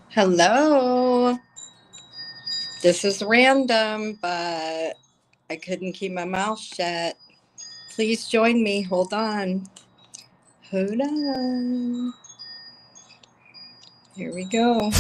Hello. This is random, but I couldn't keep my mouth shut. Please join me. Hold on. Hold on. Here we go.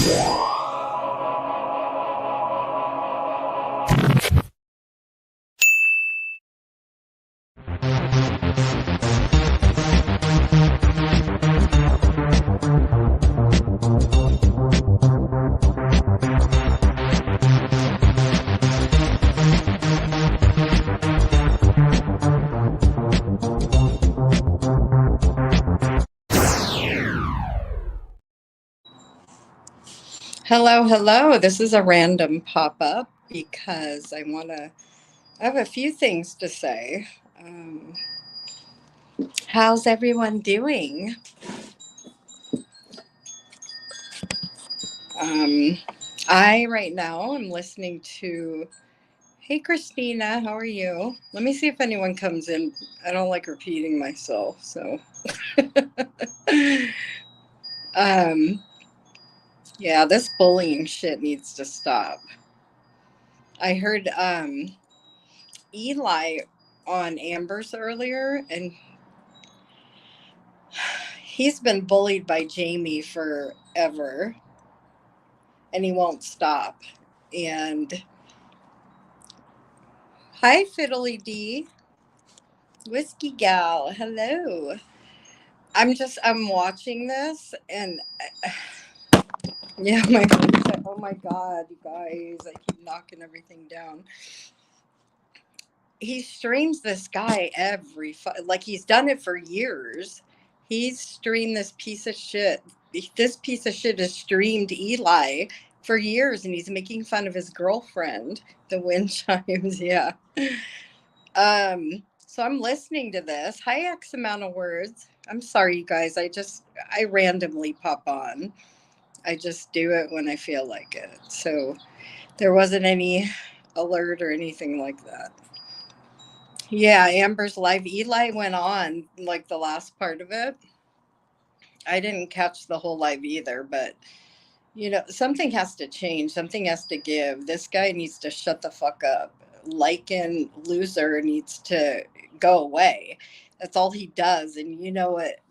Hello. This is a random pop up because I have a few things to say. Um, how's everyone doing? Um, right now, I'm listening to. Hey, Christina, how are you? Let me see if anyone comes in. I don't like repeating myself, so. um, yeah, this bullying shit needs to stop. I heard Eli on Amber's earlier, and he's been bullied by Jamie forever, and he won't stop. And hi, Fiddly D, Whiskey Gal, hello. I'm watching this, and yeah, oh my God, you guys, I keep knocking everything down. He streams this guy like he's done it for years. He's streamed this piece of shit. This piece of shit has streamed Eli for years, and he's making fun of his girlfriend. The wind chimes, yeah. So I'm listening to this. Hi, X amount of words. I'm sorry, you guys. I randomly pop on. I just do it when I feel like it. So there wasn't any alert or anything like that. Yeah, Amber's live. Eli went on like the last part of it. I didn't catch the whole live either, but something has to change. Something has to give. This guy needs to shut the fuck up. Lycan loser needs to go away. That's all he does. And you know what?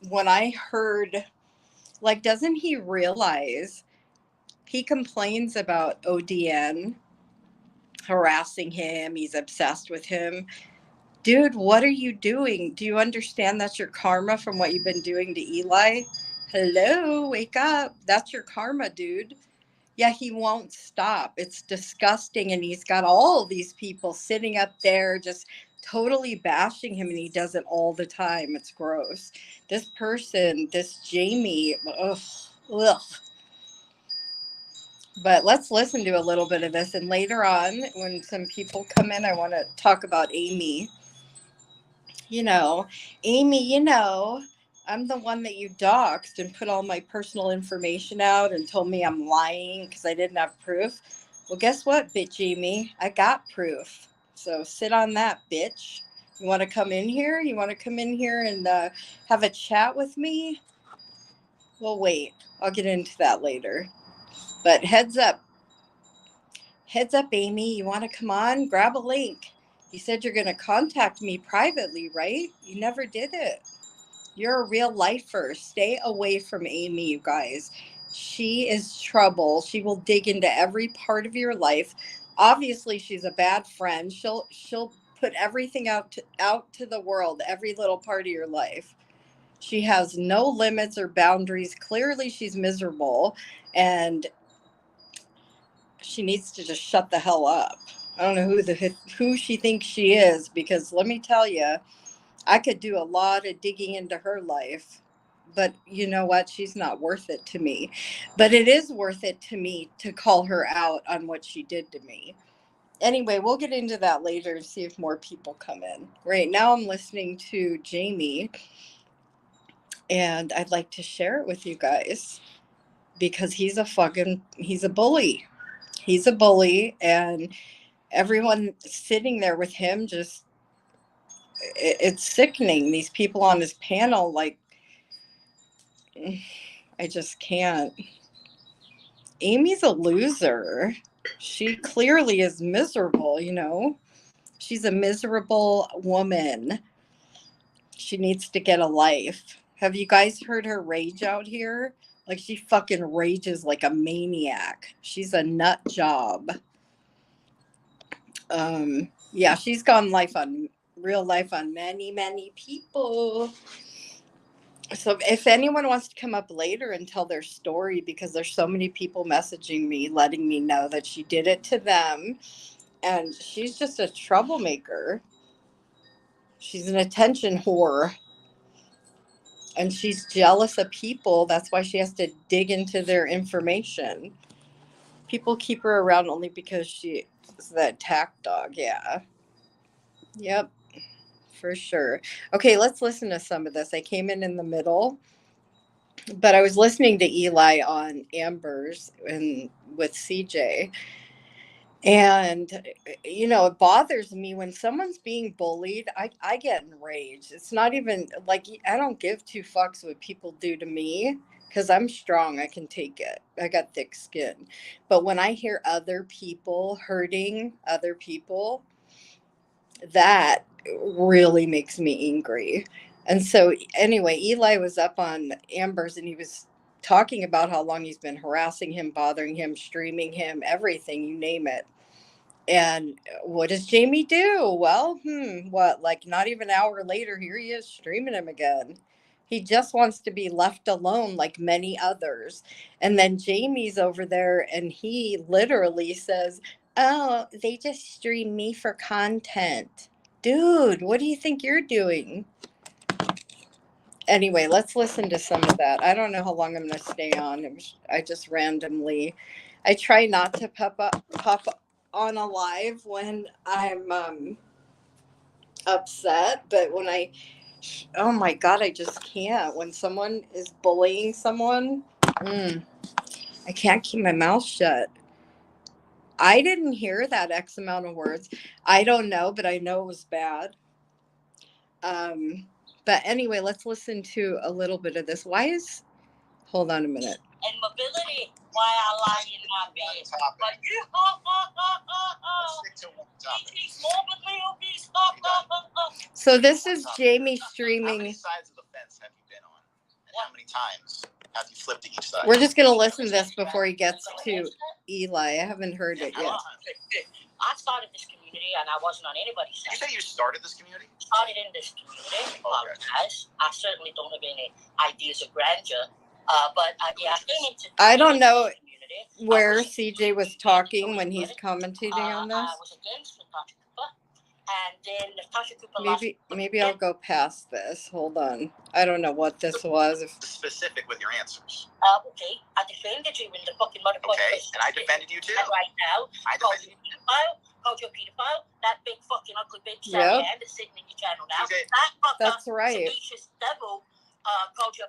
When I heard, like, doesn't he realize he complains about ODN harassing him? He's obsessed with him. Dude, what are you doing? Do you understand that's your karma from what you've been doing to Eli? Hello, wake up. That's your karma, dude. Yeah, he won't stop. It's disgusting. And he's got all these people sitting up there just totally bashing him. And he does it all the time. It's gross. This person, this Jamie, ugh, ugh. But let's listen to a little bit of this. And later on, when some people come in, I want to talk about Amy. you know, Amy, I'm the one that you doxed and put all my personal information out and told me I'm lying because I didn't have proof. Well, guess what, bitch Amy? I got proof. So sit on that, bitch. You want to come in here? You want to come in here and have a chat with me? Well, wait. I'll get into that later. But heads up, Amy. You want to come on? Grab a link. You said you're going to contact me privately, right? You never did it. You're a real lifer. Stay away from Amy, you guys. She is trouble. She will dig into every part of your life. Obviously, she's a bad friend. She'll put everything out to the world, every little part of your life. She has no limits or boundaries. Clearly, she's miserable, and she needs to just shut the hell up. I don't know who she thinks she is, because let me tell you, I could do a lot of digging into her life, but you know what? She's not worth it to me. But it is worth it to me to call her out on what she did to me. Anyway, we'll get into that later and see if more people come in. Right now, I'm listening to Jamie, and I'd like to share it with you guys because he's a bully. He's a bully, and everyone sitting there with him just, it's sickening. These people on his panel, like, I just can't. Amy's a loser. She clearly is miserable, you know? She's a miserable woman. She needs to get a life. Have you guys heard her rage out here? Like, she fucking rages like a maniac. She's a nut job. Yeah, she's gone real life on many, many people. So if anyone wants to come up later and tell their story, because there's so many people messaging me, letting me know that she did it to them, and she's just a troublemaker. She's an attention whore, and she's jealous of people. That's why she has to dig into their information. People keep her around only because she is the attack dog. Yeah. Yep. For sure. Okay, let's listen to some of this. I came in the middle, but I was listening to Eli on Amber's and with CJ. And, you know, it bothers me when someone's being bullied. I get enraged. It's not even like I don't give two fucks what people do to me because I'm strong. I can take it. I got thick skin. But when I hear other people hurting other people, that really makes me angry. And so, anyway, Eli was up on Amber's and he was talking about how long he's been harassing him, bothering him, streaming him, everything, you name it. And what does Jamie do? Well, what, like not even an hour later, here he is streaming him again. He just wants to be left alone like many others. And then Jamie's over there and he literally says, "Oh, they just stream me for content." Dude, what do you think you're doing? Anyway, let's listen to some of that. I don't know how long I'm going to stay on. I just randomly, I try not to pop on a live when I'm upset, but when oh my God, I just can't. When someone is bullying someone, I can't keep my mouth shut. I didn't hear that X amount of words. I don't know, but I know it was bad. But anyway, let's listen to a little bit of this. Hold on a minute. And mobility, why I lie in my bed. But you, so this is Jamie streaming. How many sides of the fence have you been on? And how many times have you flipped to each side? We're just going to listen to this before he gets to Eli. I haven't heard it yet. I started this community and I wasn't on anybody's side. Did you say you started this community? Started in this community. Okay. I certainly don't have any ideas of grandeur. But yeah, I came into. I don't know where CJ was talking when he's commentating on this. I was against Natasha Cooper, and then Natasha Cooper. Maybe I'll go past this. Hold on. I don't know what this was. Specific with your answers. Okay, I defended you in the fucking motherfucker. Okay, and I defended you too. And right now, I defended you. Called you a pedophile. That big fucking ugly bitch that's sitting in your channel now. That fucker, that's right. Seditious devil.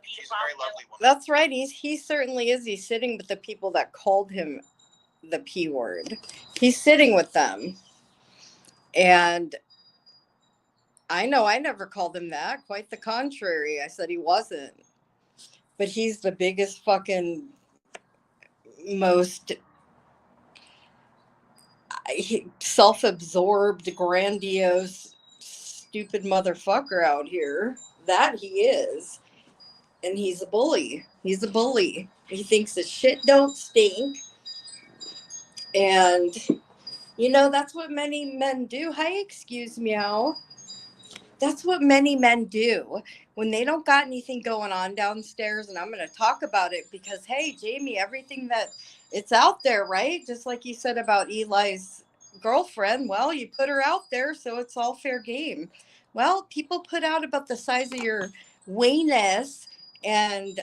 She's a very lovely woman. That's right. He certainly is. He's sitting with the people that called him the P word. He's sitting with them. And I know I never called him that. Quite the contrary. I said he wasn't. But he's the biggest fucking most self-absorbed, grandiose, stupid motherfucker out here. That he is. And he's a bully. He's a bully. He thinks that shit don't stink. And, you know, that's what many men do. Hi, excuse meow. That's what many men do. When they don't got anything going on downstairs, and I'm going to talk about it because, hey, Jamie, everything that it's out there, right? Just like you said about Eli's girlfriend. Well, you put her out there, so it's all fair game. Well, people put out about the size of your weenus. And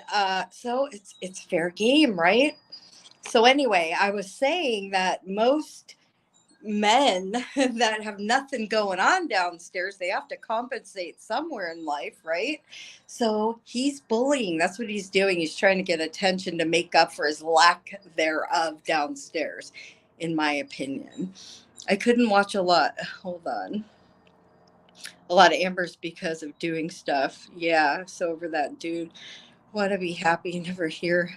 so it's fair game, right? So anyway, I was saying that most men that have nothing going on downstairs, they have to compensate somewhere in life, right? So he's bullying. That's what he's doing. He's trying to get attention to make up for his lack thereof downstairs, in my opinion. I couldn't watch a lot. Hold on. A lot of Amber's because of doing stuff. Yeah, so over that dude. Want to be happy, never hear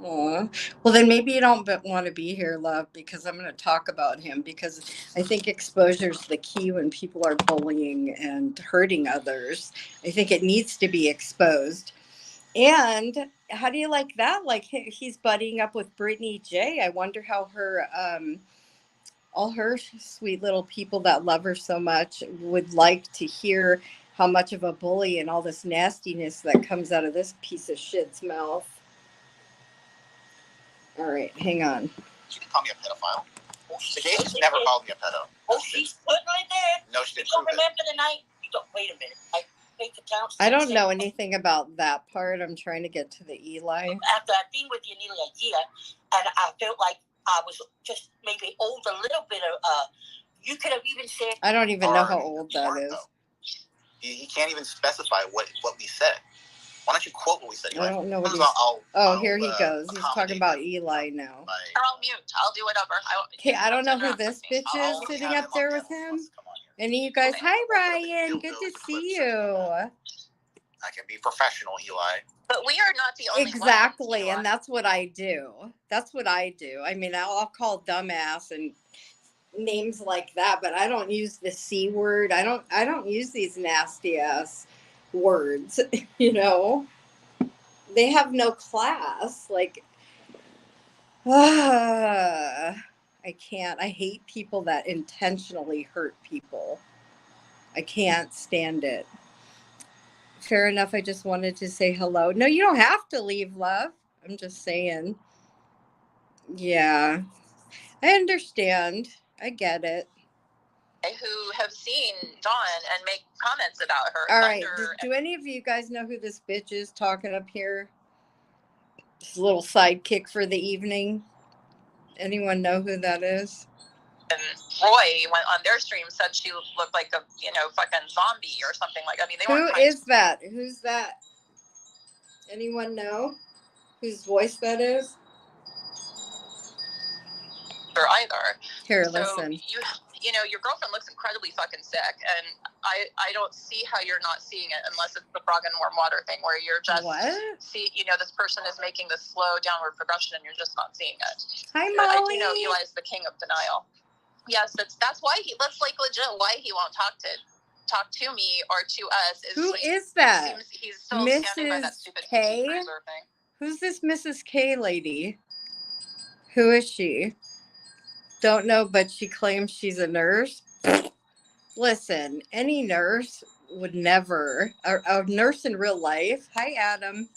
Aw. Well, then maybe you don't want to be here, love, because I'm going to talk about him because I think exposure is the key when people are bullying and hurting others. I think it needs to be exposed. And how do you like that? Like he's buddying up with Brittany J. I wonder how her all her sweet little people that love her so much would like to hear how much of a bully and all this nastiness that comes out of this piece of shit's mouth. All right, hang on. She didn't call me a pedophile. She's never called me a pedo. Oh, she's putting right there. No, she didn't. You don't remember the night? You don't. Wait a minute. I hate to count. I don't know anything about that part. I'm trying to get to the Eli. After I've been with you nearly a year, and I felt like I was just maybe old a little bit. You could have even said. I don't even know how old that is. He can't even specify what we said. Why don't you quote what we said? I don't know what he's... Here he goes. He's talking about Eli now. I'll mute. I'll do whatever. Okay, I don't know who this bitch is sitting up there with him. And you guys, hi Ryan, good to see you. I can be professional, Eli. But we are not the only Exactly, ones, and that's what I do. That's what I do. I mean, I'll call dumbass and names like that, but I don't use the C word. I don't use these nasty ass words, you know. They have no class. Like, I can't. I hate people that intentionally hurt people. I can't stand it. Fair enough. I just wanted to say hello. No, you don't have to leave, love. I'm just saying. Yeah, I understand. I get it. who have seen Dawn and make comments about her. All right. Do any of you guys know who this bitch is talking up here? This little sidekick for the evening. Anyone know who that is? And Roy went on their stream, said she looked like a, fucking zombie or something like. I mean, they Who is that? Who's that? Anyone know whose voice that is? Or either. Here, so listen. Your girlfriend looks incredibly fucking sick, and I don't see how you're not seeing it unless it's the frog in warm water thing, where you're just this person is making this slow downward progression, and you're just not seeing it. Hi, Molly. I do know Eli is the king of denial. Yes, that's why that's like legit why he won't talk to me or to us. Who is that? He's still standing by that stupid K? thing. Who's this Mrs. K lady? Who is she? Don't know, but she claims she's a nurse. Listen, any nurse would never, a nurse in real life. Hi, Adam.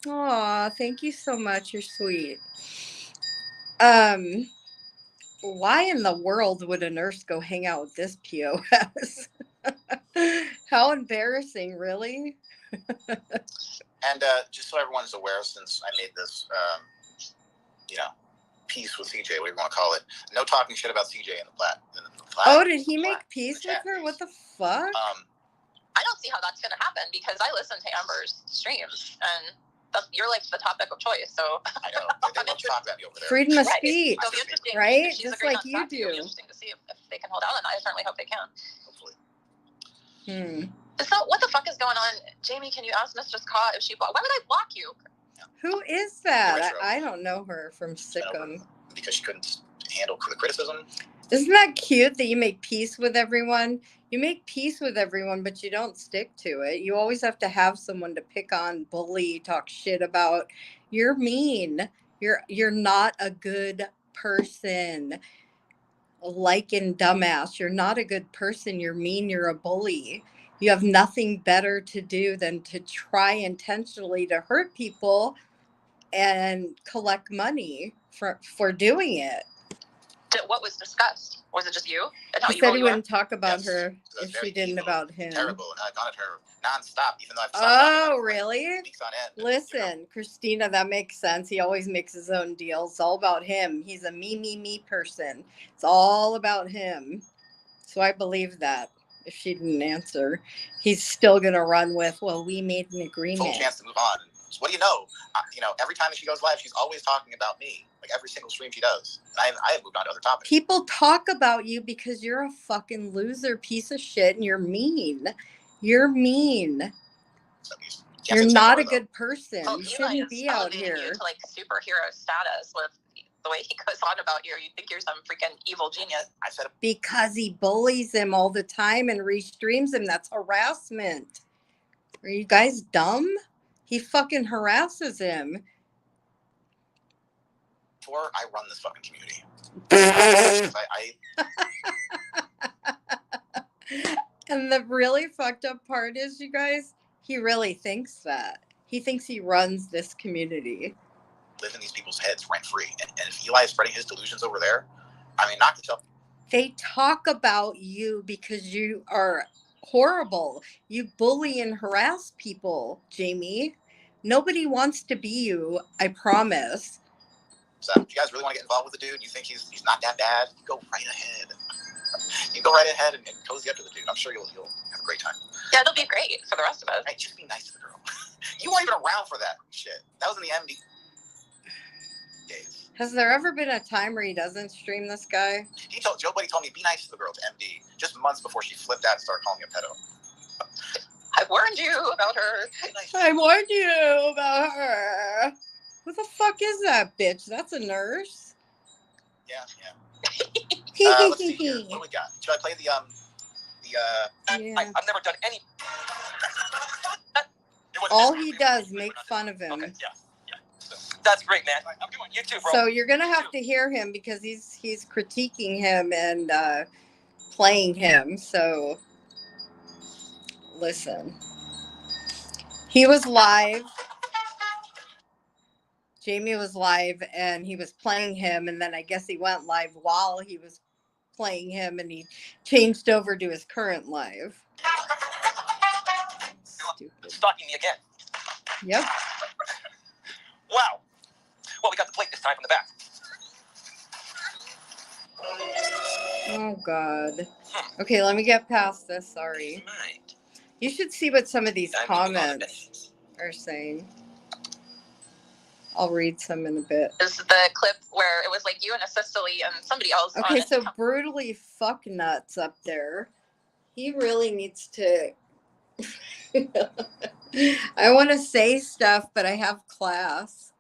Aw, thank you so much. You're sweet. Why in the world would a nurse go hang out with this POS? How embarrassing, really? And just so everyone's aware, since I made this, peace with CJ, whatever you want to call it, no talking shit about CJ in the plat. Oh, did he make peace with her? What the fuck? I don't see how that's going to happen because I listen to Amber's streams and you're like the topic of choice. So I know. They love to talk about you over there. Freedom of speech, so interesting, right? Just like you do. It'll be interesting to see if they can hold out, and I certainly hope they can. Hopefully. So what the fuck is going on? Jamie, can you ask Mistress Ka if she blocked? Why would I block you? Who is that? I don't know her from Sikkim. Because she couldn't handle the criticism. Isn't that cute that you make peace with everyone? You make peace with everyone, but you don't stick to it. You always have to have someone to pick on, bully, talk shit about. You're mean. You're not a good person. Like in Dumbass, you're not a good person. You're mean. You're a bully. You have nothing better to do than to try intentionally to hurt people and collect money for doing it. What was discussed? Was it just you? He said he wouldn't talk about her if she didn't about him. Terrible, and I got at her nonstop, even though I've stopped really? Weeks on end. Listen, Christina, that makes sense. He always makes his own deals. It's all about him. He's a me person. It's all about him. So I believe that. If she didn't answer, he's still gonna run with, well, we made an agreement. Full chance to move on. So what do you know? Every time that she goes live, she's always talking about me. Like every single stream she does. And I have moved on to other topics. People talk about you because you're a fucking loser piece of shit and you're mean. You're mean. You're not a good person. Oh, you shouldn't be out here. You to like superhero status with the way he goes on about you. You think you're some freaking evil genius. I said because he bullies him all the time and restreams him. That's harassment. Are you guys dumb? He fucking harasses him. before I run this fucking community. And the really fucked up part is, you guys, he really thinks that. He thinks he runs this community. Live in these people's heads rent free. And if Eli is spreading his delusions over there, I mean, knock yourself. They talk about you because you are horrible. You bully and harass people, Jamie. Nobody wants to be you, I promise. So if you guys really want to get involved with the dude, you think he's not that bad, you go right ahead. You go right ahead and cozy up to the dude. I'm sure you'll have a great time. Yeah, it'll be great for the rest of us. Right, just be nice to the girl. You weren't even around for that shit. That was in the MD days. Has there ever been a time where he doesn't stream this guy? Joe Buddy told me, be nice to the girl, to MD, just months before she flipped out and started calling me a pedo. I warned you about her. I warned you about her. Who the fuck is that bitch? That's a nurse. Yeah. Let's see here. What do we got? Should I play the Yeah. I've never done any. All he does, make fun of him. Okay, yeah. That's great, man. I'm doing you too, bro. So you're gonna have to hear him because he's critiquing him and playing him. So listen. He was live. Jamie was live and he was playing him, and then I guess he went live while he was playing him, and he changed over to his current live. Stupid. Stalking me again. Yep. Wow. Well, we got the plate this time from the back. Oh God. Okay, let me get past this. Sorry. You should see what some of these comments are saying. I'll read some in a bit. This is the clip where it was like you and a Cecily and somebody else. Okay, so brutally fuck nuts up there. He really needs to. I want to say stuff, but I have class.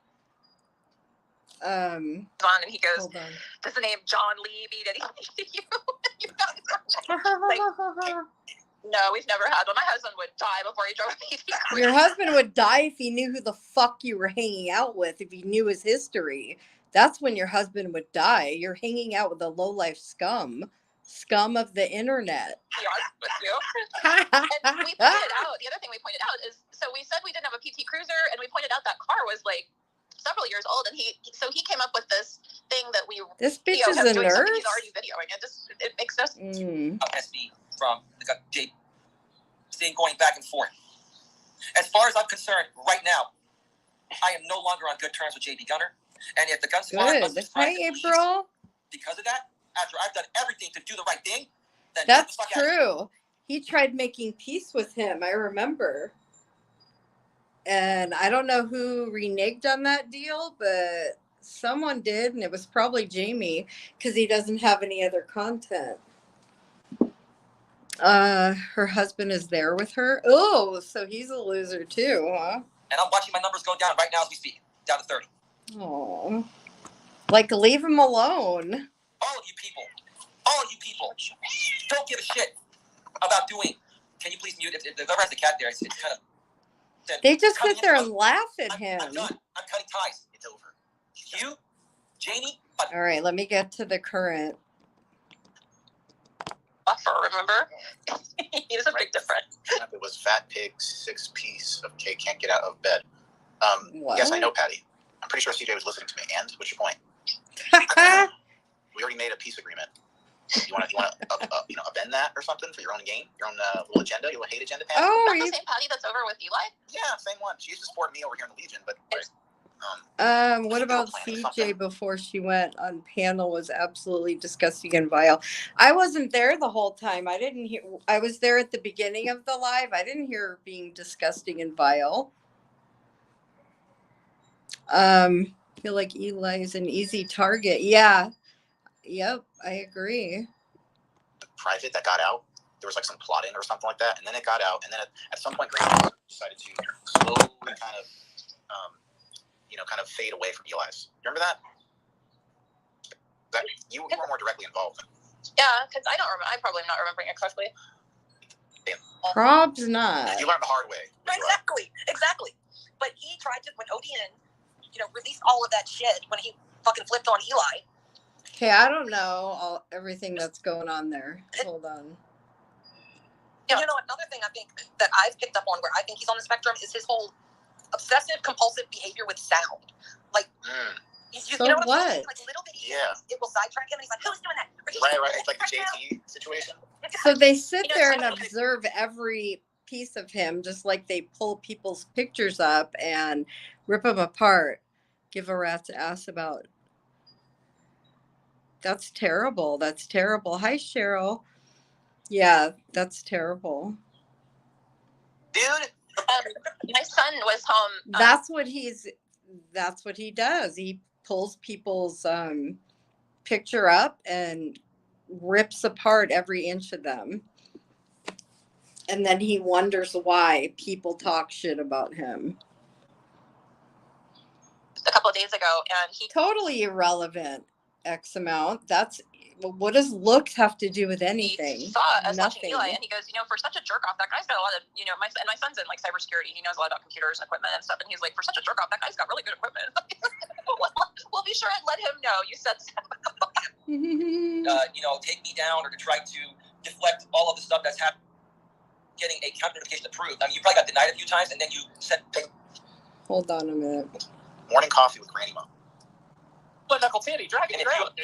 On and he goes, Hold on. does the name John Lee mean anything to you? No, we've never had one. My husband would die before he drove a PT Cruiser. Your husband would die if he knew who the fuck you were hanging out with, if he knew his history. That's when your husband would die. You're hanging out with a low-life scum of the internet. Be honest with you. And we pointed out, the other thing we pointed out is, so we said we didn't have a PT Cruiser, and we pointed out that car was like several years old, and he came up with this thing that we this bitch is a nurse. He's already videoing it. It makes no sense. SB from the J thing going back and forth. As far as I'm concerned, right now, I am no longer on good terms with JB Gunner, and if the gun squad Hi, April. Because of that, after I've done everything to do the right thing, then that's true. He tried making peace with him. I remember. And I don't know who reneged on that deal, but someone did, and it was probably Jamie, because he doesn't have any other content. Her husband is there with her. Oh, so he's a loser too, huh? And I'm watching my numbers go down right now as we speak, down to 30. Oh, like leave him alone. All of you people, don't give a shit about doing. Can you please mute? If whoever has a cat there, it's kind of. They just sit there and laugh at him. I'm done. I'm cutting ties. It's over. You, Jamie. All right, let me get to the current. Buffer, remember? There's a big difference. It was fat pig, 6-piece of cake, can't get out of bed. What? Yes, I know, Patty. I'm pretty sure CJ was listening to me. And what's your point? We already made a peace agreement. You want to amend that or something for your own gain, your own little agenda, your little hate agenda? Patty? Oh, is that the same Patty that's over with Eli? Yeah, same one. She used to support me over here in the Legion, but. What about CJ before she went on panel was absolutely disgusting and vile. I wasn't there the whole time. I didn't hear. I was there at the beginning of the live. I didn't hear her being disgusting and vile. Feel like Eli is an easy target. Yeah. Yep, I agree. Private that got out there was like some plotting or something like that, and then it got out, and then at some point, Graham decided to slowly kind of, kind of fade away from Eli's. Remember that? That you were more directly involved. Yeah, because I don't remember. I'm probably not remembering it correctly. Prob's not. You learned the hard way. Exactly. But he tried to, when ODN, released all of that shit when he fucking flipped on Eli. Okay, I don't know everything that's going on there. Hold on. Another thing I think that I've picked up on where I think he's on the spectrum is his whole obsessive compulsive behavior with sound. Like, so what? Like little bitty it will sidetrack him, and he's like, "Who's doing that?" Right. It's like the JT situation. So they sit there and observe every piece of him, just like they pull people's pictures up and rip them apart. Give a rat's ass about. That's terrible. That's terrible. Hi, Cheryl. Yeah, that's terrible. Dude, my son was home. That's what he does. He pulls people's picture up and rips apart every inch of them. And then he wonders why people talk shit about him. A couple of days ago, and he totally irrelevant. X amount. What does looks have to do with anything? He saw us watching Eli, and he goes, for such a jerk off, that guy's got a lot of, my son's in like cybersecurity. He knows a lot about computers and equipment and stuff. And he's like, for such a jerk off, that guy's got really good equipment. We'll be sure and let him know you said so. Take me down, or to try to deflect all of the stuff that's happening, getting a counter notification approved. I mean, you probably got denied a few times, and then you said, hold on a minute. Morning coffee with Granny Mom. What knuckle titty, dragging it out.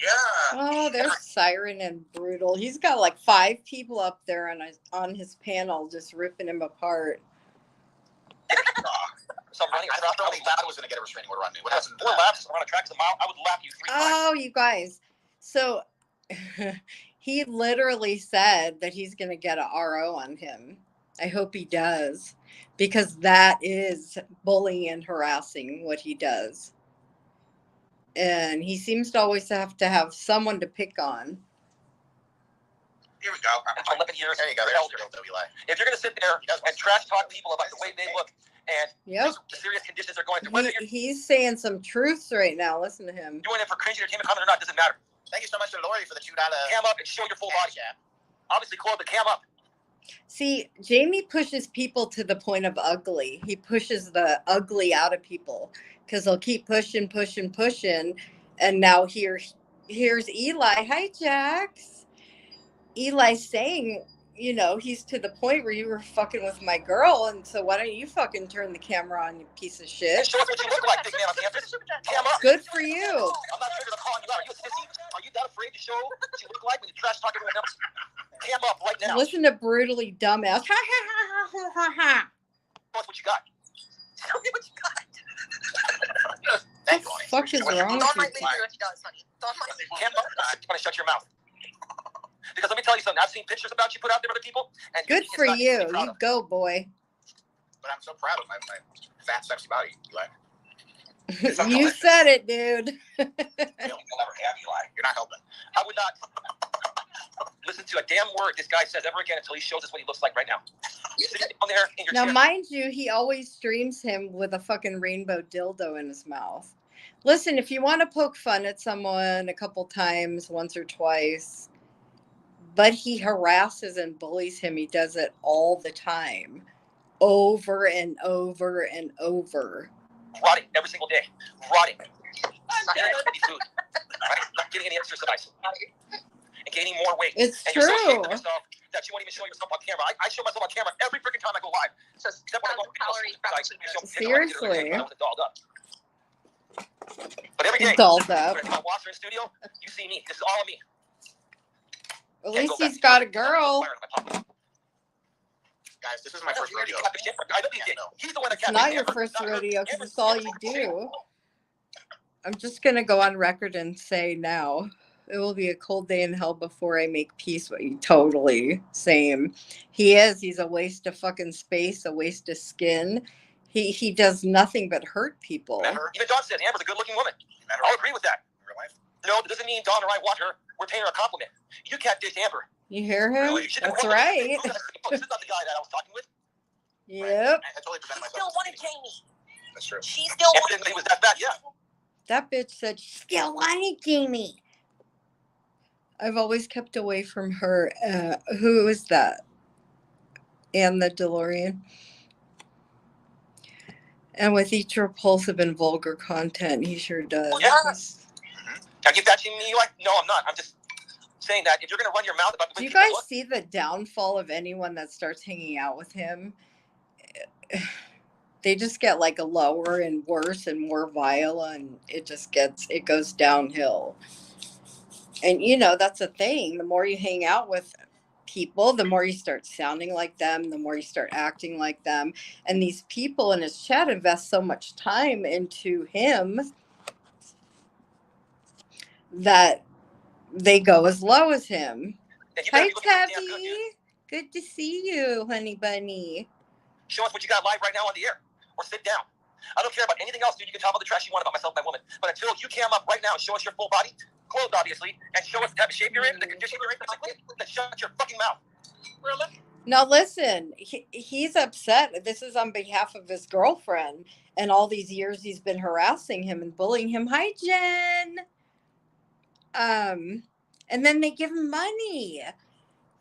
Yeah. Oh, there's Siren and Brutal. He's got like 5 people up there on his panel just ripping him apart. So I thought I was going to get a restraining order on me. What happened? 4 laps around a track is a mile. I would lap you 3 times. Oh, you guys. So he literally said that he's going to get a RO on him. I hope he does, because that is bullying and harassing what he does. And he seems to always have to have someone to pick on. Here we go. There you go. If you're going to sit there and trash talk people about the way they look and the serious conditions they're going through, he's saying some truths right now. Listen to him. Doing it for cringy entertainment comment or not, doesn't matter. Thank you so much to Lori for the $2. Cam up and show your full body. Obviously, close the cam up. See, Jamie pushes people to the point of ugly. He pushes the ugly out of people because they'll keep pushing. And now here's Eli. Hi, Jax. Eli's saying, he's to the point where you were fucking with my girl. And so why don't you fucking turn the camera on, you piece of shit? And show us what you look like, big man on campus. Cam up. Good for you. I'm not triggered to call you out. Are you a sissy? Are you that afraid to show what you look like when you trash talk everyone else? Cam up right now. Listen to brutally dumbass. Ha ha ha ha ha ha. Show us what you got. Tell me what you got. Thank you, What the fuck is wrong with you? Dawn might leave you if she does, honey. Dawn might leave you. Cam up. I'm going to shut your mouth. Because let me tell you something. I've seen pictures about you put out there with other people. And good for you. You go, boy. But I'm so proud of my fat, sexy body, Eli. You said it, dude. You'll never have Eli. You're not helping. I would not listen to a damn word this guy says ever again until he shows us what he looks like right now. You sit down there in your now, chair. mind you, he always streams him with a fucking rainbow dildo in his mouth. Listen, if you want to poke fun at someone a couple times, once or twice, but he harasses and bullies him, he does it all the time, over and over and over. Rotting every single day. Rotting. Not getting any food. Right? Not getting any exercise. And gaining more weight. It's and true. You're so ashamed of yourself that you won't even show yourself on camera. I show myself on camera every freaking time I go live. So except when I go seriously. I was dolled up. But every day, dolled up. when I watch her in studio, you see me. This is all of me. At least he's got a girl. Guys, this is my first rodeo. He's the one that It's not your first rodeo because it's all you do. I'm just going to go on record and say now, it will be a cold day in hell before I make peace with you. Totally. Same. He's a waste of fucking space, a waste of skin. He does nothing but hurt people. Even Dawn said Amber's a good-looking woman. I'll agree with that. In real life? No, it doesn't mean Dawn or I want her. We're paying her a compliment. You catfish Amber. You hear him? Really? That's right. This is not the guy that I was talking with. Yep. I totally presented She myself. still wanted Jamie. That's true. She still wanted He was that bad, yeah. That bitch said she still wanted Jamie. I've always kept away from her. Who is that? And the DeLorean. And with each repulsive and vulgar content, he sure does. Yeah. Can I give that to me? Like, no, I'm not. I'm just saying that if you're going to run your mouth about the Do way you people guys look, see the downfall of anyone that starts hanging out with him? They just get like a lower and worse and more vile, and it goes downhill. And you know, that's a thing. The more you hang out with people, the more you start sounding like them, the more you start acting like them. And these people in his chat invest so much time into him that they go as low as him. Hi, Tabby. Good to see you, honey bunny. Show us what you got live right now on the air, or sit down. I don't care about anything else, dude. You can talk about the trash you want about myself, my woman. But until you cam up right now and show us your full body, clothed obviously, and show us the type of shape you're in, the condition you're in physically, then shut your fucking mouth. Really? Now listen, he's upset. This is on behalf of his girlfriend, and all these years he's been harassing him and bullying him. Hi, Jen. And then they give him money.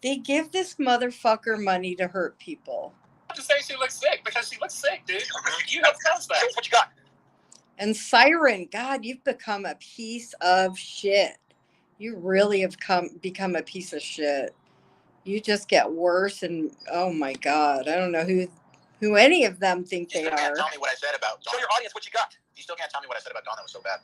They give this motherfucker money to hurt people. To say she looks sick because she looks sick, dude. You have caused that. What you got? And Siren, God, you've become a piece of shit. You really have become a piece of shit. You just get worse, and oh my God, I don't know who any of them think they are. You still can't tell me what I said about Dawn. Show your audience what you got. You still can't tell me what I said about Dawn that was so bad.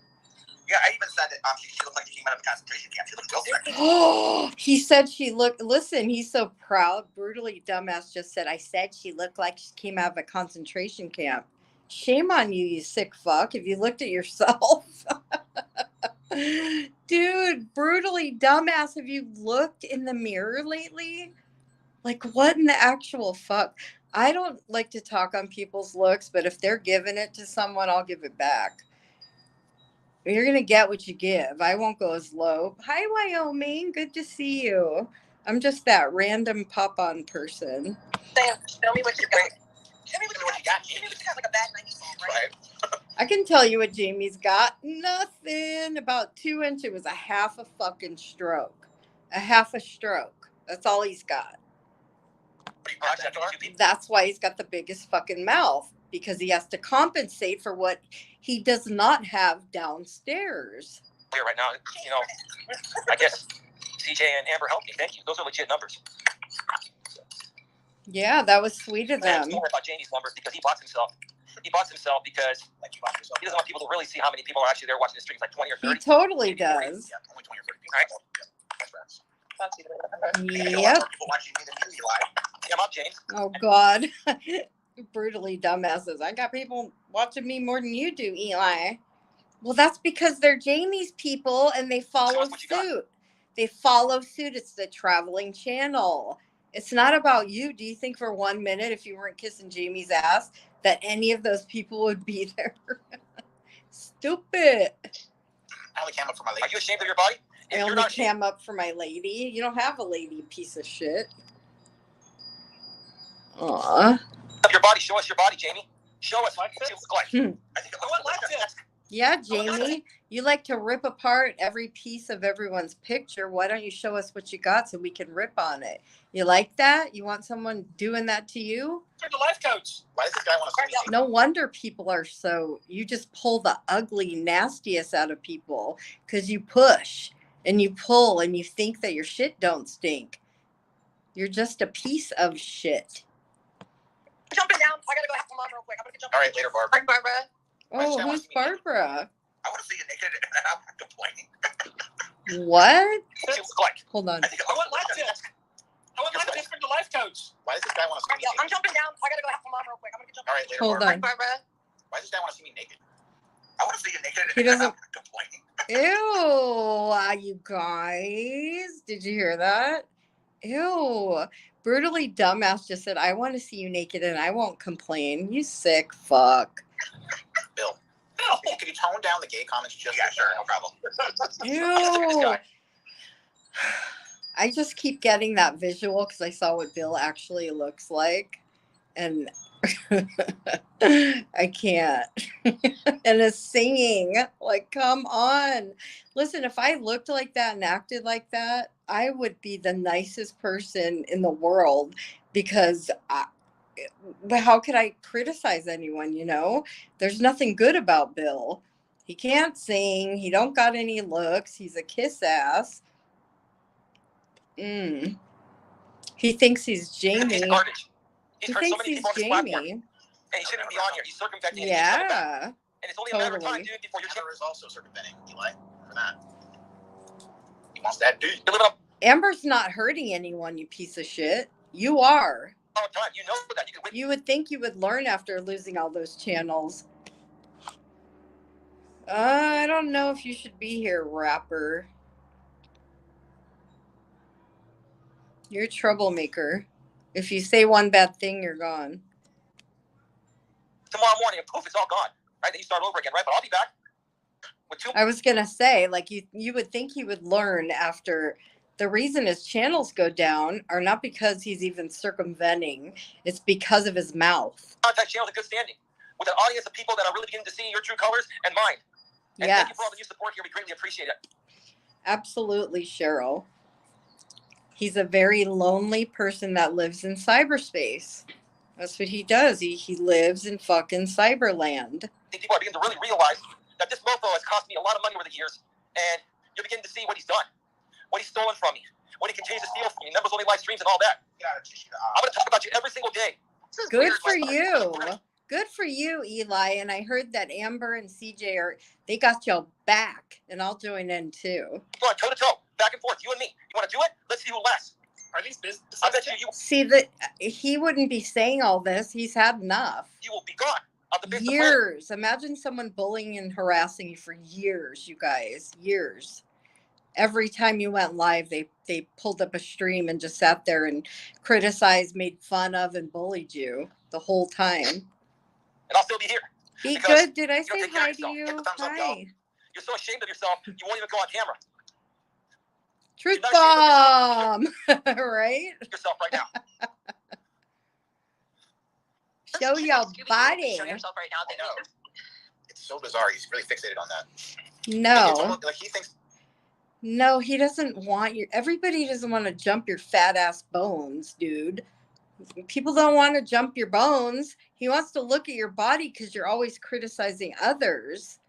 Yeah, I even said that she looked like she came out of a concentration camp. She looked real sick. Oh, he said she looked. Listen, he's so proud. Brutally dumbass just said, I said she looked like she came out of a concentration camp. Shame on you, you sick fuck. If you looked at yourself. Dude, brutally dumbass. Have you looked in the mirror lately? Like, what in the actual fuck? I don't like to talk on people's looks, but if they're giving it to someone, I'll give it back. You're going to get what you give. I won't go as low. Hi, Wyoming. Good to see you. I'm just that random pop-on person. Sam, tell me what you got. Tell me what you got. Tell me what you got, like a bad 90s song, right? I can tell you what Jamie's got. Nothing. About 2 inches. It was a half a fucking stroke. A half a stroke. That's all he's got. That's why he's got the biggest fucking mouth. Because he has to compensate for what he does not have downstairs. Here right now, you know, I guess CJ and Amber helped me. Thank you. Those are legit numbers. Yeah, that was sweet of them. Don't worry about Jamie's numbers because he bots himself. He bots himself because he doesn't want people to really see how many people are actually there watching the streams, like 20 or 30. He totally does. Yeah, only 20 or 30 people. Yep. People watching me than you, Eli. Come up, James. Oh, God. Brutally dumbasses. I got people watching me more than you do, Eli. Well, that's because they're Jamie's people and they follow suit. They follow suit. It's the traveling channel. It's not about you. Do you think for 1 minute, if you weren't kissing Jamie's ass, that any of those people would be there? Stupid. I only cam up for my lady. Are you ashamed of your body? I only cam up for my lady. You don't have a lady, piece of shit. Aw. Your body. Show us your body, Jamie. Show us what you look like. I think it looks like that. Yeah, Jamie, you like to rip apart every piece of everyone's picture. Why don't you show us what you got so we can rip on it? You like that? You want someone doing that to you? You're the life coach. Why does this guy want to see me? No wonder people are so, you just pull the ugly, nastiest out of people because you push and you pull and you think that your shit don't stink. You're just a piece of shit. Jumping down. I gotta go have some mom real quick. I'm gonna jump. All right, later, Barbara. Hi, Barbara. Oh, who's Barbara? I want to see you naked and I'm not complaining. What? What you look like. Hold on. I want life tips. I want life tips from the life coach. Why does this guy want to see me naked? I'm jumping down. I gotta go have some mom real quick. I'm gonna jump. All right, later, Hold Barbara. on. Barbara. Why does this guy want to see me naked? I want to see you naked He and I'm doesn't- not complaining. Ew, you guys. Did you hear that? Ew. Brutally dumbass just said, I want to see you naked and I won't complain. You sick fuck. Bill. Can you tone down the gay comments just Yeah, sure, no problem. Ew. I just keep getting that visual because I saw what Bill actually looks like. And I can't. And his singing, like, come on. Listen, if I looked like that and acted like that, I would be the nicest person in the world because but how could I criticize anyone, you know? There's nothing good about Bill. He can't sing. He don't got any looks. He's a kiss ass. He thinks he's Jamie. He's garbage. He thinks he's Jamie. And he shouldn't be on here. He's circumventing. Yeah. And it's only a matter of time, dude, before your Amber is also circumventing, Eli, for that. He wants that dude. Amber's not hurting anyone, you piece of shit. You are. All the time. You know that. You would think you would learn after losing all those channels. I don't know if you should be here, rapper. You're a troublemaker. If you say one bad thing, you're gone. Tomorrow morning, poof, it's all gone. Right? Then you start over again, right? But I'll be back. I was going to say, like, you would think he would learn after. The reason his channels go down are not because he's even circumventing. It's because of his mouth. Contact channels in good standing with an audience of people that are really beginning to see your true colors and mine. And thank you for all the new support here. We greatly appreciate it. Absolutely, Cheryl. He's a very lonely person that lives in cyberspace. That's what he does. He lives in fucking cyberland. People are beginning to really realize that this mofo has cost me a lot of money over the years, and you're beginning to see what he's done, what he's stolen from me, what he continues to steal from me, members only live streams and all that. I'm going to talk about you every single day. Good for you. Good for you, Eli. And I heard that Amber and CJ they got y'all back, and I'll join in too. Go on, toe to toe, back and forth, you and me. You want to do it? Let's see who lasts. Are these businesses? I bet you. See that he wouldn't be saying all this. He's had enough. You will be gone. Years. Imagine someone bullying and harassing you for years, you guys. Years. Every time you went live, they pulled up a stream and just sat there and criticized, made fun of, and bullied you the whole time. And I'll still be here. Be good. Did I say hi to you? Hi. You're so ashamed of yourself, you won't even go on camera. Truth bomb. Right? Yourself right now. Show your body. Show yourself right now. It's so bizarre. He's really fixated on that. No. Almost, like he thinks. No, he doesn't want your. Everybody doesn't want to jump your fat ass bones, dude. People don't want to jump your bones. He wants to look at your body because you're always criticizing others.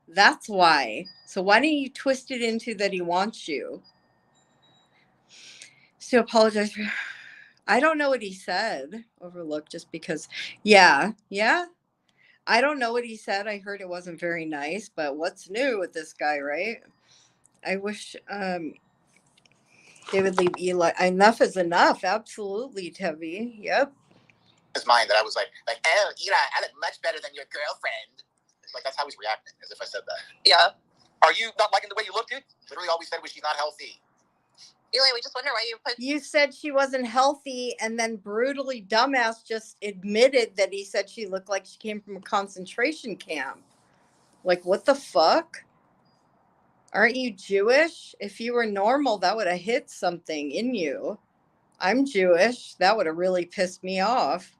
That's why. So why don't you twist it into that he wants you? So apologize for. I don't know what he said. Overlooked just because. Yeah. I don't know what he said. I heard it wasn't very nice, but what's new with this guy, right? I wish they would leave Eli. Enough is enough. Absolutely, Tevi. Yep. His mind that I was like, oh, Eli, I look much better than your girlfriend. Like, that's how he's reacting, as if I said that. Yeah. Are you not liking the way you look, dude? Literally all we said was she's not healthy. Eli, we just wonder why you put... You said she wasn't healthy, and then brutally dumbass just admitted that he said she looked like she came from a concentration camp. Like, what the fuck? Aren't you Jewish? If you were normal, that would have hit something in you. I'm Jewish. That would have really pissed me off.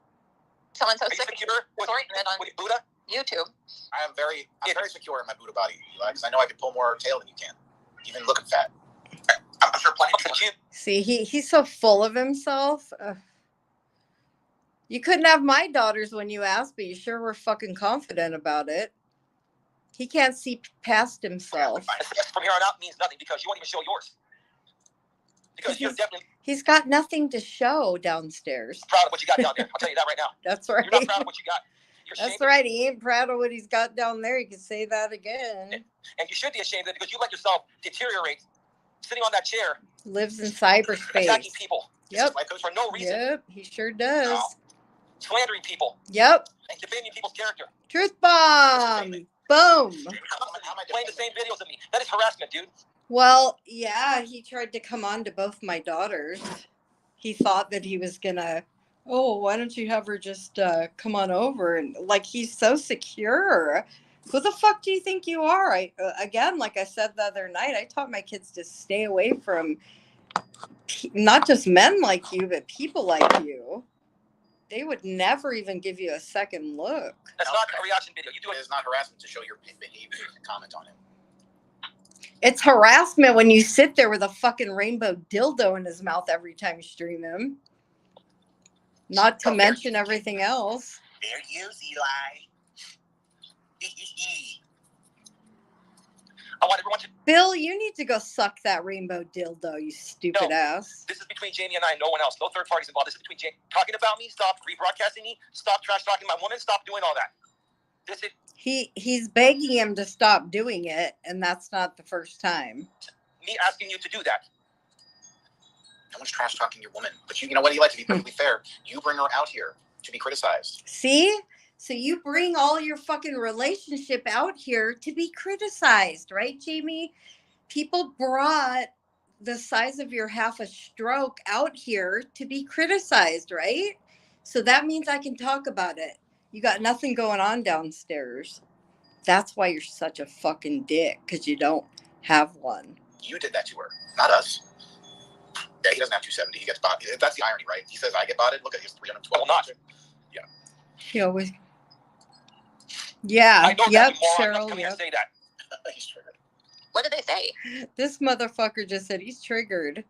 Someone so sick with Buddha? YouTube. I'm very secure in my Buddha body, because I know I can pull more tail than you can, even looking fat. I'm sure plenty of people. See, he's so full of himself. You couldn't have my daughters when you asked, but you sure were fucking confident about it. He can't see past himself. From here on out means nothing because you won't even show yours. Because you're definitely... He's got nothing to show downstairs. Proud of what you got down there. I'll tell you that right now. That's right. You're not proud of what you got. That's right. He ain't proud of what he's got down there. You can say that again. And you should be ashamed of it because you let yourself deteriorate sitting on that chair. Lives in cyberspace. Attacking people. Yep. For no reason. Yep. He sure does. No. Slandering people. Yep. And defaming people's character. Truth bomb. Boom. Playing the same videos of me. That is harassment, dude. Well, yeah, he tried to come on to both my daughters. He thought that he was gonna, why don't you have her just come on over? And like, he's so secure. Who the fuck do you think you are? Again, like I said the other night, I taught my kids to stay away from Not just men like you, but people like you. They would never even give you a second look. That's not a reaction video. You do It it. is not harassment to show your behavior and comment on it. It's harassment when you sit there with a fucking rainbow dildo in his mouth every time you stream him. Not to mention everything else. There he is, Eli. I want everyone to. Bill, you need to go suck that rainbow dildo, you stupid ass. This is between Jamie and I, no one else. No third parties involved. This is between Jamie. Talking about me, stop rebroadcasting me, stop trash talking my woman, stop doing all that. This is He's begging him to stop doing it, and that's not the first time. me asking you to do that. No one's trash talking your woman. But you know what, Eli, to be perfectly fair, you bring her out here to be criticized. See? So you bring all your fucking relationship out here to be criticized, right, Jamie? People brought the size of your half a stroke out here to be criticized, right? So that means I can talk about it. You got nothing going on downstairs. That's why you're such a fucking dick, because you don't have one. You did that to her, not us. Yeah, he doesn't have 270. He gets bought. That's the irony, right? He says I get botted. Look at his 312. Well, not. Yeah. He always. Yeah. I know Yep, that you moron Cheryl. come here and say that. He's triggered. What did they say? This motherfucker just said he's triggered.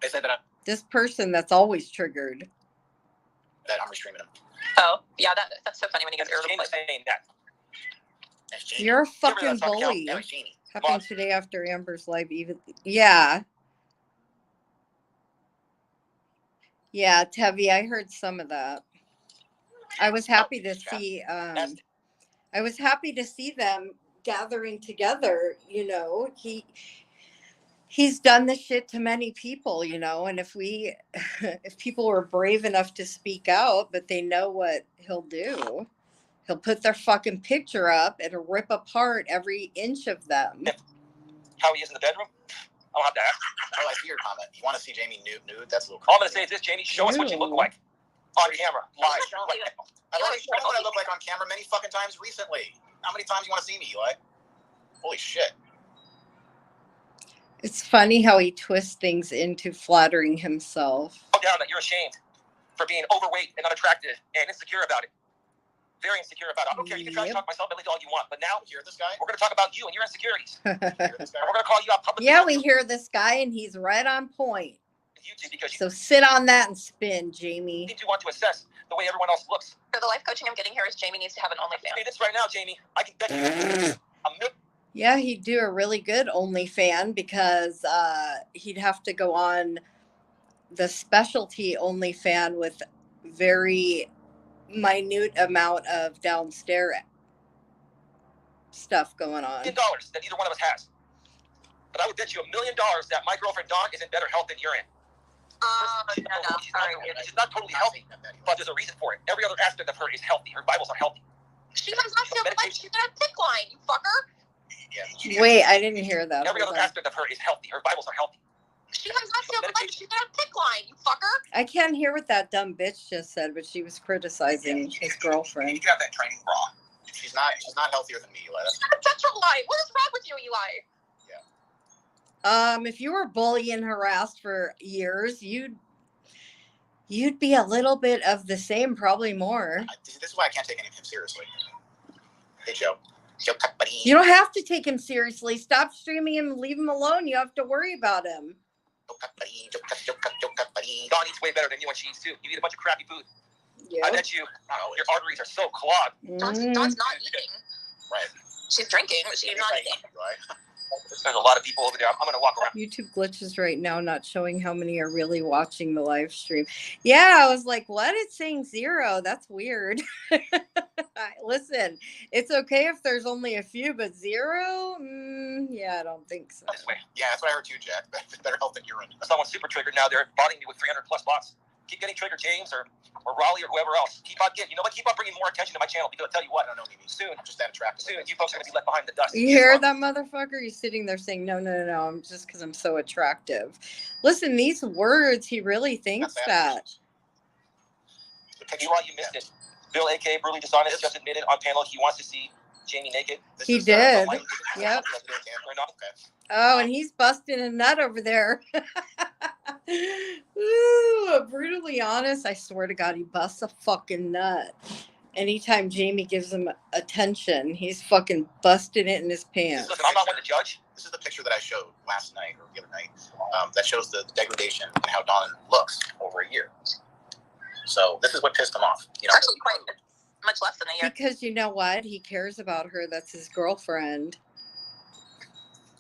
They said that This person that's always triggered. I'm restraining him. Oh, yeah, that's so funny when he gets Jamie irritable. saying that. That's Jamie. You're a Remember fucking that's on bully. That was Jamie. Happened today after Amber's live. Even yeah. Yeah, Tevi, I heard some of that. I was happy to see I was happy to see them gathering together, you know. He's done this shit to many people, you know, and if people were brave enough to speak out, but they know what he'll do. He'll put their fucking picture up and rip apart every inch of them. How he is in the bedroom? I'll have to ask. Oh, I see your comment. You want to see Jamie nude? That's a little All I'm crazy. going to say is this, Jamie, show us what you look like on camera, live. I've already shown what I look like on camera many fucking times recently. How many times you want to see me, Eli? Holy shit. It's funny how he twists things into flattering himself. Go down that you're ashamed for being overweight and unattractive and insecure about it. Very insecure about it. I don't care. You can try to talk myself at least all you want. But now, You hear this guy? we're going to talk about you and your insecurities. You hear this guy? And we're going to call you out publicly. Yeah, we hear this guy and he's right on point. YouTube because you So sit on that and spin, Jamie. need to want to assess the way everyone else looks. For the life coaching I'm getting here is Jamie needs to have an OnlyFans. Hey, this right now, Jamie. I can bet you Yeah, he'd do a really good OnlyFan because he'd have to go on the specialty OnlyFan with very minute amount of downstairs stuff going on. $1 million that either one of us has. But I would bet you $1 million that my girlfriend Dawn is in better health than you're in. No. She's not totally healthy, but there's a reason for it. Every other aspect of her is healthy. Her vitals are healthy. She has osteoporosis. She's got a thick line, you fucker. Yeah. Wait, I didn't hear that. Every other aspect of her is healthy. Her vitals are healthy. She has osteoporosis. She's got a thick line, you fucker. I can't hear what that dumb bitch just said, but she was criticizing his girlfriend. You can have that training bra. She's not healthier than me, Eli. She's got a tetralite. What is wrong with you, Eli? If you were bullied and harassed for years, you'd be a little bit of the same, probably more. This is why I can't take any of him seriously. Hey, Joe. Joe, buddy. You don't have to take him seriously. Stop streaming him and leave him alone. You have to worry about him. Dawn eats way better than you and she eats too. You eat a bunch of crappy food. Yeah. I bet you your arteries are so clogged. Dawn's not eating. Right. She's drinking, but she's not eating. There's a lot of people over there. I'm going to walk around. YouTube glitches right now, not showing how many are really watching the live stream. Yeah, I was like, what? It's saying 0. That's weird. Listen, it's okay if there's only a few, but 0? Yeah, I don't think so. This way. Yeah, that's what I heard too, Jack. Better health than urine. Someone's super triggered now. They're botting me with 300 plus bots. Keep getting triggered, James or Raleigh or whoever else. Keep on getting. You know what? Keep on bringing more attention to my channel because I'll tell you what. I don't know, Mimi. Soon, I'm just that attractive. soon, you folks are going to be left behind in the dust. You hear that, motherfucker? He's sitting there saying, no, I'm just because I'm so attractive. Listen, these words, he really thinks that. Eli, you missed it. Bill, a.k.a. Brutally Dishonest, just admitted on panel he wants to see Jamie naked. He did. Yep. Okay. Oh, and he's busting a nut over there. Ooh, brutally honest. I swear to God, he busts a fucking nut. Anytime Jamie gives him attention, he's fucking busting it in his pants. Listen, I'm not one to judge. This is the picture that I showed last night or the other night that shows the degradation and how Don looks over a year. So this is what pissed him off. You know, Actually, quite much less than a year. Because you know what? He cares about her. That's his girlfriend.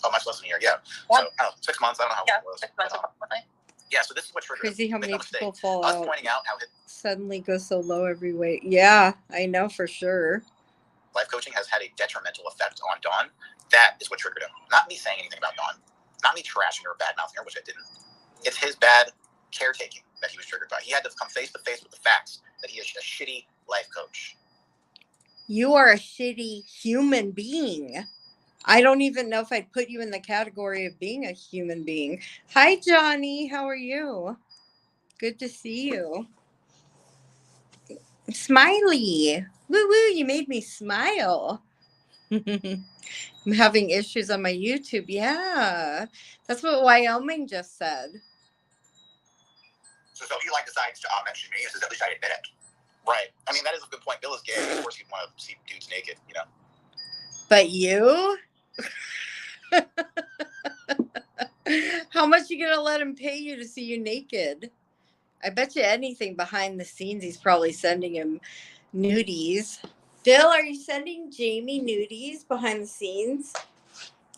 Oh, much less than a year, yeah. So, I don't know, 6 months, I don't know how long it was. 6 months. Yeah, so this is what triggered Crazy how many people fall Us out. pointing out how his Suddenly go so low every way. Yeah, I know for sure. life coaching has had a detrimental effect on Dawn. That is what triggered him. Not me saying anything about Dawn. Not me trashing her or bad-mouthing her, which I didn't. It's his bad caretaking that he was triggered by. He had to come face-to-face with the facts that he is a shitty life coach. You are a shitty human being. I don't even know if I'd put you in the category of being a human being. Hi, Johnny. How are you? Good to see you. Smiley. Woo woo, you made me smile. I'm having issues on my YouTube. Yeah. That's what Wyoming just said. So he decides to mention me. He says, at least I admit it. Right. I mean, that is a good point. Bill is gay. Of course he'd want to see dudes naked, you know. But you? How much you gonna let him pay you to see you naked? I bet you anything behind the scenes he's probably sending him nudies. Bill, are you sending Jamie nudies behind the scenes?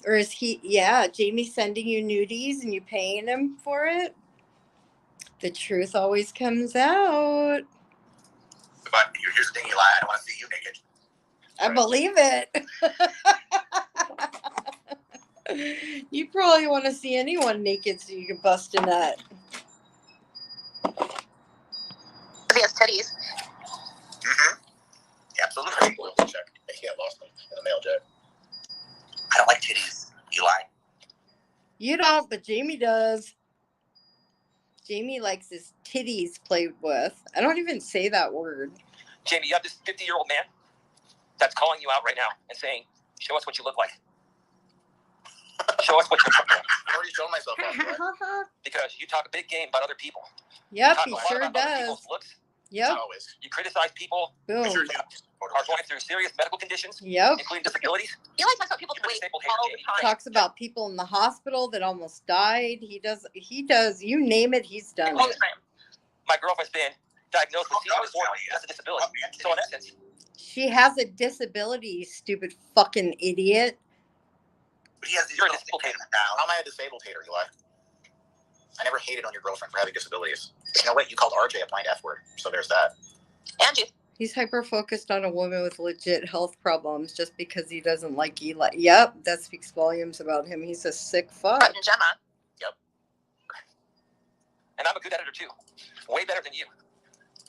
Or is Jamie sending you nudies and you paying him for it? The truth always comes out. But here's the thing, Eli. I don't want to see you naked. I believe it. You probably want to see anyone naked so you can bust a nut. He has titties. Mm-hmm. Yeah, absolutely. Check. Yeah, lost them in the mail jet. I don't like titties, Eli. You don't, but Jamie does. Jamie likes his titties played with. I don't even say that word. Jamie, you have this 50-year-old man that's calling you out right now and saying, show us what you look like. Show us what you look like. I've already shown myself off, Because you talk a big game about other people. Yep, you he talk sure a lot about other does. people's looks. Yep. Always. You criticize people Boom. who are going through serious medical conditions, Yep. including disabilities. Eli talks about people who wait all the time. Talks about people in the hospital that almost died. He does. You name it, he's done All it. the time. My girlfriend's been diagnosed with seizure disorder. That's a disability. So in essence, She has a disability, you stupid fucking idiot. But you're a disabled hater. How am I a disabled hater, Eli? I never hated on your girlfriend for having disabilities. You know what? You called RJ a blind F word, so there's that. Angie. He's hyper-focused on a woman with legit health problems just because he doesn't like Eli. Yep, that speaks volumes about him. He's a sick fuck. And Gemma. yep. And I'm a good editor too. Way better than you.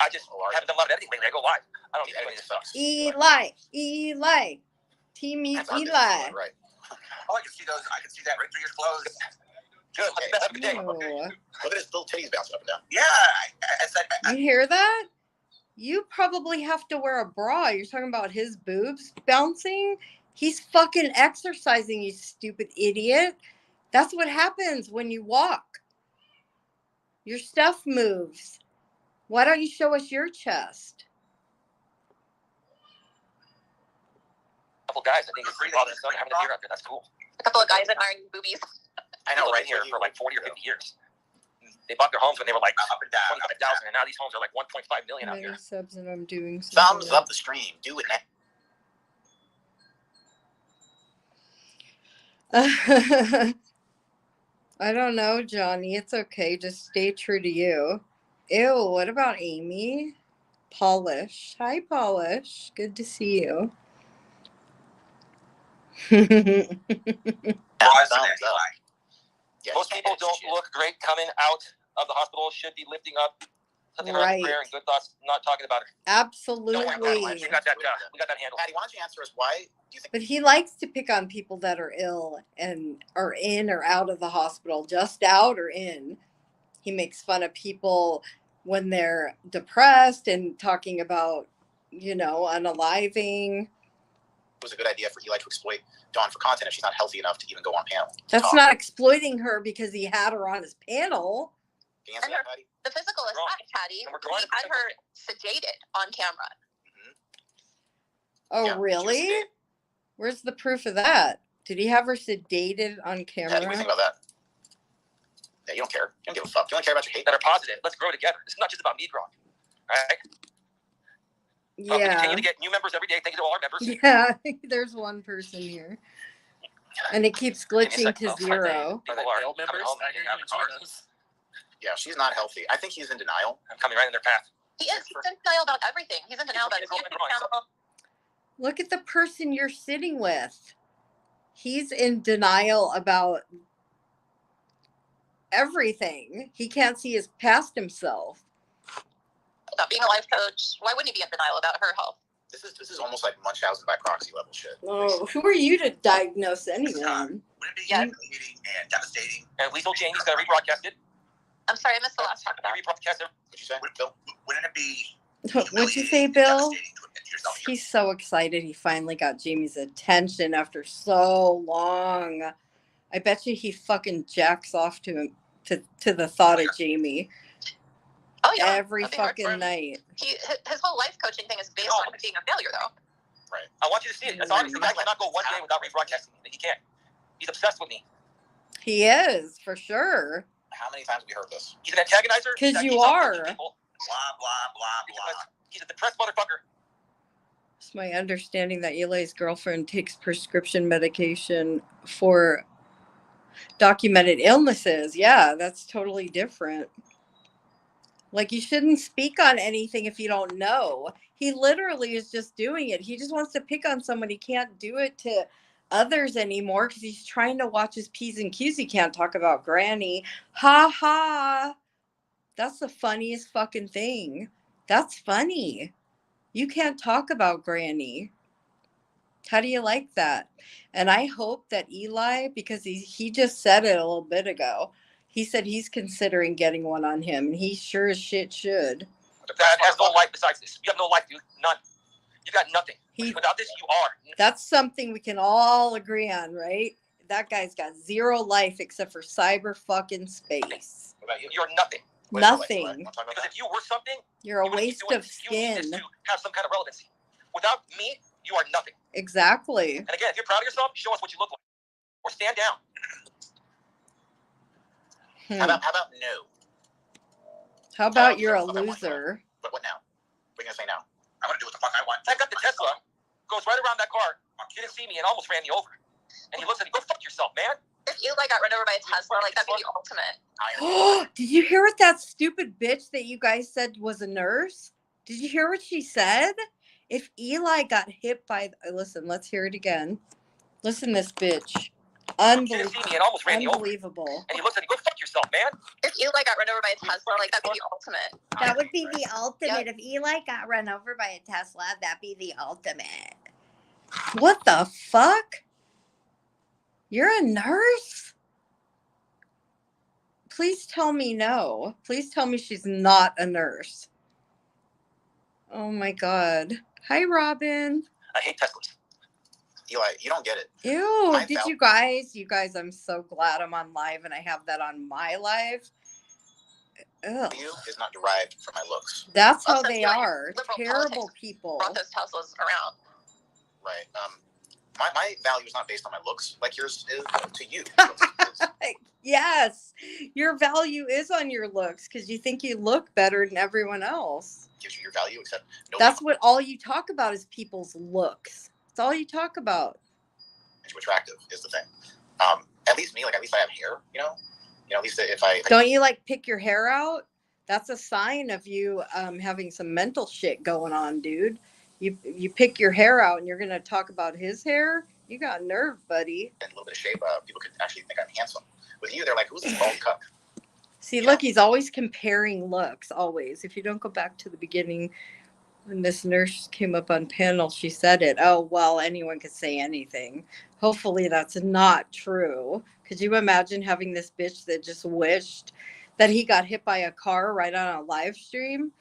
I just haven't done a lot of editing lately. I go live. I don't need any of this stuff. Eli. Team Eli. Right. Oh, I can see those. I can see that right through your clothes. Good. Okay. Have a good day. Oh. Look at his little titties bouncing up and down. Yeah, I said. You hear that? You probably have to wear a bra. You're talking about his boobs bouncing? He's fucking exercising, you stupid idiot. That's what happens when you walk. Your stuff moves. Why don't you show us your chest? A couple guys, I think it's father and son having a beer out there. That's cool. A couple of guys admiring boobies. I know, right here for like 40 or 50 years. They bought their homes when they were like up and down, 25,000, and now these homes are like 1.5 million out Many here. subs and I'm doing thumbs up the stream. Do it now. I don't know, Johnny. It's okay. Just stay true to you. Ew, what about Amy? Polish. Hi, Polish. Good to see you. Most people don't look great coming out of the hospital. Should be lifting up something around prayer and good thoughts. Not talking about it. Absolutely. We got that handled. Patty, why don't you answer us? Why do you think? But he likes to pick on people that are ill and are in or out of the hospital, just out or in. He makes fun of people when they're depressed and talking about, unaliving. was a good idea for Eli to exploit Dawn for content if she's not healthy enough to even go on panel. That's not exploiting her because he had her on his panel. Can you answer that, Patty? The physical attack, Patty, he had her sedated on camera. Oh, yeah, really? Where's the proof of that? Did he have her sedated on camera? Patty, what do you think about that? Yeah, you don't care. You don't give a fuck. You only care about your hate. That are positive. Let's grow together. It's not just about me growing. All right? Yeah. We continue to get new members every day. Thank you to all our members. Yeah, there's one person here. And it keeps glitching to 0. People are members. Yeah, she's not healthy. I think he's in denial. I'm coming right in their path. He is. He's in denial about everything. He's in denial about his Look at the person you're sitting with. He's in denial about everything. He can't see his past himself. About being a life coach. Why wouldn't he be in denial about her health? This is almost like Munchausen by proxy level shit. Oh, who are you to diagnose anyone? Wouldn't it be humiliating and devastating? And Lethal Janie's going to rebroadcast it. I'm sorry, I missed the last part of that. Rebroadcast it. What'd you say, Bill? Wouldn't it be What'd you say, Bill? He's so excited he finally got Jamie's attention after so long. I bet you he fucking jacks off to him to the thought of Jamie. Oh yeah, every fucking night. His whole life coaching thing is based on being a failure, though. Right. I want you to see it. It's honestly, I cannot go one day without rebroadcasting it. He can't. He's obsessed with me. He is, for sure. How many times have we heard this? He's an antagonizer. Because you are. Blah, blah, blah, blah. He's a depressed motherfucker. It's my understanding that Eli's girlfriend takes prescription medication for documented illnesses. Yeah, that's totally different. Like, you shouldn't speak on anything if you don't know. He literally is just doing it. He just wants to pick on someone. He can't do it to others anymore because he's trying to watch his P's and Q's. He can't talk about Granny. Ha ha. That's the funniest fucking thing. That's funny. You can't talk about Granny. How do you like that? And I hope that Eli, because he just said it a little bit ago, he said he's considering getting one on him, and he sure as shit should. That has no life besides this. You have no life, dude. None. You got nothing. Without this, you are. That's something we can all agree on, right? That guy's got zero life except for cyber fucking space. What about you? You're nothing. Nothing. Because if you were something, you're a waste of skin. You need to have some kind of relevancy. Without me, you are nothing. Exactly. And again, if you're proud of yourself, show us what you look like. Or stand down. How about no? How about you're a loser? But what now? What are you going to say now? I'm going to do what the fuck I want. I got the Tesla. Goes right around that car. Didn't see me and almost ran me over. And he looks at me, go fuck yourself, man. If you got run over by a Tesla, that'd be the ultimate. Did you hear what that stupid bitch that you guys said was a nurse? Did you hear what she said? If Eli got hit by... Listen, let's hear it again. Listen, this bitch. Unbelievable. See me and almost ran Unbelievable. Me and he looks at me, go fuck yourself, man. If Eli got run over by a Tesla, that'd be the ultimate. That would be the ultimate. If Eli got run over by a Tesla, that'd be the ultimate. What the fuck? You're a nurse? Please tell me no. Please tell me she's not a nurse. Oh my God. Hi, Robin. I hate Teslas. Eli, you don't get it. Ew, did you guys, I'm so glad I'm on live and I have that on my live. Ugh. You is not derived from my looks. That's how they are. Terrible people. Brought those Teslas around. Right. My value is not based on my looks, like yours is to you. Yes, your value is on your looks because you think you look better than everyone else. Gives you your value, except that's what all you talk about is people's looks. That's all you talk about. Too attractive is the thing. At least me, at least I have hair. At least if I don't you pick your hair out? That's a sign of you having some mental shit going on, dude. You pick your hair out and you're gonna talk about his hair. You got nerve, buddy. And a little bit of shape. People could actually think I'm handsome. With you, they're like, "Who's this bald cuck?" See, look, he's always comparing looks. Always. If you don't go back to the beginning, when this nurse came up on panel, she said it. Oh well, anyone could say anything. Hopefully, that's not true. Could you imagine having this bitch that just wished that he got hit by a car right on a live stream?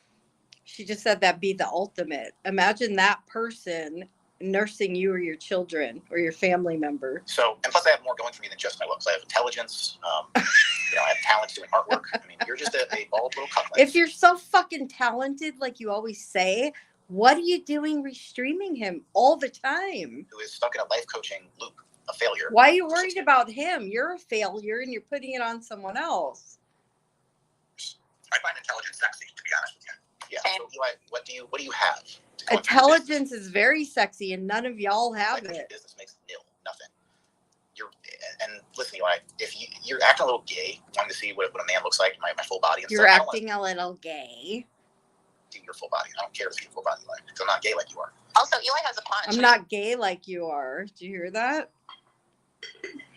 She just said that'd be the ultimate. Imagine that person nursing you or your children or your family member. So, and plus I have more going for me than just my looks. I have intelligence. I have talents doing artwork. I mean, you're just a bald little cuckling. If you're so fucking talented, like you always say, what are you doing restreaming him all the time? Who is stuck in a life coaching loop, a failure. Why are you worried about him? You're a failure and you're putting it on someone else. I find intelligence sexy, to be honest with you. Yeah. So Eli, what do you have? Intelligence is very sexy, and none of y'all have it. Your business makes nothing. And listen, Eli, if you're acting a little gay, wanting to see what a man looks like, my full body. And you're acting a little gay. See your full body. I don't care to see your full body, Eli, because I'm not gay like you are. Also, Eli has a punch. I'm not gay like you are. Did you hear that?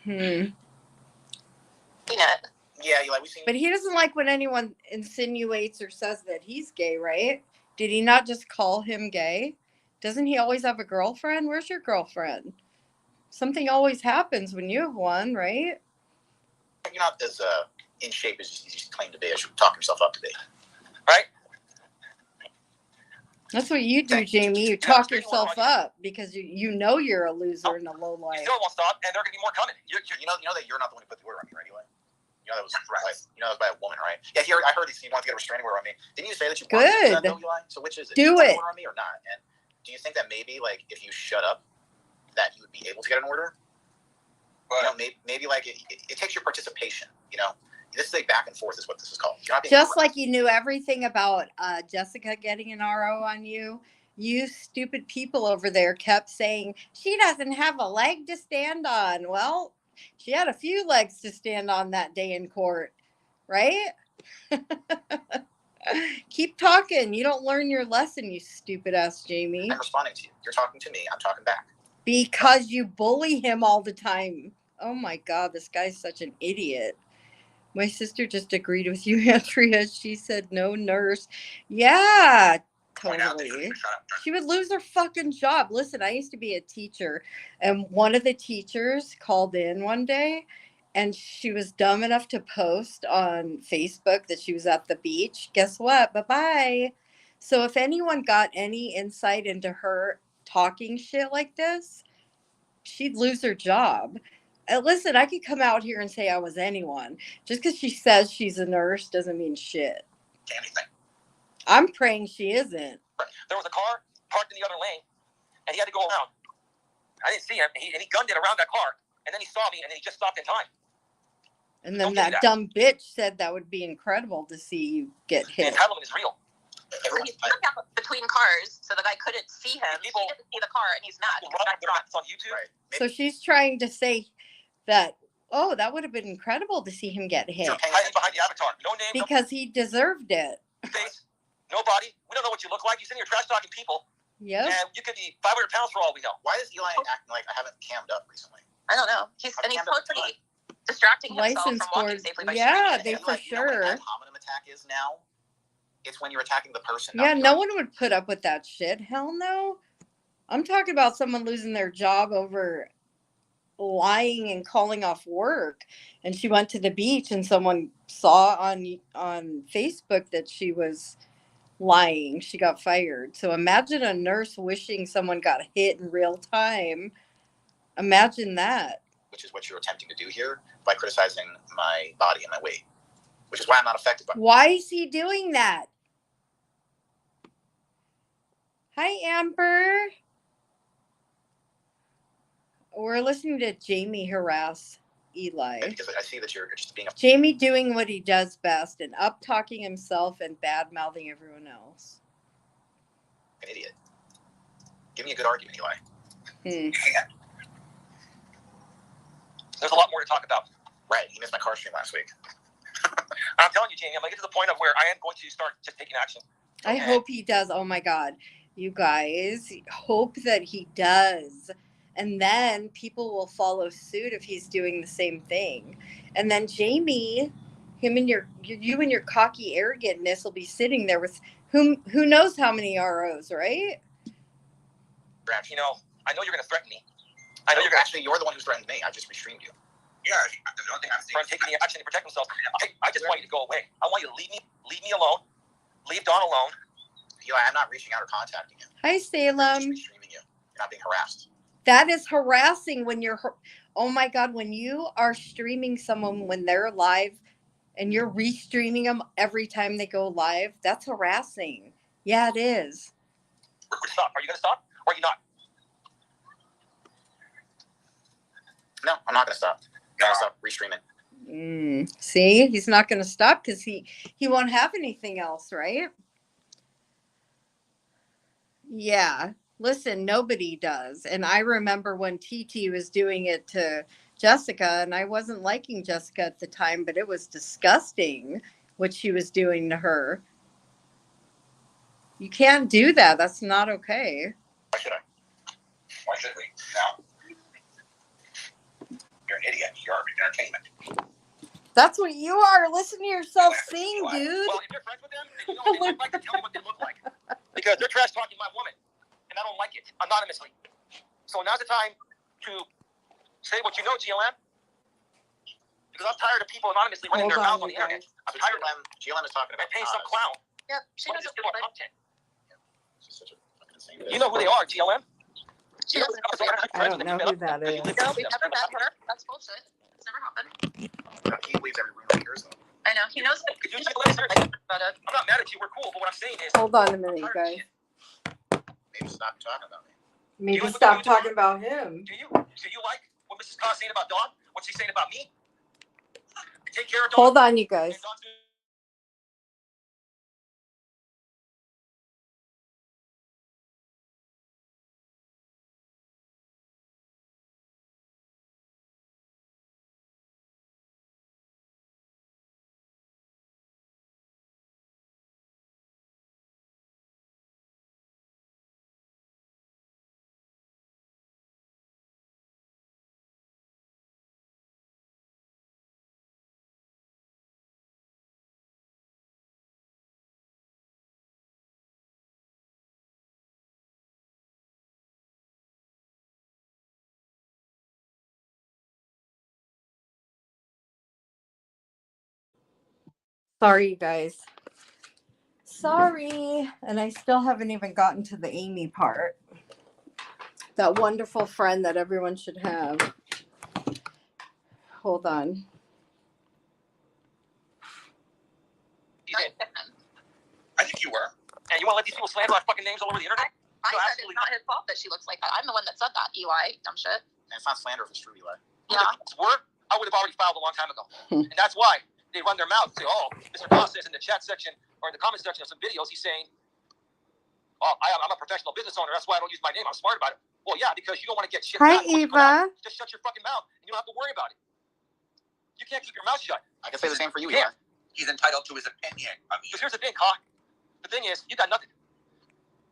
Peanut. Yeah, Eli, we've seen. But he doesn't like when anyone insinuates or says that he's gay, right? Did he not just call him gay? Doesn't he always have a girlfriend? Where's your girlfriend? Something always happens when you have one, right? You're not as in shape as you claim to be, as you talk yourself up to be. Right? That's what you do, Jamie. You talk yourself up because you know you're a loser and a low life. You still won't stop, and there are going to be more coming. You know that you're not the one who put the order on me, right, Eli? You know that was by a woman, right? Yeah, I heard you wanted to get a restraining order on me. Didn't you say that you wanted to do that, though, Eli? So which is it? Do it. Order on me or not? And do you think that maybe, like, if you shut up, that you would be able to get an order? Well, maybe like it takes your participation. This is a back and forth, is what this is called. You're not being just like you knew everything about Jessica getting an RO on you. You stupid people over there kept saying she doesn't have a leg to stand on. Well, she had a few legs to stand on that day in court, right? Keep talking. You don't learn your lesson, you stupid ass Jamie. I'm responding to you. You're talking to me. I'm talking back. Because you bully him all the time. Oh my God, this guy's such an idiot. My sister just agreed with you, Andrea. She said no nurse. Yeah, totally. She would lose her fucking job. Listen, I used to be a teacher, and one of the teachers called in one day, and she was dumb enough to post on Facebook that she was at the beach. Guess what? Bye-bye. So if anyone got any insight into her talking shit like this, she'd lose her job. Listen, I could come out here and say I was anyone. Just because she says she's a nurse doesn't mean shit. Anything. I'm praying she isn't. There was a car parked in the other lane, and he had to go around. I didn't see him, and he gunned it around that car. And then he saw me, and then he just stopped in time. And then that dumb bitch said that would be incredible to see you get hit. The entitlement is real. He's between cars, so the guy couldn't see him. He didn't see the car, and he's mad. It's on YouTube. Right. So she's trying to say that, oh, that would have been incredible to see him get hit. Hiding behind the avatar. No name. Because he deserved it. Face. No body. We don't know what you look like. You're sitting here trash talking people. Yep. And you could be 500 pounds for all we know. Why is Eli acting like I haven't cammed up recently? I don't know. He's supposed to be distracting himself from walking safely by they for sure. What that hominum attack is now? It's when you're attacking the person. Yeah, no one would put up with that shit. Hell no. I'm talking about someone losing their job over lying and calling off work. And she went to the beach and someone saw on Facebook that she was lying. She got fired. So imagine a nurse wishing someone got hit in real time. Imagine that. Which is what you're attempting to do here by criticizing my body and my weight. Which is why I'm not affected by it. Why is he doing that? Hi, Amber. We're listening to Jamie harass Eli. Because I see that you're just being Jamie doing what he does best and up-talking himself and bad-mouthing everyone else. An idiot. Give me a good argument, Eli. There's a lot more to talk about. Right. He missed my car stream last week. I'm telling you, Jamie, I'm going to get to the point of where I am going to start just taking action. I hope he does. Oh, my God. You guys, hope that he does. And then people will follow suit if he's doing the same thing. And then Jamie, you and your cocky arrogantness will be sitting there with who knows how many ROs, right? You know, I know you're going to threaten me. You're the one who threatened me. I just restreamed you. Yeah, the only thing I'm saying is taking the action to protect themselves. I just want you to go away. I want you to leave me alone. Leave Dawn alone. Eli, I'm not reaching out or contacting you. Hi, Salem. I'm just restreaming you. You're not being harassed. That is harassing when you're, oh my God, when you are streaming someone when they're live and you're restreaming them every time they go live, that's harassing. Yeah, it is. Stop. Are you going to stop or are you not? No, I'm not going to stop. I'm going to stop restreaming. See, he's not going to stop because he won't have anything else, right? Yeah. Listen, nobody does. And I remember when TT was doing it to Jessica, and I wasn't liking Jessica at the time, but it was disgusting what she was doing to her. You can't do that. That's not okay. Why should I? Why should we? No. You're an idiot. You're entertainment. That's what you are. Listen to yourself sing, dude. Well, if you're friends with them, I'd like to tell you what they look like. Because they're trash talking my woman. And I don't like it anonymously. So now's the time to say what you know, GLM. Because I'm tired of people anonymously running their mouths on the internet. I'm tired of them. GLM is talking about paying some clown. Yep, she knows what it. She's such a fucking insane You know who they are, GLM? She doesn't know. I don't know who that is. No, we've never met her. That's bullshit. It's never happened. He leaves every room like yours, though. I know. He knows it. Could you tell us about it? I'm not mad at you. We're cool. But what I'm saying is... Hold on a minute, you guys. Maybe stop talking about me. Maybe stop talking about him. Do you like what Mrs. Khan's saying about Dawn? What's she saying about me? Take care of Dawn. Hold on, you guys. Sorry, you guys. Sorry. And I still haven't even gotten to the Amy part. That wonderful friend that everyone should have. Hold on. I think you were. And you want to let these people slander our fucking names all over the internet? I said it's not his fault that she looks like that. I'm the one that said that, Eli. Dumb shit. And it's not slander if it's true, Eli. Yeah. If it were, I would have already filed a long time ago. And that's why they run their mouth and say, oh, Mr. Khan says in the chat section or in the comment section of some videos, he's saying, oh, I'm a professional business owner. That's why I don't use my name. I'm smart about it. Well, yeah, because you don't want to get shit. Hi, Eva. Just shut your fucking mouth and you don't have to worry about it. You can't keep your mouth shut. I can say the same for you, Eli. He's entitled to his opinion. Because here's the thing, Cock. The thing is, you got nothing.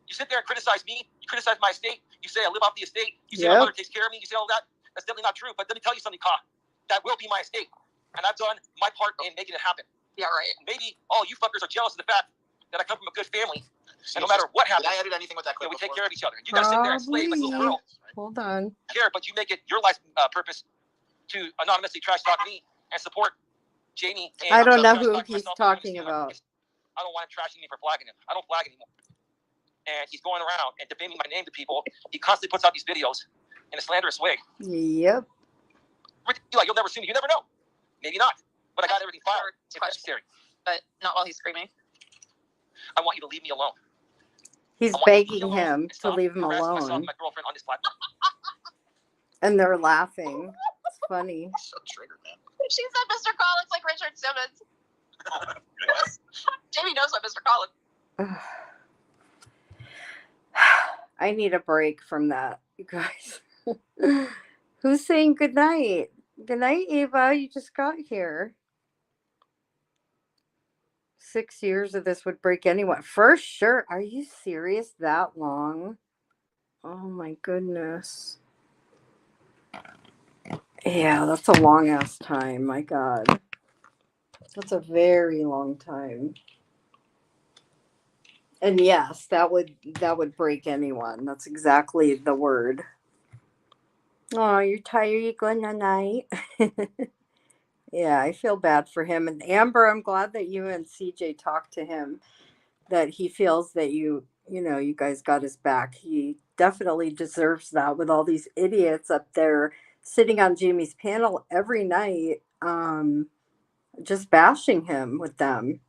You sit there and criticize me. You criticize my estate. You say I live off the estate. You say my mother takes care of me. You say all that. That's definitely not true. But let me tell you something, Cock. That will be my estate. And I've done my part in making it happen. Yeah, right. Maybe all you fuckers are jealous of the fact that I come from a good family. And no matter what happens, did I edit anything with that clip we take before? care of each other. You guys sit there and slave like little girls. Hold on. Care, but you make it your life purpose to anonymously trash talk me and support Jamie. And I don't know who he's talking about. I don't want him trashing me for flagging him. I don't flag anymore. And he's going around and defaming my name to people. He constantly puts out these videos in a slanderous way. Yep. Like, you'll never see me. You never know. Maybe not. But I got everything filed if necessary. But not while he's screaming. I want you to leave me alone. He's begging him to leave him alone. Myself and my girlfriend on this platform. And they're laughing. It's funny. So triggered, man. She said Mr. Collins like Richard Simmons. Jamie knows what Mr. Collins. I need a break from that, you guys. Who's saying good night? Good night, Eva. You just got here. 6 years of this would break anyone. For sure. Are you serious? That long? Oh my goodness. Yeah, that's a long ass time. My God. That's a very long time. And yes, that would break anyone. That's exactly the word. Oh, you're tired, you're going to night. Yeah, I feel bad for him. And Amber, I'm glad that you and CJ talked to him, that he feels that you you guys got his back. He definitely deserves that with all these idiots up there sitting on Jamie's panel every night, just bashing him with them.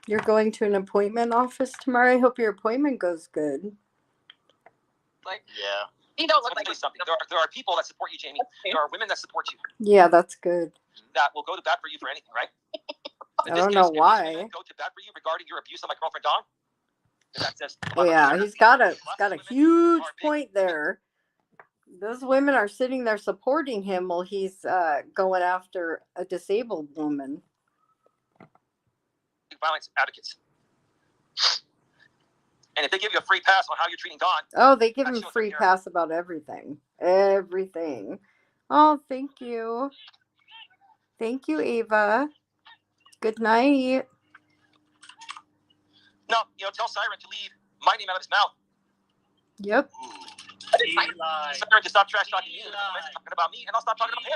You're going to an appointment office tomorrow? I hope your appointment goes good. Yeah. You don't look like something. There are people that support you, Jamie. There are women that support you. Yeah, that's good. That will go to bat for you for anything, right? I don't know why. Go to bat for you regarding your abuse of my girlfriend Dawn. Yeah, he's got a huge point there. Those women are sitting there supporting him while he's going after a disabled woman. Violence advocates. And if they give you a free pass on how you're treating Dawn. Oh, they give him free pass about everything. Everything. Oh, thank you. Thank you, Ava. Good night. No, tell Siren to leave my name out of his mouth. Yep. Siren to stop trash talking you, talking about me, and I'll stop talking about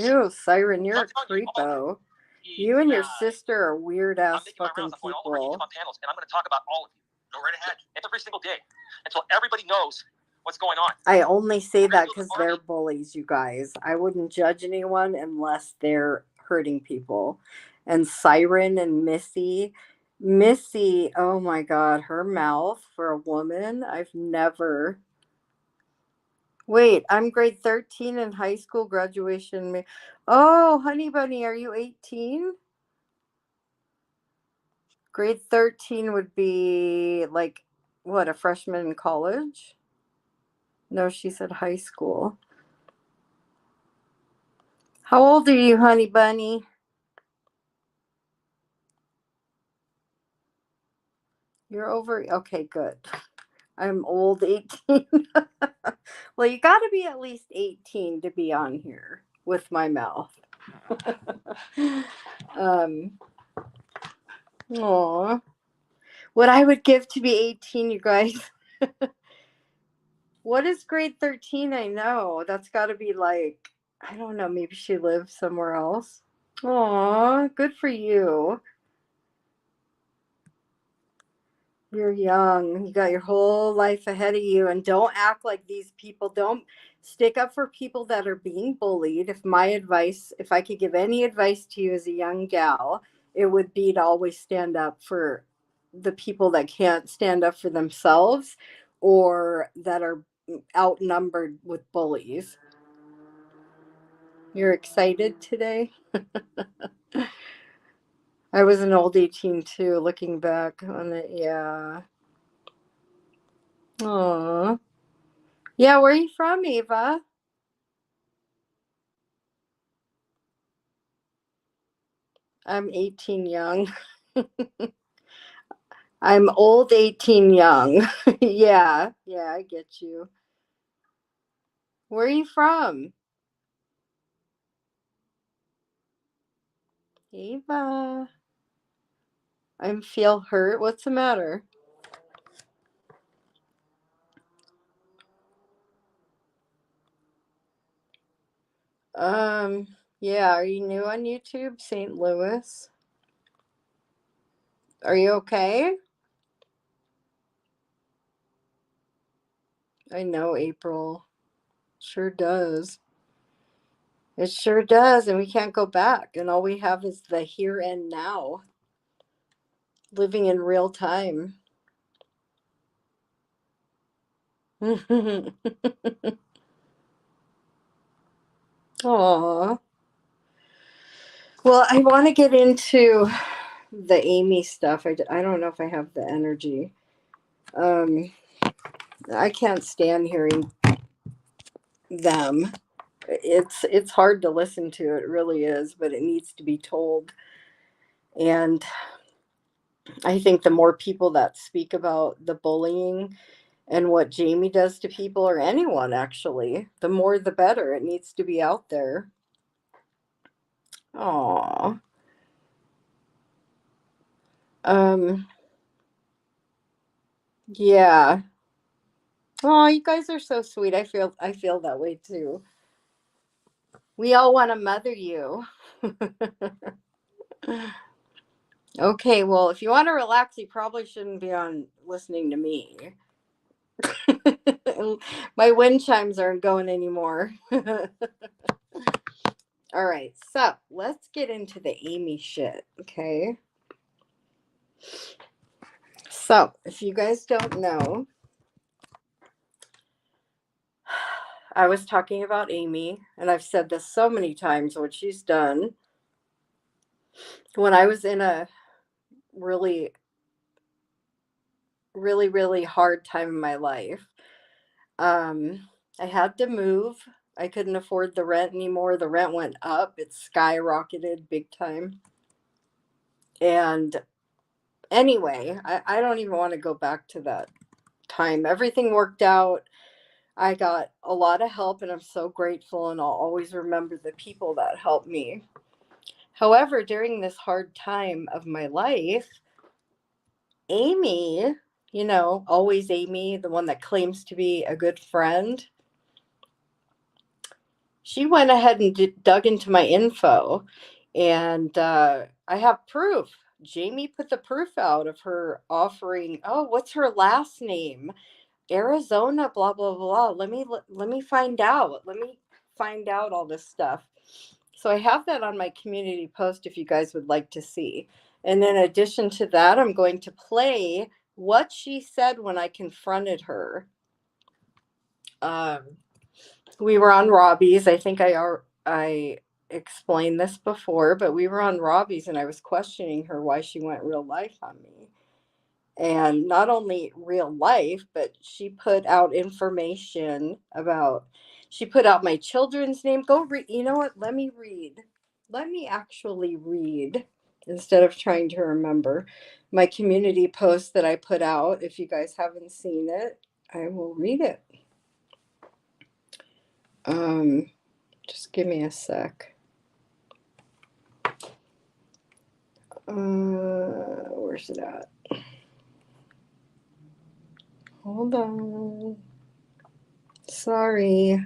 him. Ew, Siren, you're a creepo. You and your sister are weird ass fucking people. On panels, and I'm going to talk about all of you. Go right ahead. Every single day, until everybody knows what's going on. I only say that because they're bullies, you guys. I wouldn't judge anyone unless they're hurting people. And Siren and Missy, oh my God, her mouth for a woman, I've never. Wait, I'm grade 13 in high school graduation. Oh, honey bunny, are you 18? Grade 13 would be like, what, a freshman in college? No, she said high school. How old are you, honey bunny? You're over. Okay, good. I'm old, 18. Well, you got to be at least 18 to be on here with my mouth. Aw. What I would give to be 18, you guys. What is grade 13? I know. That's got to be like, I don't know, maybe she lives somewhere else. Aw, good for you. You're young. You got your whole life ahead of you. And don't act like these people. Don't stick up for people that are being bullied. If I could give any advice to you as a young gal, it would be to always stand up for the people that can't stand up for themselves or that are outnumbered with bullies. You're excited today? I was an old 18 too, looking back on it. Yeah. Aww. Yeah, where are you from, Eva? I'm 18 young. I'm old 18 young. Yeah, I get you. Where are you from? Eva. I feel hurt. What's the matter? Yeah, are you new on YouTube? St. Louis? Are you okay? I know, April. Sure does. It sure does, and we can't go back. And all we have is the here and now. Living in real time. Aw. Well, I want to get into the Amy stuff. I don't know if I have the energy. I can't stand hearing them. It's hard to listen to. It really is, but it needs to be told. And I think the more people that speak about the bullying and what Jamie does to people, or anyone actually, the more the better. It needs to be out there. Aww. Yeah. Oh, you guys are so sweet. I feel that way too. We all want to mother you. Okay, well, if you want to relax, you probably shouldn't be on listening to me. My wind chimes aren't going anymore. All right, so let's get into the Amy shit, okay? So, if you guys don't know, I was talking about Amy, and I've said this so many times, what she's done. When I was in a really, really, really hard time in my life, I had to move. I couldn't afford the rent anymore. The rent went up. It skyrocketed big time. And anyway, I don't even want to go back to that time. Everything worked out. I got a lot of help, and I'm so grateful, and I'll always remember the people that helped me. However, during this hard time of my life, Amy, always Amy, the one that claims to be a good friend, she went ahead and dug into my info, and I have proof. Jamie put the proof out of her offering, oh, what's her last name? Arizona, blah, blah, blah. Let me find out. Let me find out all this stuff. So I have that on my community post if you guys would like to see. And in addition to that, I'm going to play what she said when I confronted her. We were on Robbie's. I think I explained this before, but we were on Robbie's, and I was questioning her why she went real life on me. And not only real life, but she put out information about, she put out my children's name. Go read. You know what? Let me read. Let me actually read instead of trying to remember my community post that I put out. If you guys haven't seen it, I will read it. Just give me a sec. Where's it at? Hold on. Sorry.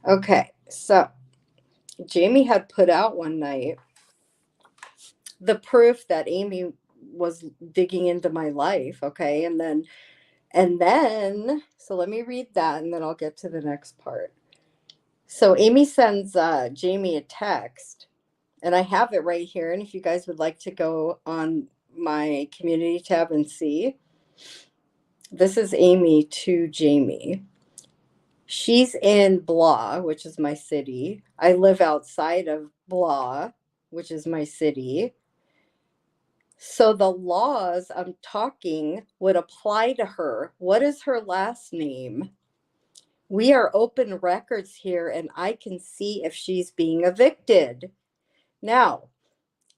Okay, so Jamie had put out one night the proof that Amy was digging into my life, okay? And then so let me read that, and then I'll get to the next part. So Amy sends Jamie a text, and I have it right here, and if you guys would like to go on my community tab and see, this is Amy to Jamie. She's in Blah, which is my city. I live outside of Blah, which is my city. So the laws I'm talking would apply to her. What is her last name? We are open records here, and I can see if she's being evicted. Now,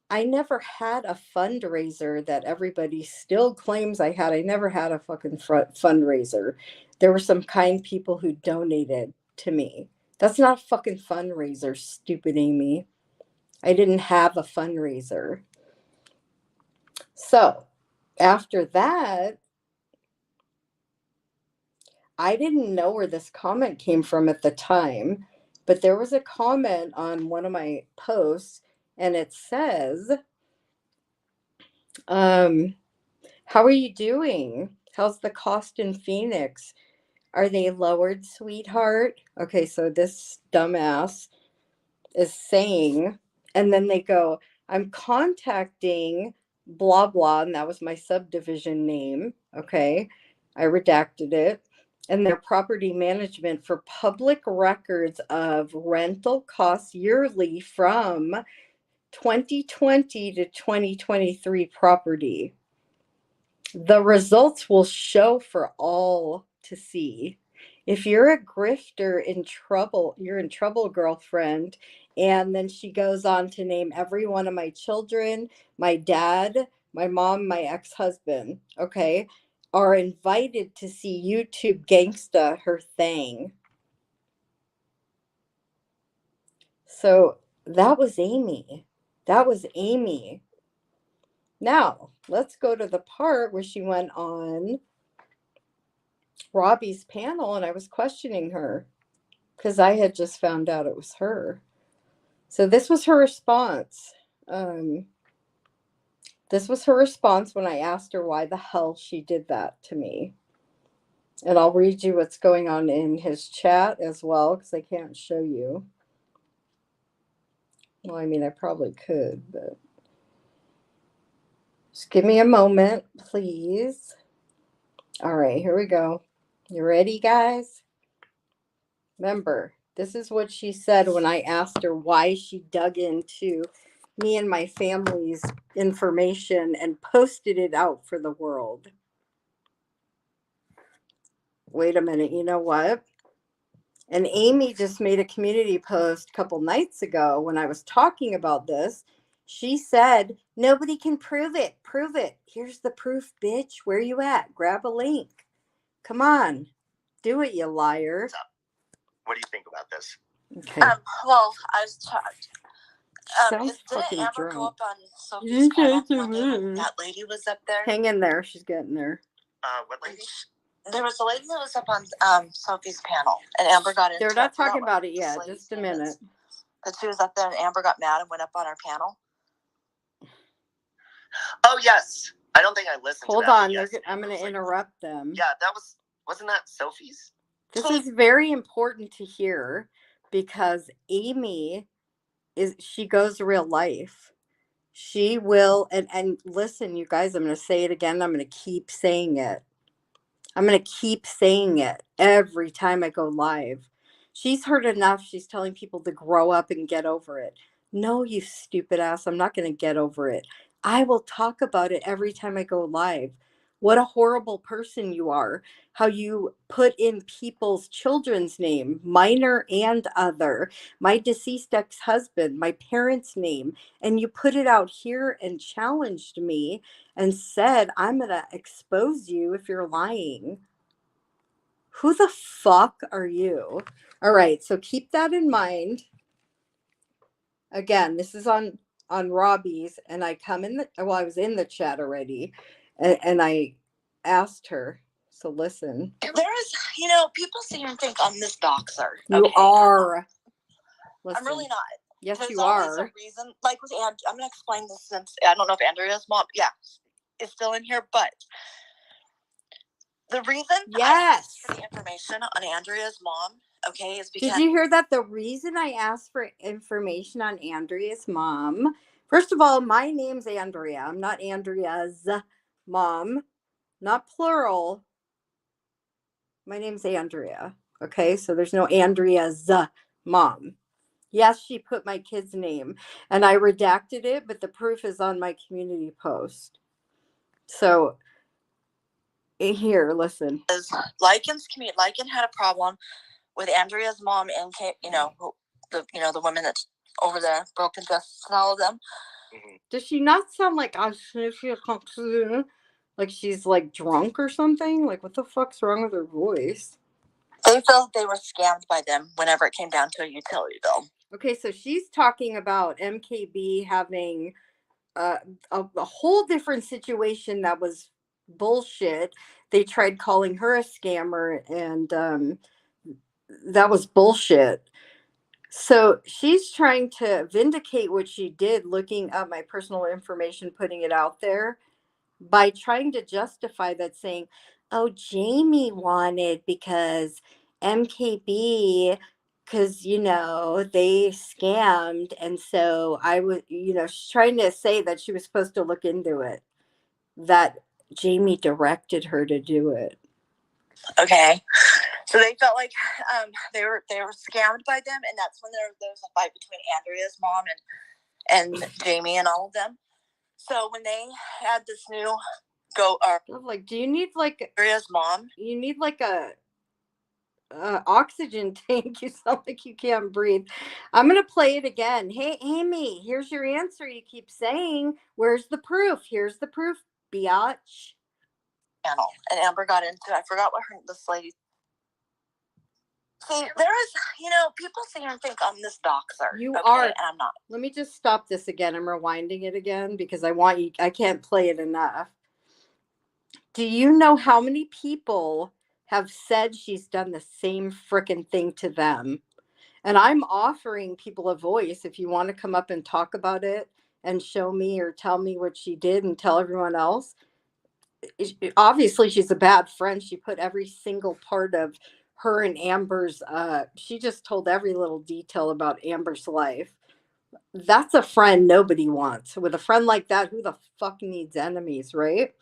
I never had a fundraiser that everybody still claims I had. I never had a fucking fundraiser. There were some kind people who donated to me. That's not a fucking fundraiser, stupid Amy. I didn't have a fundraiser. So after that, I didn't know where this comment came from at the time, but there was a comment on one of my posts, and it says, how are you doing? How's the cost in Phoenix? Are they lowered, sweetheart? Okay, so this dumbass is saying, and then they go, I'm contacting blah, blah, and that was my subdivision name, okay? I redacted it. And their property management for public records of rental costs yearly from 2020 to 2023 property. The results will show for all to see. If you're a grifter in trouble, you're in trouble, girlfriend. And then she goes on to name every one of my children, my dad, my mom, my ex-husband, okay, are invited to see YouTube Gangsta, her thing. So that was Amy. That was Amy. Now, let's go to the part where she went on Robbie's panel, and I was questioning her because I had just found out it was her. So this was her response. This was her response when I asked her why the hell she did that to me. And I'll read you what's going on in his chat as well, because I can't show you. Well, I mean, I probably could, but just give me a moment, please. All right, here we go. You ready, guys? Remember, this is what she said when I asked her why she dug into me and my family's information and posted it out for the world. Wait a minute, you know what? And Amy just made a community post a couple nights ago when I was talking about this. She said, nobody can prove it. Prove it. Here's the proof, bitch. Where you at? Grab a link. Come on. Do it, you liar. What do you think about this? Okay. Well, I was talking. Sounds fucking Amber drunk. go up on Sophie's panel when that lady was up there? Hang in there. She's getting there. What lady? There was a lady that was up on Sophie's panel, and Amber got into it. They're not talking about it yet. Just a minute. But she was up there, and Amber got mad and went up on our panel. Oh, yes. I don't think I listened Hold to that. on. Yes, I'm going to interrupt them. Yeah, wasn't that Sophie's? This is very important to hear because Amy she goes real life. She will, and listen, you guys, I'm going to say it again. I'm going to keep saying it. I'm going to keep saying it every time I go live. She's heard enough. She's telling people to grow up and get over it. No, you stupid ass. I'm not going to get over it. I will talk about it every time I go live. What a horrible person you are. How you put in people's children's name, minor and other, my deceased ex-husband, my parents' name, and you put it out here and challenged me and said, I'm going to expose you if you're lying. Who the fuck are you? All right, so keep that in mind. Again, this is on Robbie's, and I I was in the chat already, and I asked her. So listen. There is, people see and think I'm this doxer. You are. Listen. I'm really not. Yes, There's you always are. a reason. Like with I'm going to explain this since I don't know if Andrea's mom, is still in here, but the reason I asked for the information on Andrea's mom, is because... Did you hear that? The reason I asked for information on Andrea's mom, first of all, my name's Andrea. I'm not Andrea's mom, not plural. My name's Andrea. Okay, so there's no Andrea's mom. Yes, she put my kid's name, and I redacted it, but the proof is on my community post. So here, listen. Lycan had a problem with Andrea's mom and the women that's over there, broken justice and all of them. Does she not sound like she's like drunk or something? Like, what the fuck's wrong with her voice? They felt they were scammed by them whenever it came down to a utility bill. Okay, so she's talking about MKB having a whole different situation that was bullshit. They tried calling her a scammer, and that was bullshit. So she's trying to vindicate what she did, looking up my personal information, putting it out there, by trying to justify that, saying, oh, Jamie wanted because MKB, because, they scammed. And so I would, she's trying to say that she was supposed to look into it, that Jamie directed her to do it. Okay. So they felt like they were scammed by them, and that's when there was a fight between Andrea's mom and Jamie and all of them. So when they had this new do you need like Andrea's mom? You need like a oxygen tank. You sound like you can't breathe. I'm gonna play it again. Hey, Amy, here's your answer. You keep saying, "Where's the proof?" Here's the proof, biatch. And Amber got into. I forgot what this lady. See, there is, people see and think I'm this doxer. You are. And I'm not. Let me just stop this again. I'm rewinding it again because I want you. I can't play it enough. Do you know how many people have said she's done the same frickin' thing to them? And I'm offering people a voice if you want to come up and talk about it and show me or tell me what she did and tell everyone else. Obviously, she's a bad friend. She put every single part of her and Amber's, she just told every little detail about Amber's life. That's a friend nobody wants. With a friend like that, who the fuck needs enemies, right?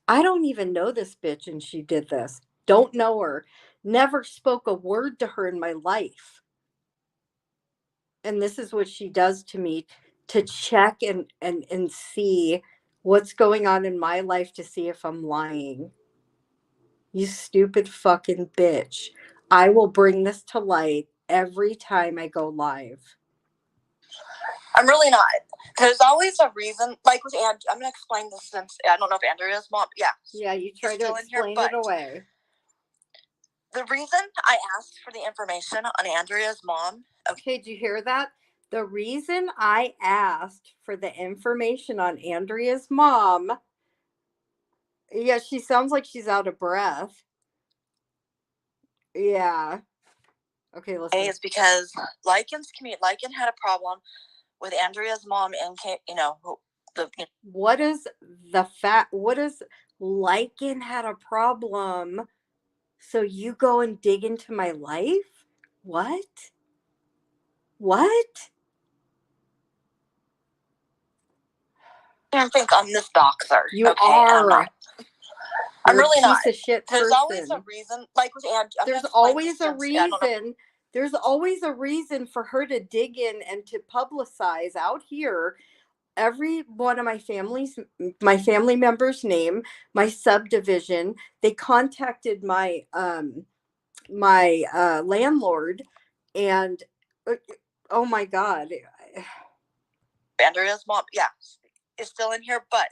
I don't even know this bitch and she did this. Don't know her. Never spoke a word to her in my life. And this is what she does to me, to check and see what's going on in my life, to see if I'm lying. You stupid fucking bitch. I will bring this to light every time I go live. I'm really not. There's always a reason. Like with I'm going to explain this since I don't know if Andrea's mom. Yeah, you try to explain it away. The reason I asked for the information on Andrea's mom. Okay, did you hear that? The reason I asked for the information on Andrea's mom. Yeah, she sounds like she's out of breath. Yeah. Okay, listen. Is because Lycan had a problem with Andrea's mom and what is the fact? What is Lycan had a problem? So you go and dig into my life? What? I don't think I'm this doxer. You are. I'm really not. Piece of shit person. There's always a reason. Like with there's always a reason. There's always a reason for her to dig in and to publicize out here every one of my family members' name, my subdivision. They contacted my landlord, and oh my God, Andrea's mom, is still in here, but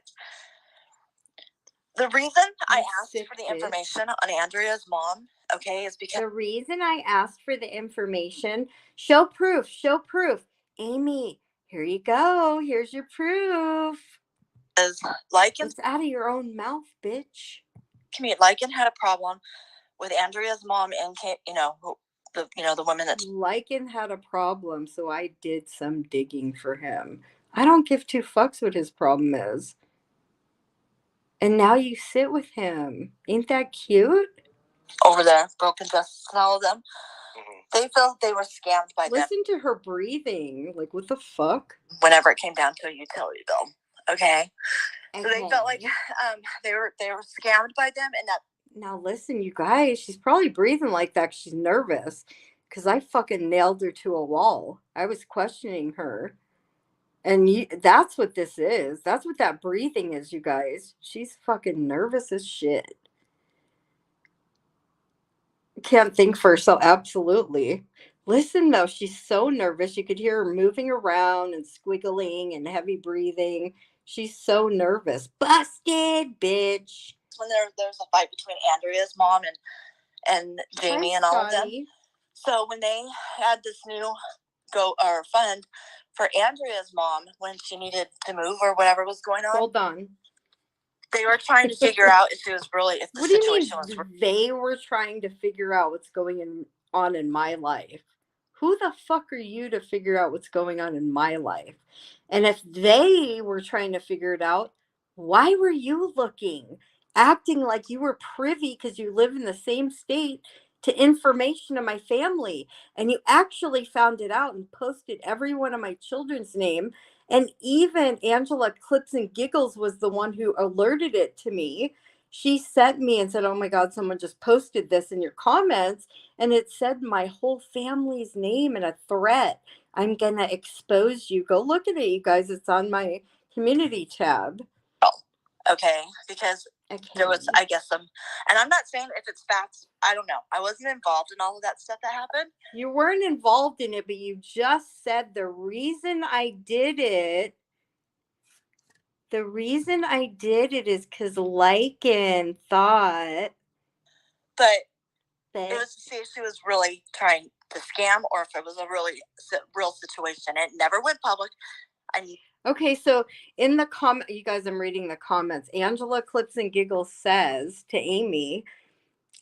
the reason I asked for the information on Andrea's mom, is because the reason I asked for the information, show proof, Amy. Here you go. Here's your proof. It's out of your own mouth, bitch. Lycan had a problem with Andrea's mom and the women that Lycan had a problem, so I did some digging for him. I don't give two fucks what his problem is. And now you sit with him. Ain't that cute? Over there, broken justice and all of them. They felt they were scammed by them. Listen to her breathing. Like, what the fuck? Whenever it came down to a utility bill. Okay. So they felt like they were scammed by them, and that. Now listen, you guys, she's probably breathing like that 'cause she's nervous. Because I fucking nailed her to a wall. I was questioning her. And that's what this is. That's what that breathing is, you guys. She's fucking nervous as shit. Can't think for herself. Absolutely. Listen, though, she's so nervous. You could hear her moving around and squiggling and heavy breathing. She's so nervous. Busted, bitch. When there's a fight between Andrea's mom and Jamie and all of them. So when they had this new fund for Andrea's mom when she needed to move or whatever was going on. Hold on. They were trying to figure out if the situation was. They were trying to figure out what's going on in my life. Who the fuck are you to figure out what's going on in my life? And if they were trying to figure it out, why were you looking? Acting like you were privy because you live in the same state to information of my family. And you actually found it out and posted every one of my children's name. And even Angela Clips and Giggles was the one who alerted it to me. She sent me and said, oh my God, someone just posted this in your comments. And it said my whole family's name in a threat. I'm going to expose you. Go look at it, you guys. It's on my community tab. Okay, because there was, I guess, and I'm not saying if it's facts, I don't know. I wasn't involved in all of that stuff that happened. You weren't involved in it, but you just said the reason I did it is because Lycan thought. But it was to see if she was really trying to scam or if it was a really real situation. It never went public. Okay, so in the comment, you guys, I'm reading the comments. Angela Clips and Giggles says to Amy,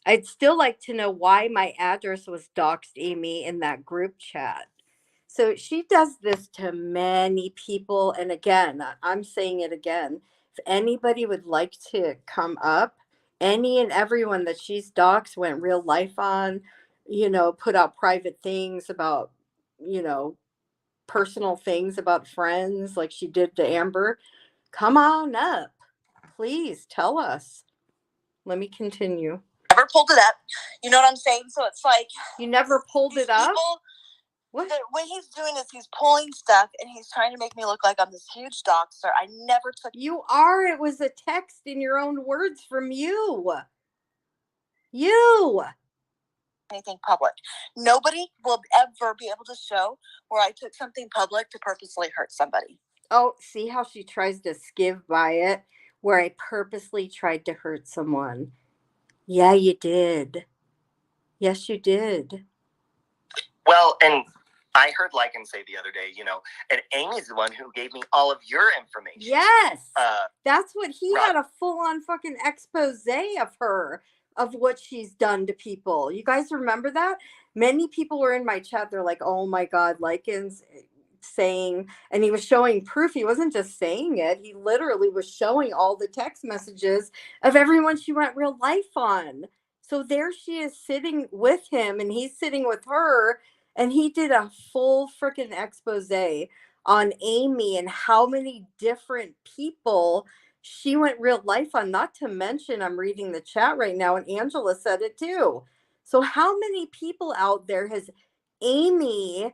I'd still like to know why my address was doxed, Amy, in that group chat. So she does this to many people. And again, I'm saying it again. If anybody would like to come up, any and everyone that she's doxed, went real life on, put out private things about, personal things about friends like she did to Amber, come on up. Please tell us. Let me continue. Never pulled it up. You know what I'm saying? So it's like, you never pulled it up? What he's doing is he's pulling stuff and he's trying to make me look like I'm this huge doxer. I never took. You are. It was a text in your own words from you. You. Anything public. Nobody will ever be able to show where I took something public to purposely hurt somebody. Oh, see how she tries to skiv by it? Where I purposely tried to hurt someone. Yeah, you did. Yes, you did. Well, and I heard Lycan say the other day, and Amy's the one who gave me all of your information. Yes. That's what he had a full-on fucking expose of her, of what she's done to people. You guys remember that? Many people were in my chat. They're like, oh my God, Lycan's saying, and he was showing proof. He wasn't just saying it. He literally was showing all the text messages of everyone she went real life on. So there she is sitting with him and he's sitting with her. And he did a full freaking expose on Amy and how many different people she went real life on. Not to mention, I'm reading the chat right now, and Angela said it too. So how many people out there has Amy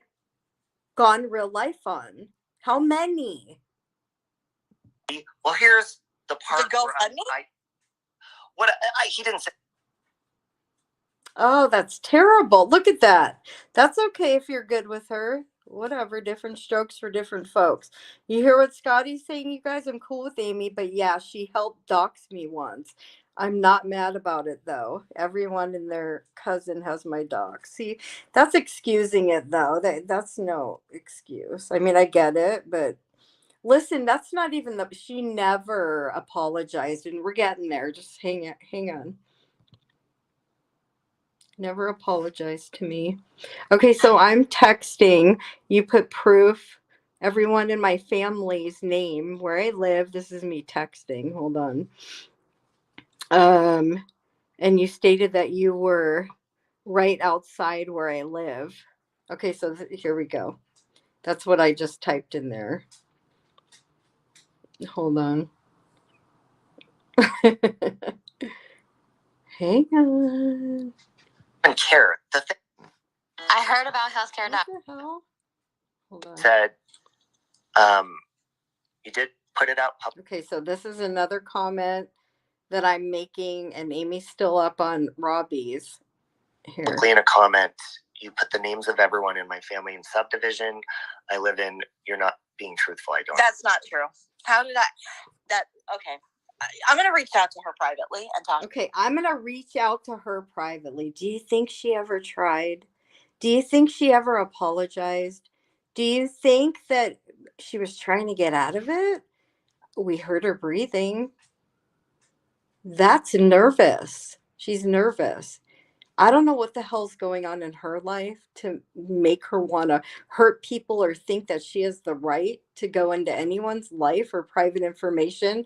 gone real life on? How many? Well, here's the part where he didn't say. Oh, that's terrible. Look at that. That's okay if you're good with her. Whatever, different strokes for different folks. You hear what Scotty's saying, you guys? I'm cool with Amy, but yeah, she helped dox me once. I'm not mad about it, though. Everyone and their cousin has my dox. See, that's excusing it, though. That's no excuse. I mean, I get it, but listen, that's not even she never apologized, and we're getting there. Just hang on. Never apologized to me. Okay, so I'm texting. You put proof. Everyone in my family's name, where I live. This is me texting. Hold on. And you stated that you were right outside where I live. Okay, so here we go. That's what I just typed in there. Hold on. Hang on. And care. I heard about healthcare. What the hell? Hold on. Said, you did put it out public. Okay, so this is another comment that I'm making, and Amy's still up on Robbie's. Here. In a comment, you put the names of everyone in my family in subdivision I live in. You're not being truthful. I don't. That's not true. How did okay. I'm going to reach out to her privately and talk. Okay, I'm going to reach out to her privately. Do you think she ever tried? Do you think she ever apologized? Do you think that she was trying to get out of it? We heard her breathing. That's nervous. She's nervous. I don't know what the hell's going on in her life to make her want to hurt people or think that she has the right to go into anyone's life or private information,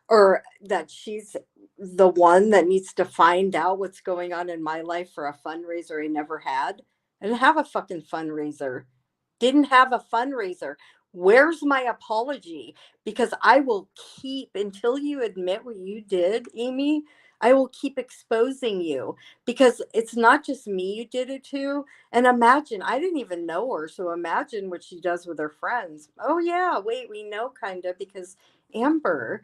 or that she's the one that needs to find out what's going on in my life for a fundraiser I never had. I didn't have a fucking fundraiser. Didn't have a fundraiser. Where's my apology? Because I will keep, until you admit what you did, Amy, I will keep exposing you, because it's not just me you did it to. And imagine, I didn't even know her. So imagine what she does with her friends. Oh yeah, wait, we know kind of, because Amber,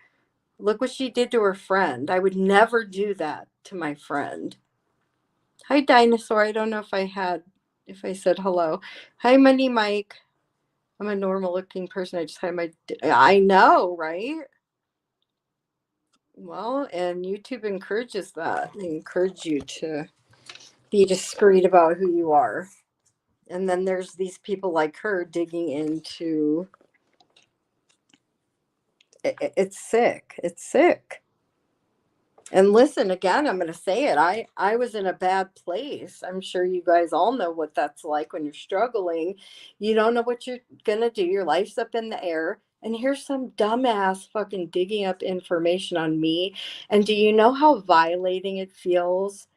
look what she did to her friend. I would never do that to my friend. Hi, Dinosaur. I don't know if I said hello. Hi, Money Mike. I'm a normal looking person. I just had I know, right? Well, and YouTube encourages that. They encourage you to be discreet about who you are. And then there's these people like her digging into it's sick. It's sick. And listen, again, I'm going to say it. I was in a bad place. I'm sure you guys all know what that's like when you're struggling. You don't know what you're going to do. Your life's up in the air. And here's some dumbass fucking digging up information on me. And do you know how violating it feels?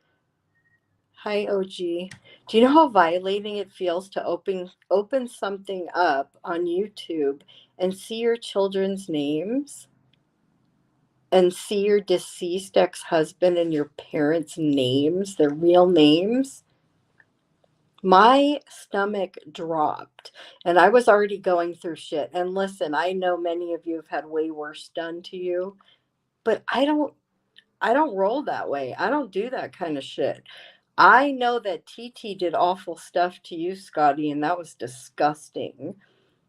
Hi, OG. Do you know how violating it feels to open something up on YouTube and see your children's names? And see your deceased ex-husband and your parents' names, their real names? My stomach dropped, and I was already going through shit. And listen, I know many of you have had way worse done to you, but I don't roll that way. I don't do that kind of shit. I know that TT did awful stuff to you, Scotty, and that was disgusting.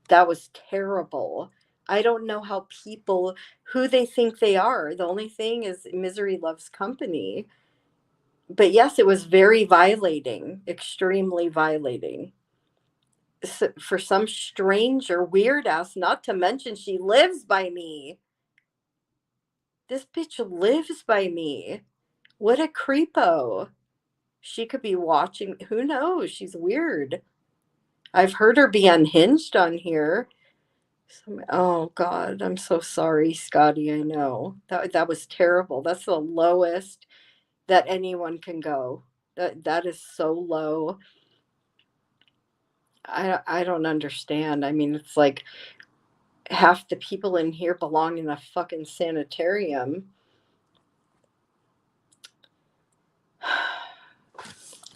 That was terrible. I don't know how people, who they think they are. The only thing is misery loves company. But yes, it was very violating, extremely violating. So for some stranger, weird ass, not to mention she lives by me. This bitch lives by me. What a creepo. She could be watching. Who knows? She's weird. I've heard her be unhinged on here. Oh God, I'm so sorry, Scotty. I know that was terrible. That's the lowest that anyone can go. That is so low. I don't understand. I mean, it's like half the people in here belong in a fucking sanitarium.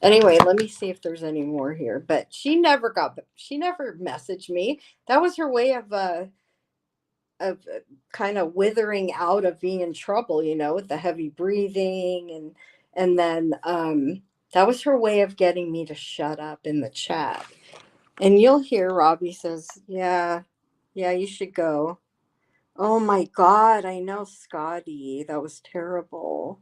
Anyway, let me see if there's any more here. But she never messaged me. That was her way of kind of withering out of being in trouble, with the heavy breathing, and then that was her way of getting me to shut up in the chat. And you'll hear Robbie says, yeah, you should go. Oh my God, I know, Scotty. That was terrible.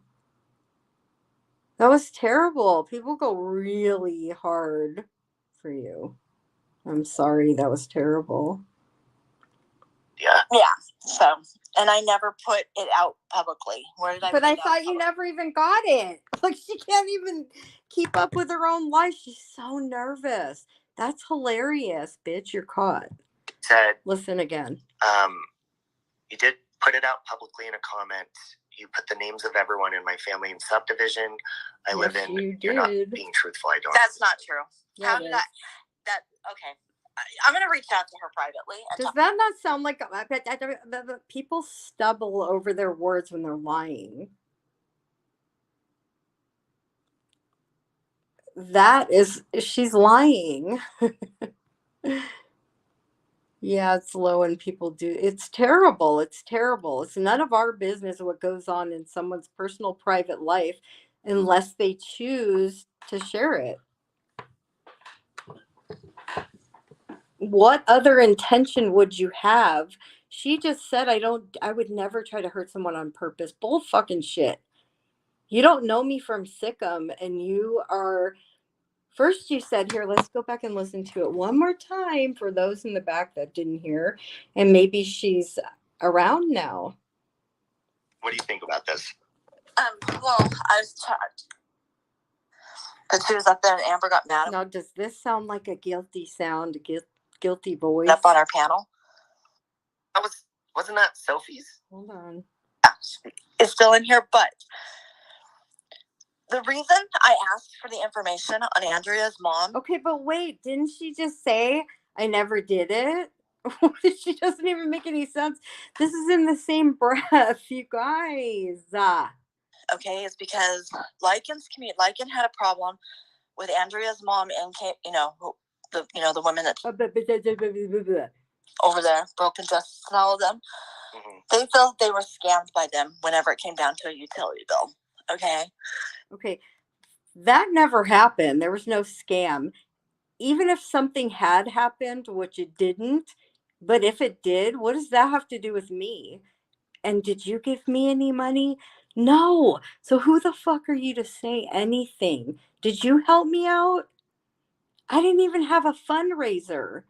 That was terrible. People go really hard for you. I'm sorry, that was terrible. Yeah. So, and I never put it out publicly. Where did I? But I thought you never even got it. Like, she can't even keep up with her own life. She's so nervous. That's hilarious, bitch. You're caught. Said, listen again. You did put it out publicly in a comment. You put the names of everyone in my family in subdivision I live in. You're not being truthful. I don't. That's not true. Yeah, how did I? That okay. I'm going to reach out to her privately. Does that not sound like people stumble over their words when they're lying? She's lying. Yeah, it's low and people do. It's terrible. It's terrible. It's none of our business what goes on in someone's personal private life unless they choose to share it. What other intention would you have? She just said, I would never try to hurt someone on purpose. Bull fucking shit. You don't know me from Sikkim, and you are. First, you said, here, let's go back and listen to it one more time for those in the back that didn't hear. And maybe she's around now. What do you think about this? Well, I was charged. Because she was up there and Amber got mad. Now, does this sound like a guilty sound, a guilty voice? Up on our panel. Wasn't that Sophie's? Hold on. Yeah, it's still in here, but the reason I asked for the information on Andrea's mom. Okay, but wait, didn't she just say I never did it? She doesn't even make any sense. This is in the same breath, you guys. Okay, it's because Lycan had a problem with Andrea's mom and the women that over there, Broken Justice and all of them. Mm-hmm. They felt they were scammed by them whenever it came down to a utility bill. Okay, that never happened. There was no scam. Even if something had happened, which it didn't, but if it did, what does that have to do with me? And did you give me any money? No. So who the fuck are you to say anything? Did you help me out? I didn't even have a fundraiser.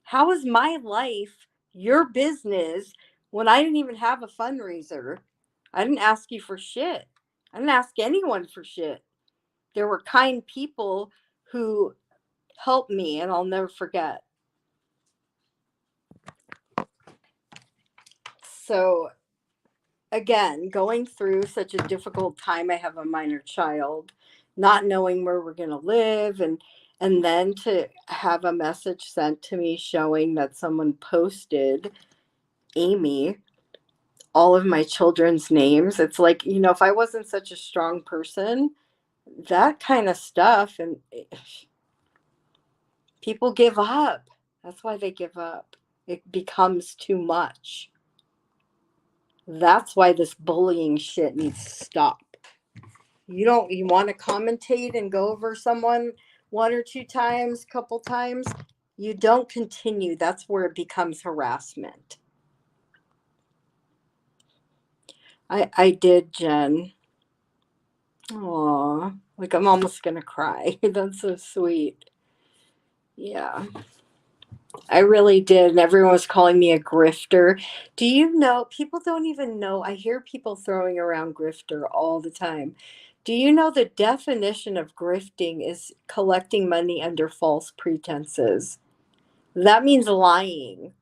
How is my life your business when I didn't even have a fundraiser? I didn't ask you for shit. I didn't ask anyone for shit. There were kind people who helped me, and I'll never forget. So, again, going through such a difficult time, I have a minor child, not knowing where we're going to live, and then to have a message sent to me showing that someone posted Amy, all of my children's names. It's like, if I wasn't such a strong person, that kind of stuff, and people give up. That's why they give up. It becomes too much. That's why this bullying shit needs to stop. You want to commentate and go over someone one or two times, couple times, you don't continue. That's where it becomes harassment. I did, Jen. Aw, like I'm almost gonna cry. That's so sweet. Yeah, I really did. And everyone was calling me a grifter. Do you know, people don't even know. I hear people throwing around grifter all the time. Do you know the definition of grifting is collecting money under false pretenses? That means lying.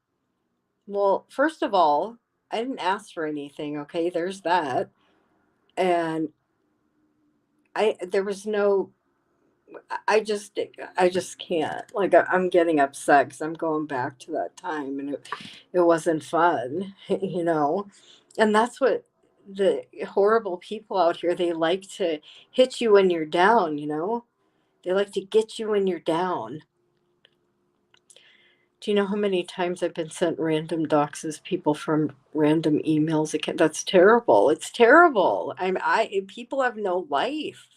Well, first of all, I didn't ask for anything, okay? There's that. And there was no, I just can't. Like, I'm getting upset because I'm going back to that time, and it wasn't fun, And that's what the horrible people out here, they like to hit you when you're down, They like to get you when you're down. Do you know how many times I've been sent random doxes, people from random emails? That's terrible. It's terrible. People have no life.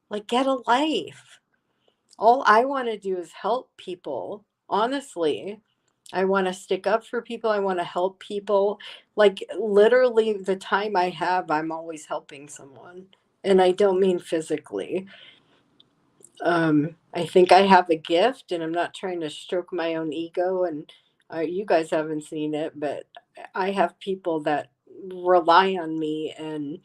Like, get a life. All I want to do is help people. Honestly, I want to stick up for people. I want to help people. Like, literally, the time I have, I'm always helping someone. And I don't mean physically. I think I have a gift, and I'm not trying to stroke my own ego. And you guys haven't seen it, but I have people that rely on me, and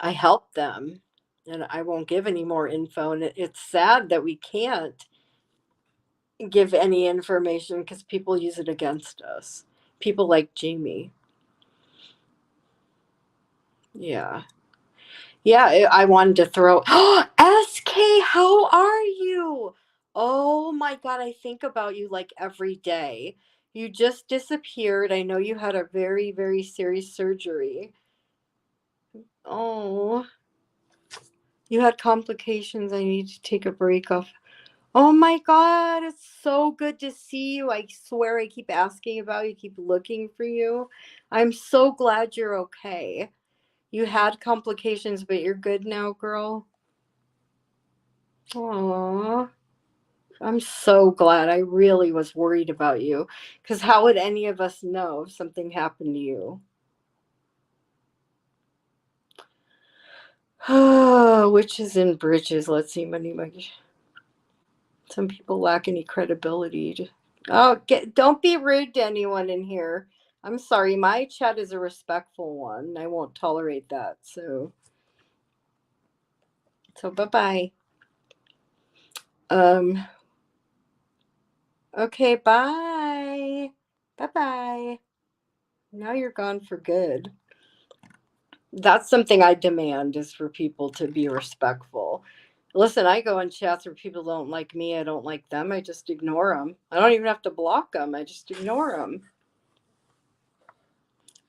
I help them. And I won't give any more info. And it's sad that we can't give any information because people use it against us. People like Jamie. Yeah. Yeah, I wanted to throw. Oh, SK, how are you? Oh my God, I think about you like every day. You just disappeared. I know you had a very, very serious surgery. Oh, you had complications. I need to take a break off. Oh my God, it's so good to see you. I swear I keep asking about you, keep looking for you. I'm so glad you're okay. You had complications, but you're good now, girl. Aww. I'm so glad. I really was worried about you. Because how would any of us know if something happened to you? Witches and bridges. Let's see, money. Some people lack any credibility. Don't be rude to anyone in here. I'm sorry. My chat is a respectful one. I won't tolerate that. So bye-bye. Okay, bye. Bye-bye. Now you're gone for good. That's something I demand, is for people to be respectful. Listen, I go in chats where people don't like me. I don't like them. I just ignore them. I don't even have to block them. I just ignore them.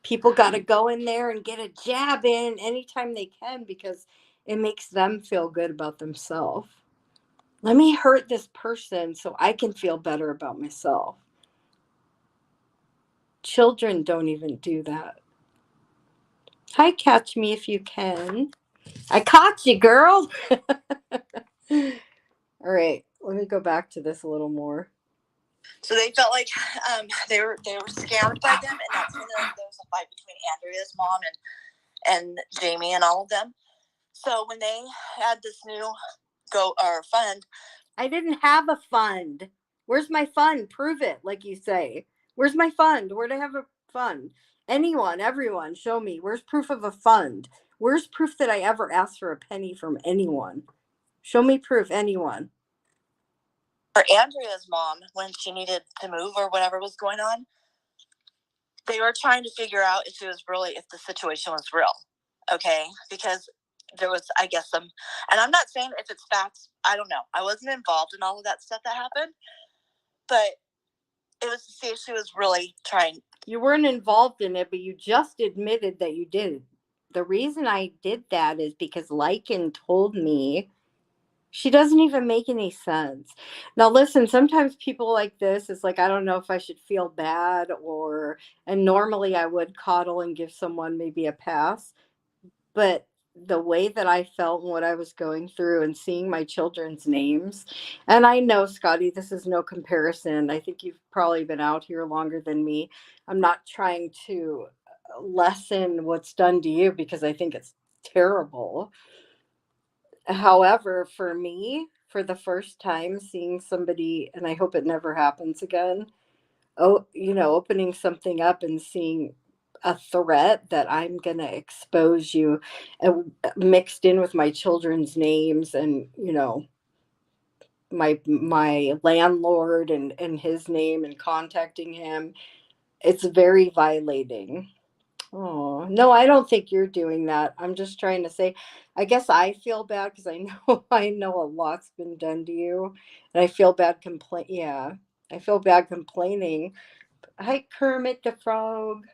People got to go in there and get a jab in anytime they can because it makes them feel good about themselves. Let me hurt this person so I can feel better about myself. Children don't even do that. Hi, catch me if you can. I caught you, girl. All right, let me go back to this a little more. So they felt like they were scammed by them, and that's when there was a fight between Andrea's mom and Jamie and all of them. So when they had this new fund, I didn't have a fund. Where's my fund? Prove it, like you say. Where's my fund? Where'd I have a fund? Anyone, everyone, show me. Where's proof of a fund? Where's proof that I ever asked for a penny from anyone? Show me proof, anyone. For Andrea's mom, when she needed to move or whatever was going on, they were trying to figure out if the situation was real. Okay? Because there was, I guess, and I'm not saying if it's facts, I don't know. I wasn't involved in all of that stuff that happened, but it was to see if she was really trying. You weren't involved in it, but you just admitted that you did. The reason I did that is because Lycan told me she doesn't even make any sense. Now, listen, sometimes people like this, it's like, I don't know if I should feel bad and normally I would coddle and give someone maybe a pass. But the way that I felt and what I was going through and seeing my children's names, and I know, Scotty, this is no comparison. I think you've probably been out here longer than me. I'm not trying to lessen what's done to you because I think it's terrible. However, for me, for the first time seeing somebody, and I hope it never happens again, opening something up and seeing a threat that I'm going to expose you mixed in with my children's names and, my landlord and his name and contacting him, it's very violating. Oh, no, I don't think you're doing that. I'm just trying to say, I guess I feel bad because I know a lot's been done to you, and I feel bad Yeah, I feel bad complaining. Hi, Kermit the Frog.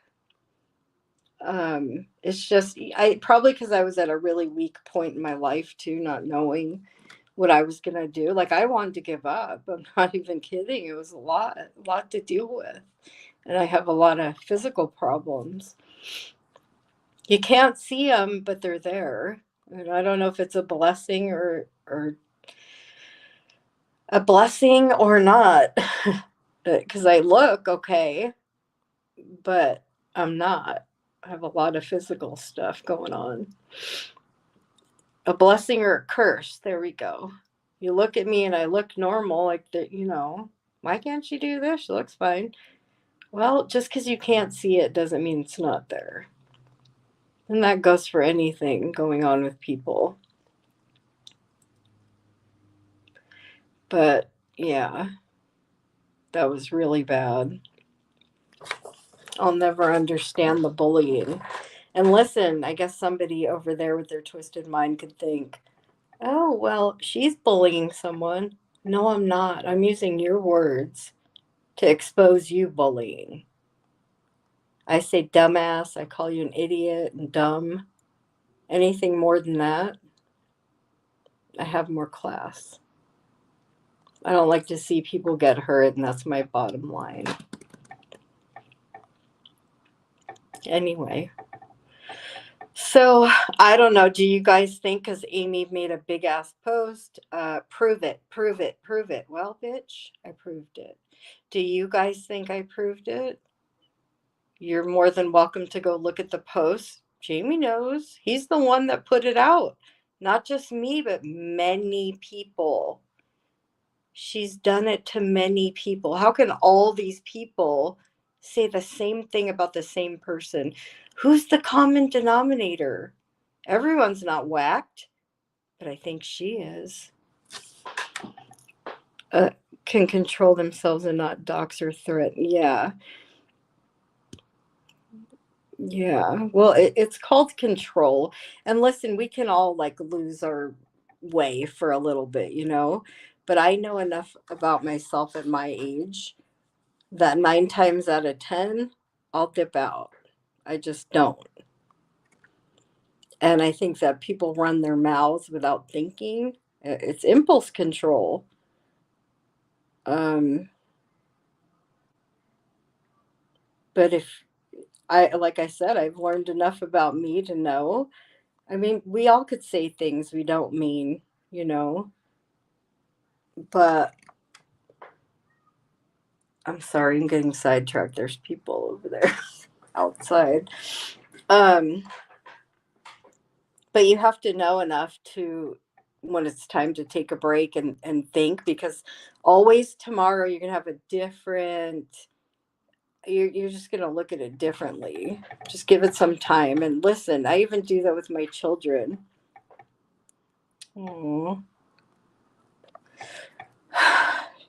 It's just I probably because I was at a really weak point in my life too, not knowing what I was gonna do. Like I wanted to give up. I'm not even kidding. It was a lot to deal with, and I have a lot of physical problems. You can't see them, but they're there. And I don't know if it's a blessing or a blessing or not, because I look okay, but I'm not. I have a lot of physical stuff going on. A blessing or a curse. There we go. You look at me and I look normal, like that, why can't she do this? She looks fine. Well, just because you can't see it doesn't mean it's not there. And that goes for anything going on with people. But yeah, that was really bad. I'll never understand the bullying. And listen, I guess somebody over there with their twisted mind could think, oh, well, she's bullying someone. No, I'm not. I'm using your words to expose you bullying. I say dumbass. I call you an idiot and dumb. Anything more than that, I have more class. I don't like to see people get hurt, and that's my bottom line. Anyway. So, I don't know. Do you guys think, because Amy made a big ass post, prove it, prove it, prove it. Well, bitch, I proved it. Do you guys think I proved it? You're more than welcome to go look at the post. Jamie knows. He's the one that put it out. Not just me, but many people. She's done it to many people. How can all these people say the same thing about the same person? Who's the common denominator? Everyone's not whacked, but I think she is. Can control themselves and not dox or threaten. Yeah. Yeah. Well, it's called control. And listen, we can all like lose our way for a little bit, but I know enough about myself at my age that 9 times out of 10, I'll dip out. I just don't. And I think that people run their mouths without thinking. It's impulse control. But if like I said, I've learned enough about me to know. I mean, we all could say things we don't mean, but I'm sorry, I'm getting sidetracked. There's people over there outside. But you have to know enough to when it's time to take a break and think, because always tomorrow you're going to have a different you're just going to look at it differently. Just give it some time and listen. I even do that with my children. Aww.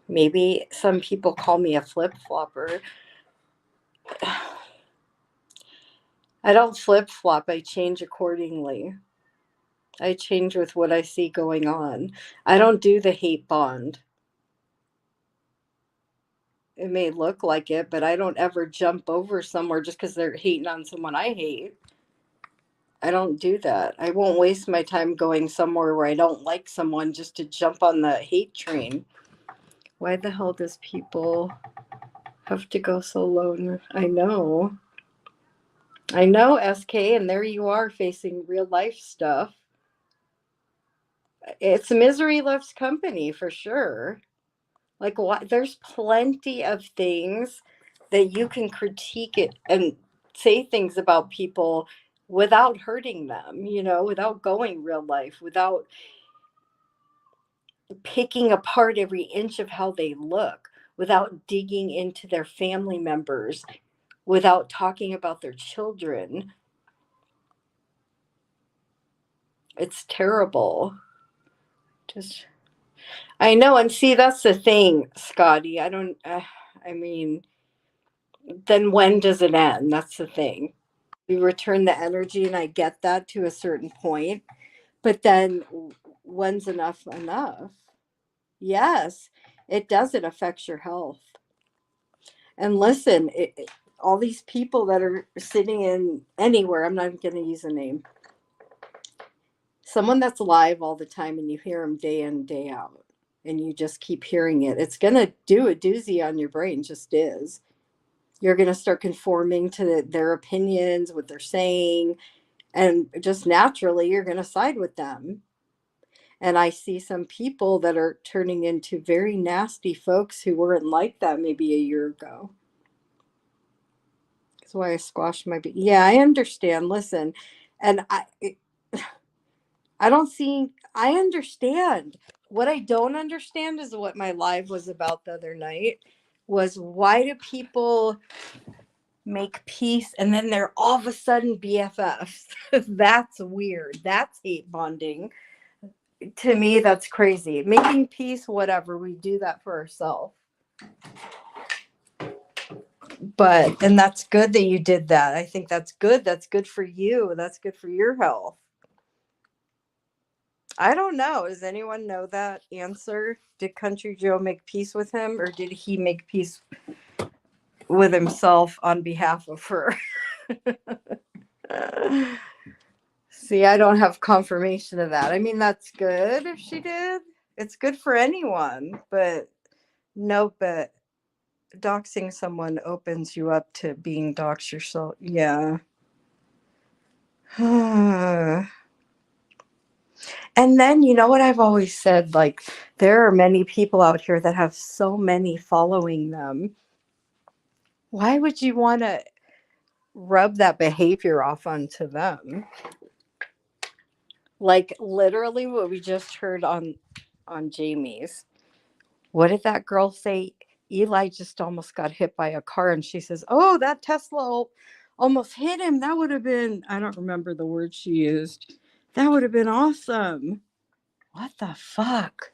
Maybe some people call me a flip-flopper. I don't flip-flop. I change accordingly. I change with what I see going on. I don't do the hate bond. It may look like it, but I don't ever jump over somewhere just because they're hating on someone I hate. I don't do that. I won't waste my time going somewhere where I don't like someone just to jump on the hate train. Why the hell does people have to go so low? I know, SK, and there you are facing real life stuff. It's misery loves company for sure. Like, what? There's plenty of things that you can critique it and say things about people without hurting them, without going real life, without picking apart every inch of how they look, without digging into their family members, without talking about their children. It's terrible. I know. And see, that's the thing, Scotty. Then when does it end? That's the thing. We return the energy, and I get that to a certain point. But then when's enough enough? Yes, it does. It affects your health. And listen, all these people that are sitting in anywhere, I'm not going to use a name. Someone that's live all the time and you hear them day in, day out, and you just keep hearing it. It's going to do a doozy on your brain, just is. You're going to start conforming to their opinions, what they're saying, and just naturally you're going to side with them. And I see some people that are turning into very nasty folks who weren't like that maybe a year ago. That's why I squashed my yeah, I understand. Listen, and I understand. What I don't understand is what my live was about the other night, was why do people make peace and then they're all of a sudden BFFs? That's weird. That's hate bonding. To me, that's crazy. Making peace, whatever, we do that for ourselves. And that's good that you did that. I think that's good. That's good for you. That's good for your health. I don't know. Does anyone know that answer? Did Country Joe make peace with him, or did he make peace with himself on behalf of her? See, I don't have confirmation of that. I mean, that's good if she did. It's good for anyone, but doxing someone opens you up to being doxed yourself. Yeah. And then, you know what I've always said, like, there are many people out here that have so many following them. Why would you want to rub that behavior off onto them? Like, literally what we just heard on Jamie's. What did that girl say? Eli just almost got hit by a car, and she says, oh, that Tesla almost hit him. That would have been, I don't remember the word she used. That would have been awesome. What the fuck?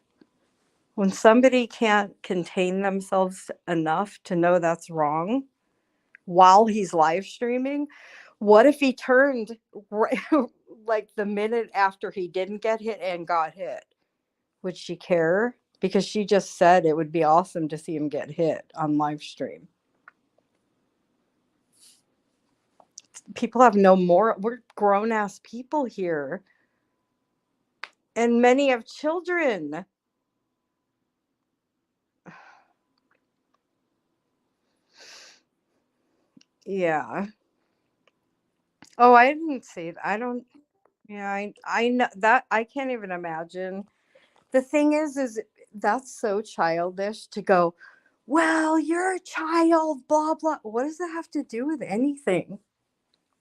When somebody can't contain themselves enough to know that's wrong while he's live streaming, what if he turned right, like the minute after he didn't get hit and got hit? Would she care? Because she just said it would be awesome to see him get hit on live stream. People have no more. We're grown ass people here. And many have children. Yeah. Oh, I didn't see it. I don't. Yeah, I know that. I can't even imagine. The thing is that's so childish to go, well, you're a child, blah, blah. What does that have to do with anything?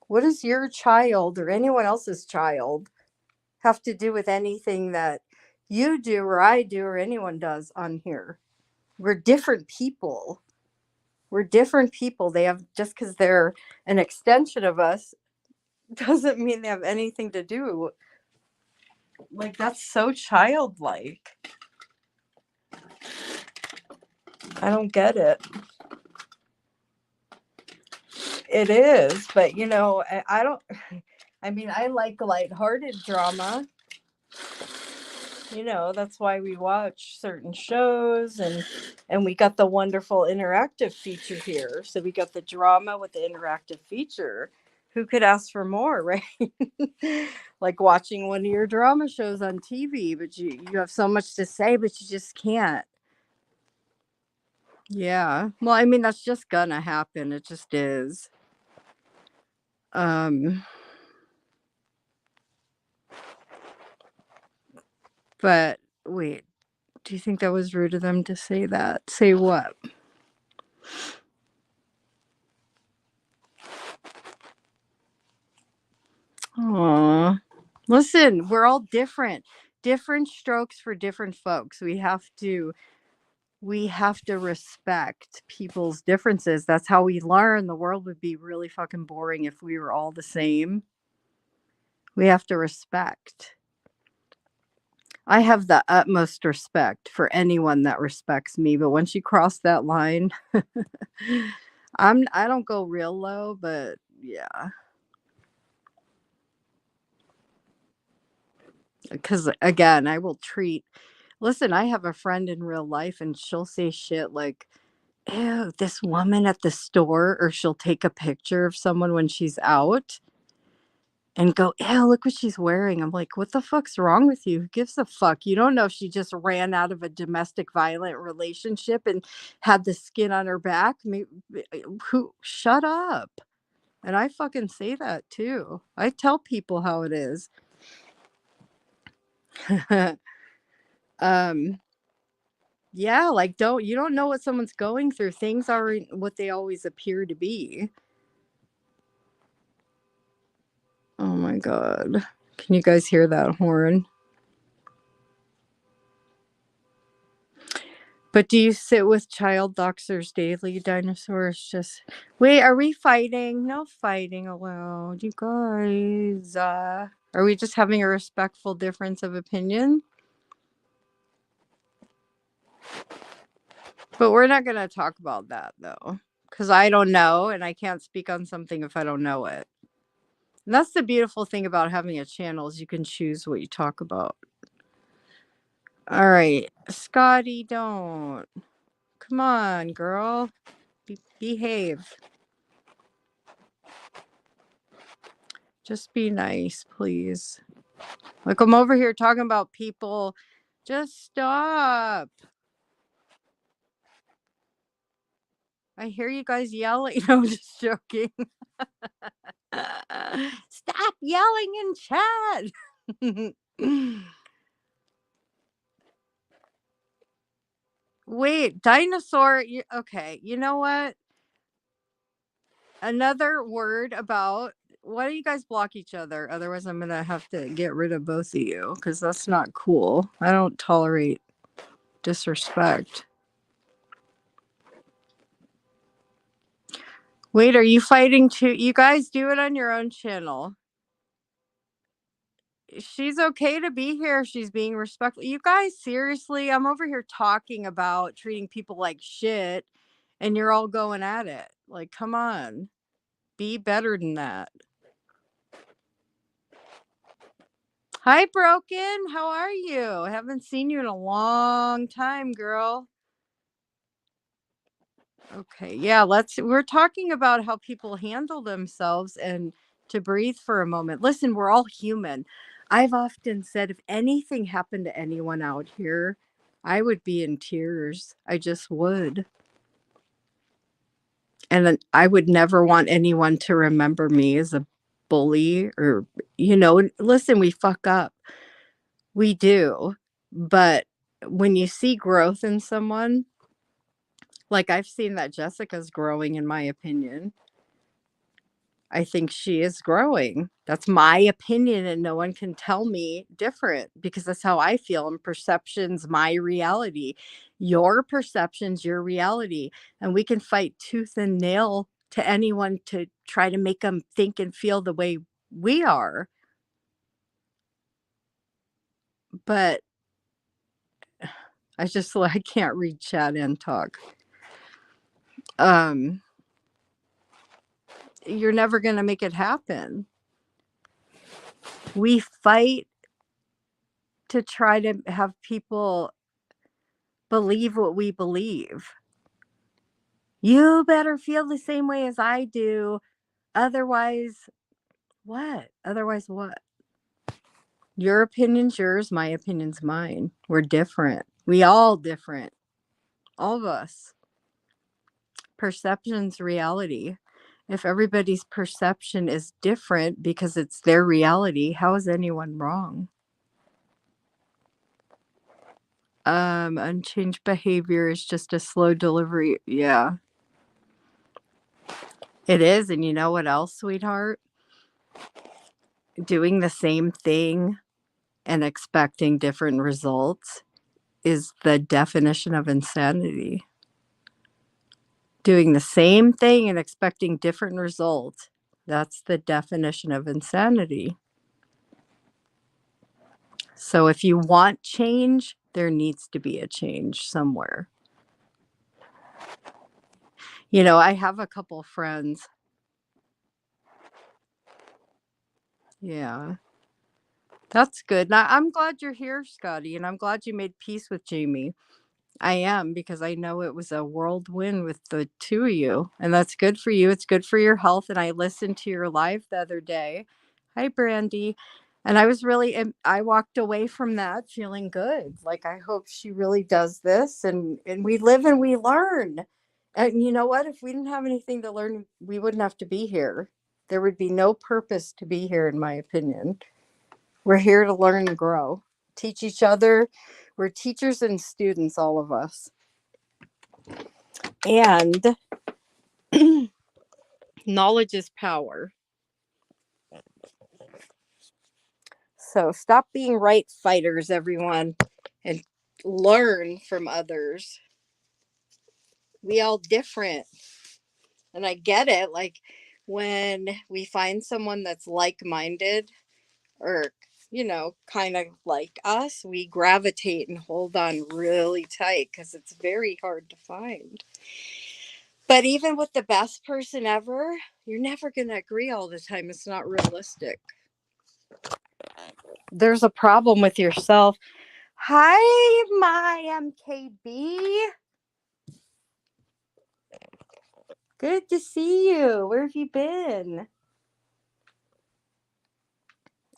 What does your child or anyone else's child have to do with anything that you do or I do or anyone does on here? We're different people. We're different people. They have, just because they're an extension of us doesn't mean they have anything to do. Like, that's so childlike. I don't get it. It is, but you know, I don't. I mean, I like lighthearted drama. You know, that's why we watch certain shows, and we got the wonderful interactive feature here. So we got the drama with the interactive feature. Who could ask for more, right? Like watching one of your drama shows on TV, but you have so much to say, but you just can't. Yeah. Well, I mean, that's just gonna happen. It just is. But wait, do you think that was rude of them to say that? Say what? Aw. Listen, we're all different. Different strokes for different folks. We have to respect people's differences. That's how we learn. The world would be really fucking boring if we were all the same. We have to respect. I have the utmost respect for anyone that respects me, but once you cross that line, I don't go real low, but yeah. Because again, I will listen, I have a friend in real life and she'll say shit like, ew, this woman at the store, or she'll take a picture of someone when she's out and go, ew, look what she's wearing. I'm like, what the fuck's wrong with you? Who gives a fuck? You don't know if she just ran out of a domestic violent relationship and had the skin on her back. Shut up. And I fucking say that too. I tell people how it is. Yeah, like you don't know what someone's going through. Things aren't what they always appear to be. Oh my god. Can you guys hear that horn? But do you sit with child doxers daily, dinosaurs? Just wait, are we fighting? No fighting allowed, you guys. Are we just having a respectful difference of opinion? But we're not going to talk about that though, because I don't know, and I can't speak on something if I don't know it. And that's the beautiful thing about having a channel, is you can choose what you talk about. All right, Scotty, don't. Come on, girl. Behave. Just be nice, please. Like, I'm over here talking about people. Just stop. I hear you guys yelling. No, I'm just joking. Stop yelling in chat. Wait, dinosaur. Okay, you know what? Another word about, why don't you guys block each other? Otherwise, I'm going to have to get rid of both of you, because that's not cool. I don't tolerate disrespect. Wait, are you fighting too? You guys do it on your own channel. She's okay to be here. She's being respectful. You guys, seriously, I'm over here talking about treating people like shit, and you're all going at it. Like, come on. Be better than that. Hi, Broken. How are you? Haven't seen you in a long time, girl. Okay, yeah, we're talking about how people handle themselves and to breathe for a moment. Listen, we're all human. I've often said if anything happened to anyone out here, I would be in tears. I just would. And then I would never want anyone to remember me as a bully, or, listen, we fuck up. We do. But when you see growth in someone, like I've seen that Jessica's growing, in my opinion. I think she is growing. That's my opinion, and no one can tell me different because that's how I feel. And perception's my reality. Your perception's your reality. And we can fight tooth and nail to anyone to try to make them think and feel the way we are. But I can't read chat and talk. You're never going to make it happen. We fight to try to have people believe what we believe. You better feel the same way as I do. Otherwise, what? Otherwise, what? Your opinion's yours. My opinion's mine. We're different. We all different. All of us. Perception's reality. If everybody's perception is different because it's their reality, how is anyone wrong? Unchanged behavior is just a slow delivery. Yeah. It is. And you know what else, sweetheart? Doing the same thing and expecting different results is the definition of insanity. Doing the same thing and expecting different results, that's the definition of insanity. So if you want change, there needs to be a change somewhere. You know, I have a couple friends. Yeah. That's good. Now, I'm glad you're here, Scotty, and I'm glad you made peace with Jamie. I am, because I know it was a whirlwind with the two of you, and that's good for you. It's good for your health. And I listened to your live the other day. Hi, Brandy. And I was really, I walked away from that feeling good. Like, I hope she really does this, and we live and we learn. And you know what? If we didn't have anything to learn, we wouldn't have to be here. There would be no purpose to be here, in my opinion. We're here to learn and grow, teach each other. We're teachers and students, all of us. And knowledge is power. So stop being right fighters, everyone, and learn from others. We all different. And I get it. Like, when we find someone that's like-minded, or kind of like us, we gravitate and hold on really tight because it's very hard to find. But even with the best person ever, you're never going to agree all the time. It's not realistic. There's a problem with yourself. Hi, my MKB. Good to see you. Where have you been?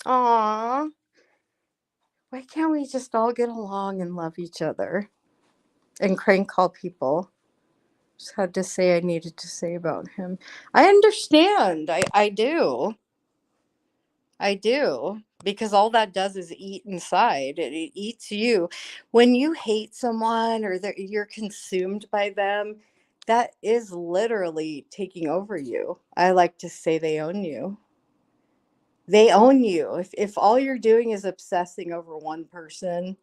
Aw. Why can't we just all get along and love each other and crank call people? Just had to say I needed to say about him. I understand. I do. I do. Because all that does is eat inside. It eats you. When you hate someone or you're consumed by them, that is literally taking over you. I like to say they own you. They own you. If all you're doing is obsessing over one person,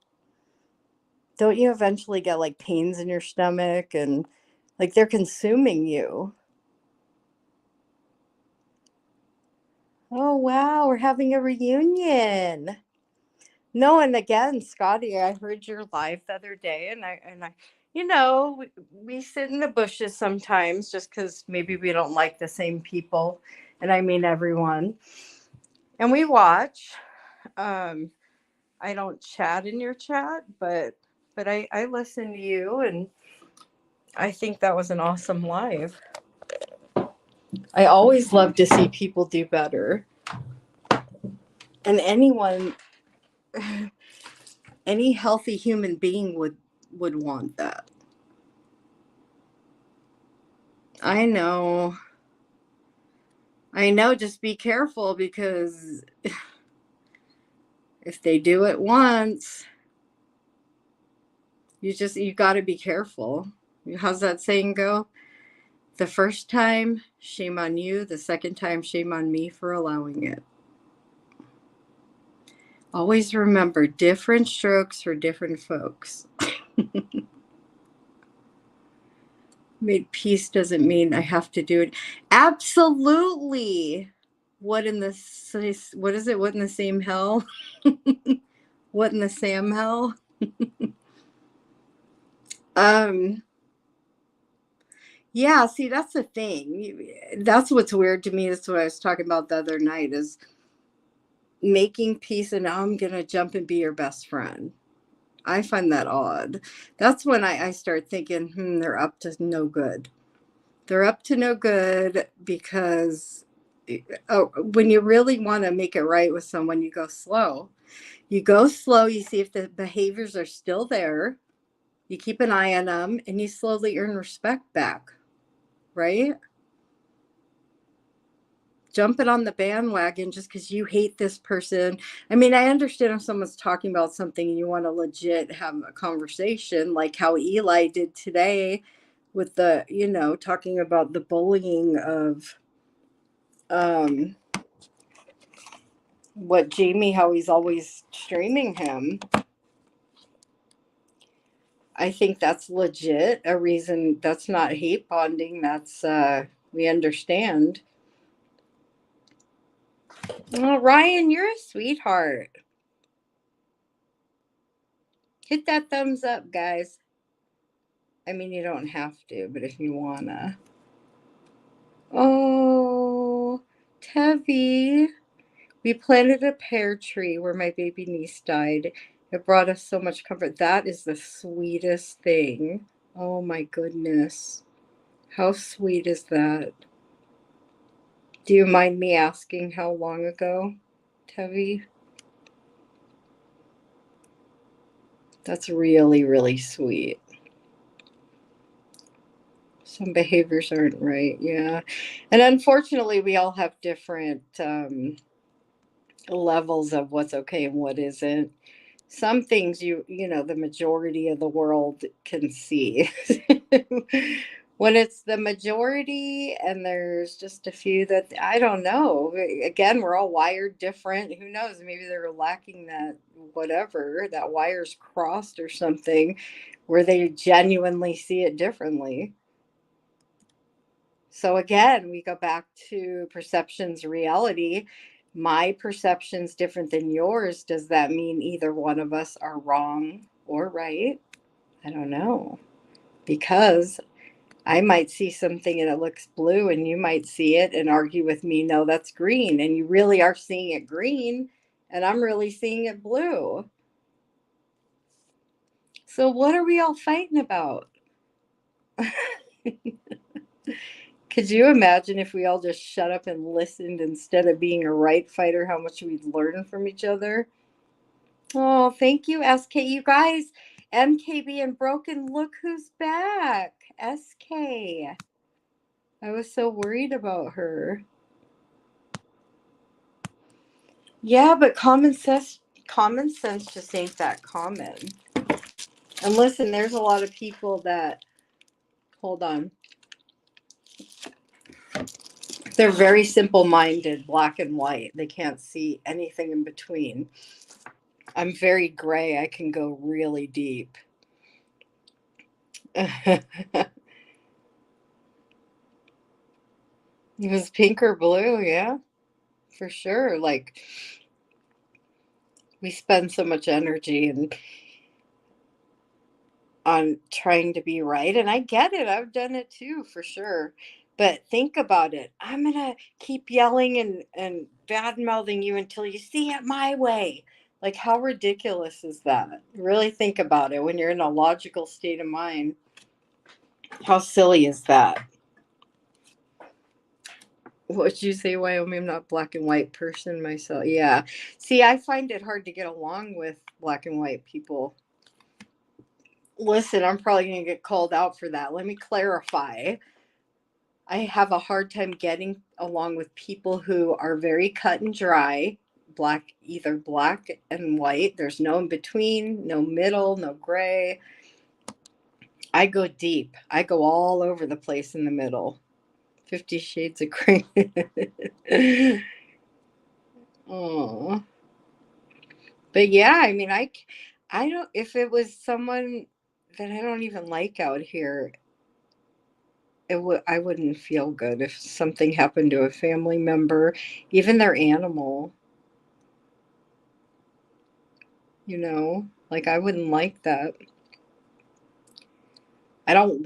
don't you eventually get like pains in your stomach and like they're consuming you? Oh, wow. We're having a reunion. No, and again, Scotty, I heard your live the other day, and I, we sit in the bushes sometimes just because maybe we don't like the same people, and I mean everyone, and we watch. I don't chat in your chat, but I listen to you, and I think that was an awesome live. I always love to see people do better, and any healthy human being would want that. I know. Just be careful, because if they do it once, you got to be careful. How's that saying go? The first time, shame on you. The second time, shame on me for allowing it. Always remember, different strokes for different folks. Made peace doesn't mean I have to do it. Absolutely. What in the what is it? What in the same hell? What in the Sam hell? Yeah, see, that's the thing. That's what's weird to me. That's what I was talking about the other night, is making peace, and now I'm gonna jump and be your best friend. I find that odd. That's when I start thinking, they're up to no good. They're up to no good, because when you really want to make it right with someone, you go slow. You go slow, you see if the behaviors are still there, you keep an eye on them, and you slowly earn respect back, right? Jumping on the bandwagon just because you hate this person. I mean, I understand if someone's talking about something and you want to legit have a conversation, like how Eli did today with the, talking about the bullying of what Jamie, how he's always streaming him. I think that's legit a reason. That's not hate bonding. That's we understand. Well, Ryan, you're a sweetheart. Hit that thumbs up, guys. I mean, you don't have to, but if you wanna. Oh, Tevi. We planted a pear tree where my baby niece died. It brought us so much comfort. That is the sweetest thing. Oh my goodness. How sweet is that? Do you mind me asking how long ago, Tevi? That's really, really sweet. Some behaviors aren't right, yeah. And unfortunately, we all have different levels of what's okay and what isn't. Some things the majority of the world can see. When it's the majority and there's just a few that, I don't know. Again, we're all wired different. Who knows? Maybe they're lacking that whatever, that wire's crossed or something, where they genuinely see it differently. So again, we go back to perception's reality. My perception's different than yours. Does that mean either one of us are wrong or right? I don't know. Because I might see something and it looks blue, and you might see it and argue with me, no, that's green. And you really are seeing it green, and I'm really seeing it blue. So what are we all fighting about? Could you imagine if we all just shut up and listened instead of being a right fighter, how much we'd learn from each other? Oh, thank you, SK. You guys, MKB and Broken, look who's back. SK. I was so worried about her. Yeah, but common sense just ain't that common. And listen, there's a lot of people that, hold on, they're very simple-minded, black and white. They can't see anything in between. I'm very gray. I can go really deep. It was pink or blue, yeah, for sure. Like, we spend so much energy on trying to be right, and I get it. I've done it too, for sure. But think about it. I'm gonna keep yelling and bad mouthing you until you see it my way. Like, how ridiculous is that? Really think about it. When you're in a logical state of mind, how silly is that? What'd you say, Wyoming? I'm not a black and white person myself. Yeah. See, I find it hard to get along with black and white people. Listen, I'm probably going to get called out for that. Let me clarify. I have a hard time getting along with people who are very cut and dry, either black and white. There's no in between, no middle, no gray. I go deep. I go all over the place in the middle. 50 Shades of Grey. Oh. But yeah, I mean, I don't, if it was someone that I don't even like out here, I wouldn't feel good if something happened to a family member, even their animal. You know, like I wouldn't like that. I don't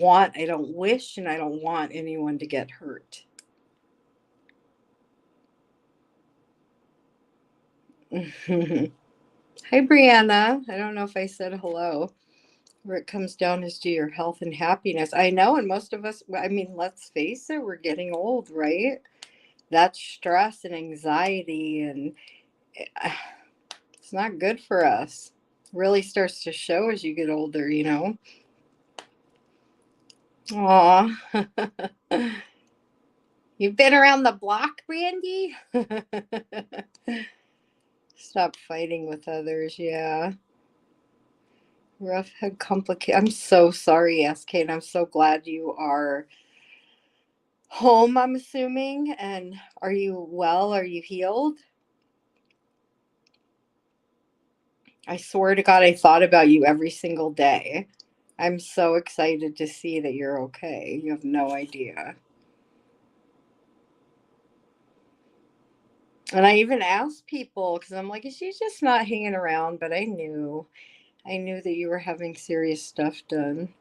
wish, and I don't want anyone to get hurt. Hi, Brianna. I don't know if I said hello. Where it comes down is to your health and happiness. I know, and most of us, I mean, let's face it, we're getting old, right? That's stress and anxiety, and it's not good for us. Really starts to show as you get older, you know? Aw. You've been around the block, Brandy? Stop fighting with others, yeah. Rough head complicated. I'm so sorry, SK, and I'm so glad you are home, I'm assuming. And are you well? Are you healed? I swear to God, I thought about you every single day. I'm so excited to see that you're okay. You have no idea. And I even asked people, because I'm like, is she just not hanging around? But I knew that you were having serious stuff done.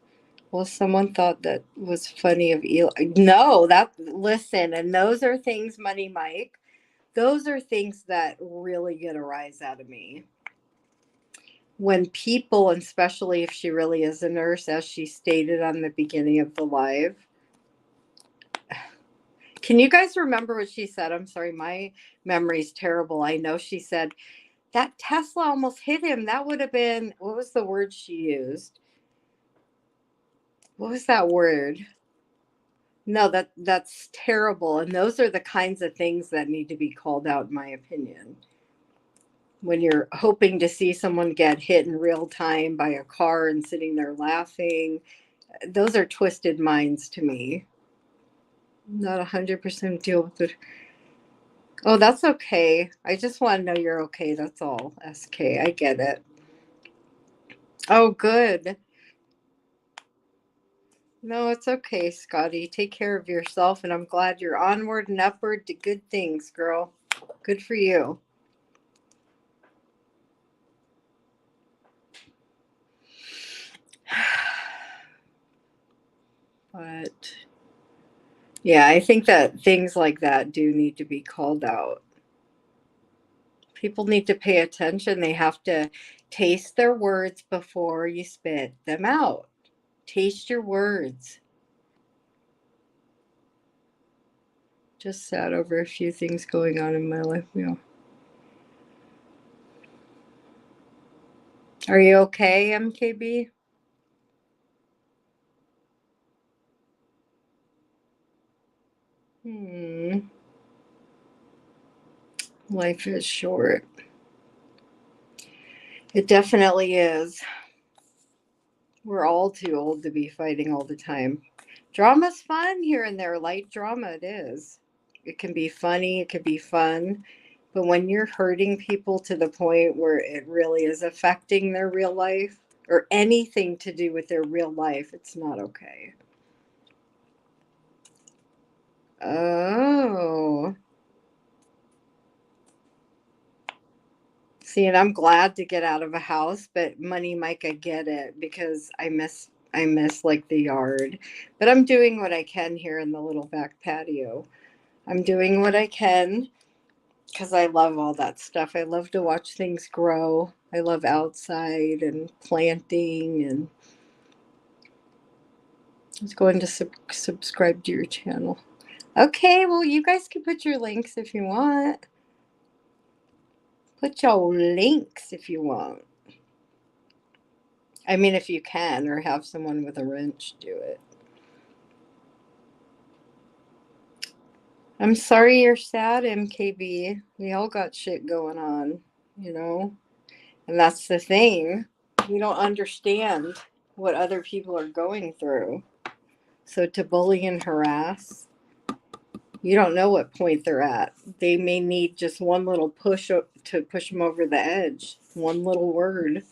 Well, someone thought that was funny of Eli. No, listen, and those are things, Money Mike, those are things that really get a rise out of me. When people, and especially if she really is a nurse, as she stated on the beginning of the live. Can you guys remember what she said? I'm sorry, my memory's terrible. I know she said, that Tesla almost hit him. That would have been, what was the word she used? What was that word? No, that's terrible. And those are the kinds of things that need to be called out, in my opinion. When you're hoping to see someone get hit in real time by a car and sitting there laughing, those are twisted minds to me. Not 100% deal with it. Oh, that's okay. I just want to know you're okay. That's all, SK. I get it. Oh, good. No, it's okay, Scotty. Take care of yourself, and I'm glad you're onward and upward to good things, girl. Good for you. But yeah, I think that things like that do need to be called out. People need to pay attention. They have to taste their words before you spit them out. Taste your words. Just sad over a few things going on in my life. Yeah. Are you okay, MKB? Life is short. It definitely is. We're all too old to be fighting all the time. Drama's fun here and there. Light drama, it is. It can be funny, it can be fun. But when you're hurting people to the point where it really is affecting their real life or anything to do with their real life, it's not okay. Oh. See, and I'm glad to get out of a house, but Money Mike, I get it because I miss like the yard. But I'm doing what I can here in the little back patio. I'm doing what I can because I love all that stuff. I love to watch things grow. I love outside and planting, and I was going to subscribe to your channel. Okay, well, you guys can put your links if you want. Put your links if you want. I mean, if you can, or have someone with a wrench do it. I'm sorry you're sad, MKB. We all got shit going on, you know? And that's the thing. We don't understand what other people are going through. So to bully and harass, You don't know what point they're at. They may need just one little push to push them over the edge. One little word.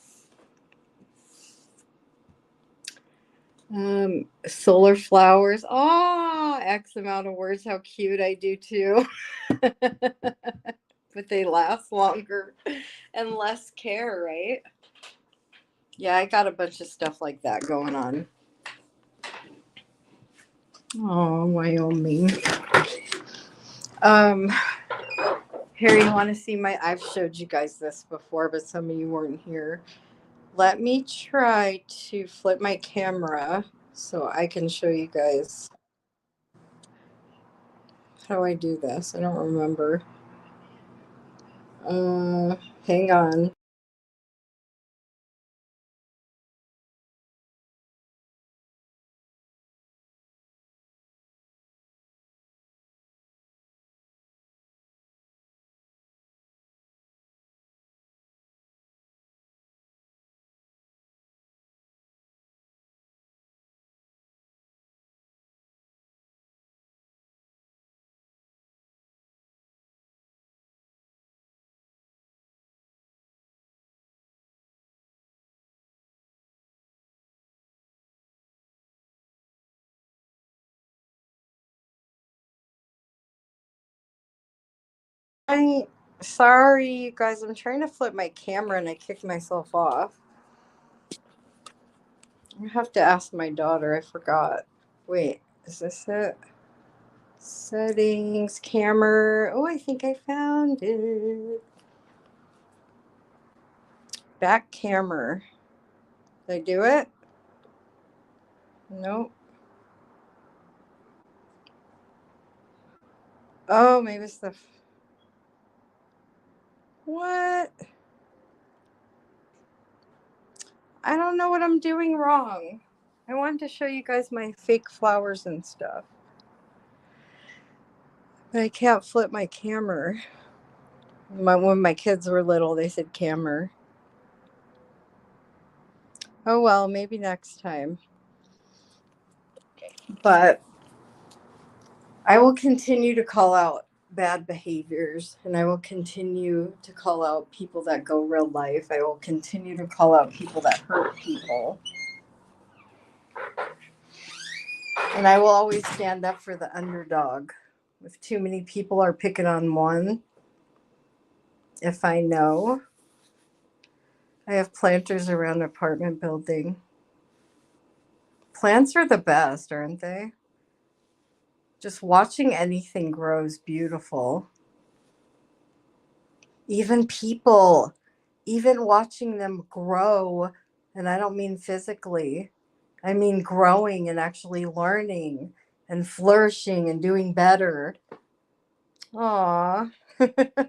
Solar flowers. Oh, X amount of words. How cute. I do too. But they last longer and less care, right? Yeah, I got a bunch of stuff like that going on. Oh, Wyoming. Here, you want to see I've showed you guys this before, but some of you weren't here. Let me try to flip my camera so I can show you guys. How do I do this? I don't remember. Hang on. Sorry, you guys. I'm trying to flip my camera and I kicked myself off. I have to ask my daughter. I forgot. Wait, is this it? Settings, camera. Oh, I think I found it. Back camera. Did I do it? Nope. Oh, maybe it's the... What? I don't know what I'm doing wrong. I wanted to show you guys my fake flowers and stuff. But I can't flip my camera. When my kids were little, they said camera. Oh, well, maybe next time. But I will continue to call out bad behaviors, and I will continue to call out people that go real life. I will continue to call out people that hurt people. And I will always stand up for the underdog. If too many people are picking on one, if I know, I have planters around the apartment building. Plants are the best, aren't they? Just watching anything grow is beautiful. Even people, even watching them grow, and I don't mean physically, I mean growing and actually learning and flourishing and doing better. Aw,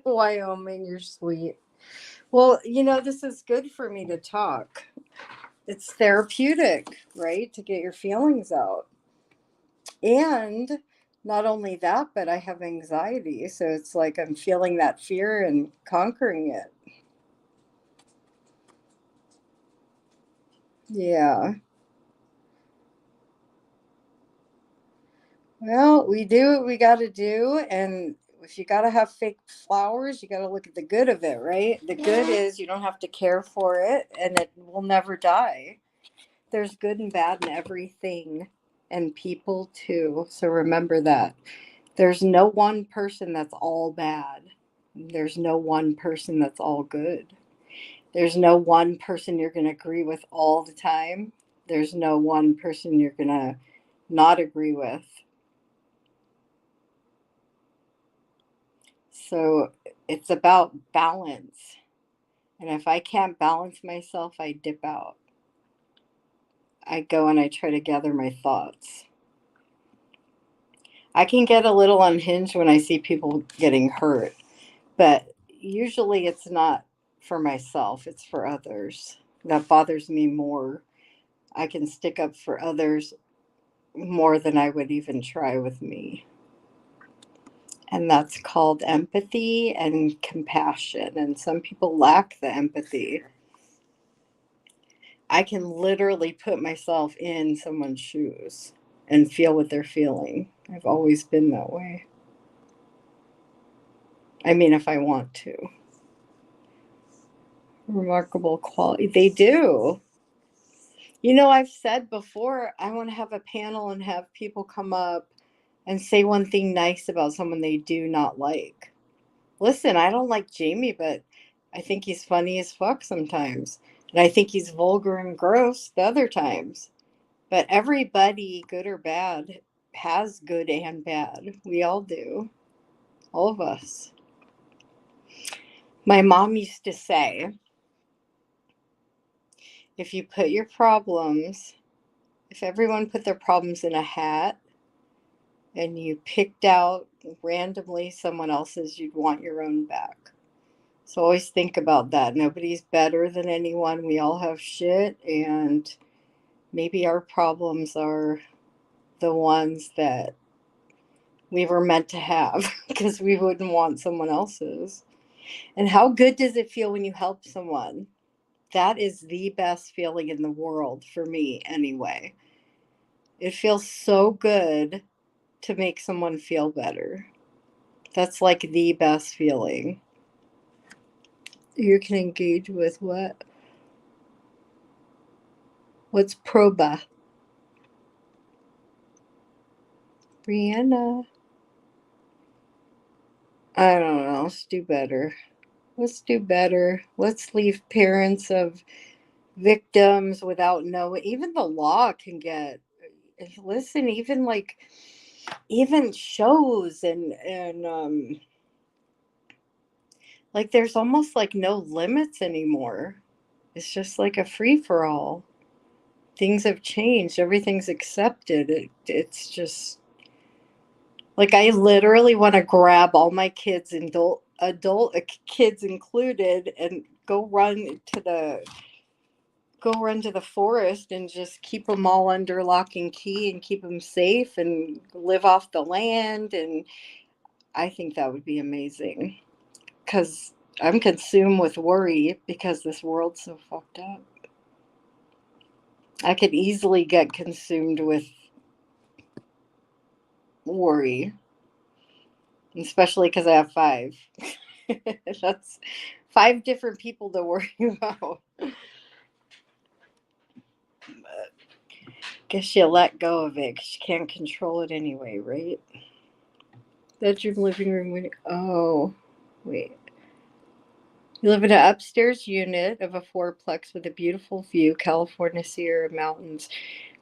Wyoming, you're sweet. Well, this is good for me to talk. It's therapeutic, right? To get your feelings out. And not only that, but I have anxiety. So it's like I'm feeling that fear and conquering it. Yeah. Well, we do what we got to do. And if you got to have fake flowers, you got to look at the good of it, right? The good is you don't have to care for it and it will never die. There's good and bad in everything and people too. So remember that. There's no one person that's all bad. There's no one person that's all good. There's no one person you're going to agree with all the time. There's no one person you're going to not agree with. So it's about balance. And if I can't balance myself, I dip out. I go and I try to gather my thoughts. I can get a little unhinged when I see people getting hurt, but usually it's not for myself, it's for others. That bothers me more. I can stick up for others more than I would even try with me. And that's called empathy and compassion. And some people lack the empathy. I can literally put myself in someone's shoes and feel what they're feeling. I've always been that way. I mean, if I want to. Remarkable quality. They do. You know, I've said before, I want to have a panel and have people come up and say one thing nice about someone they do not like. Listen, I don't like Jamie, but I think he's funny as fuck sometimes. And I think he's vulgar and gross the other times. But everybody, good or bad, has good and bad. We all do. All of us. My mom used to say, if you put your problems, if everyone put their problems in a hat and you picked out randomly someone else's, you'd want your own back. So always think about that. Nobody's better than anyone. We all have shit, and maybe our problems are the ones that we were meant to have because we wouldn't want someone else's. And how good does it feel when you help someone? That is the best feeling in the world for me anyway. It feels so good to make someone feel better. That's like the best feeling. You can engage with what? What's proba? Brianna. I don't know. Let's do better. Let's do better. Let's leave parents of victims without knowing. Even the law can get. Listen, even shows and like there's almost like no limits anymore. It's just like a free for all. Things have changed. Everything's accepted. It's just like I literally want to grab all my kids, adult kids included, and go run to the forest and just keep them all under lock and key and keep them safe and live off the land. And I think that would be amazing because I'm consumed with worry because this world's so fucked up. I could easily get consumed with worry, especially because I have 5. That's 5 different people to worry about. But guess you let go of it because you can't control it anyway, right? Bedroom, living room. Oh, wait. You live in an upstairs unit of a 4-plex with a beautiful view, California Sierra Mountains,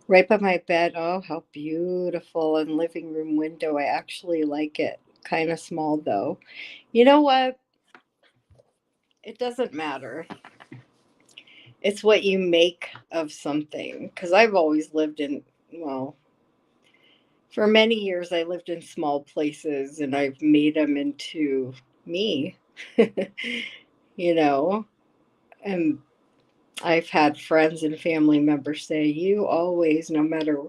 right by my bed. Oh, how beautiful. And living room window. I actually like it. Kind of small, though. You know what? It doesn't matter. It's what you make of something. Because I've always lived in, well, for many years I lived in small places and I've made them into me. You know? And I've had friends and family members say, you always, no matter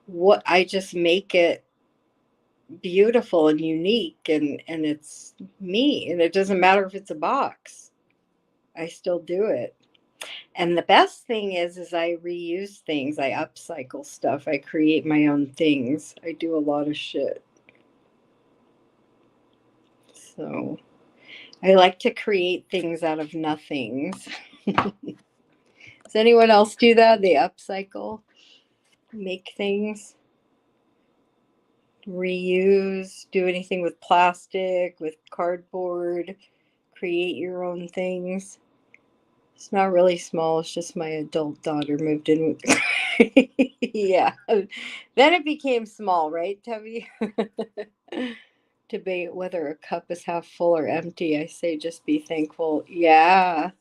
what, I just make it beautiful and unique and it's me. And it doesn't matter if it's a box. I still do it. And the best thing is I reuse things. I upcycle stuff. I create my own things. I do a lot of shit. So I like to create things out of nothings. Does anyone else do that? They upcycle, make things, reuse, do anything with plastic, with cardboard, create your own things. It's not really small. It's just my adult daughter moved in. Yeah. Then it became small, right, Tubby? Debate whether a cup is half full or empty. I say just be thankful. Yeah.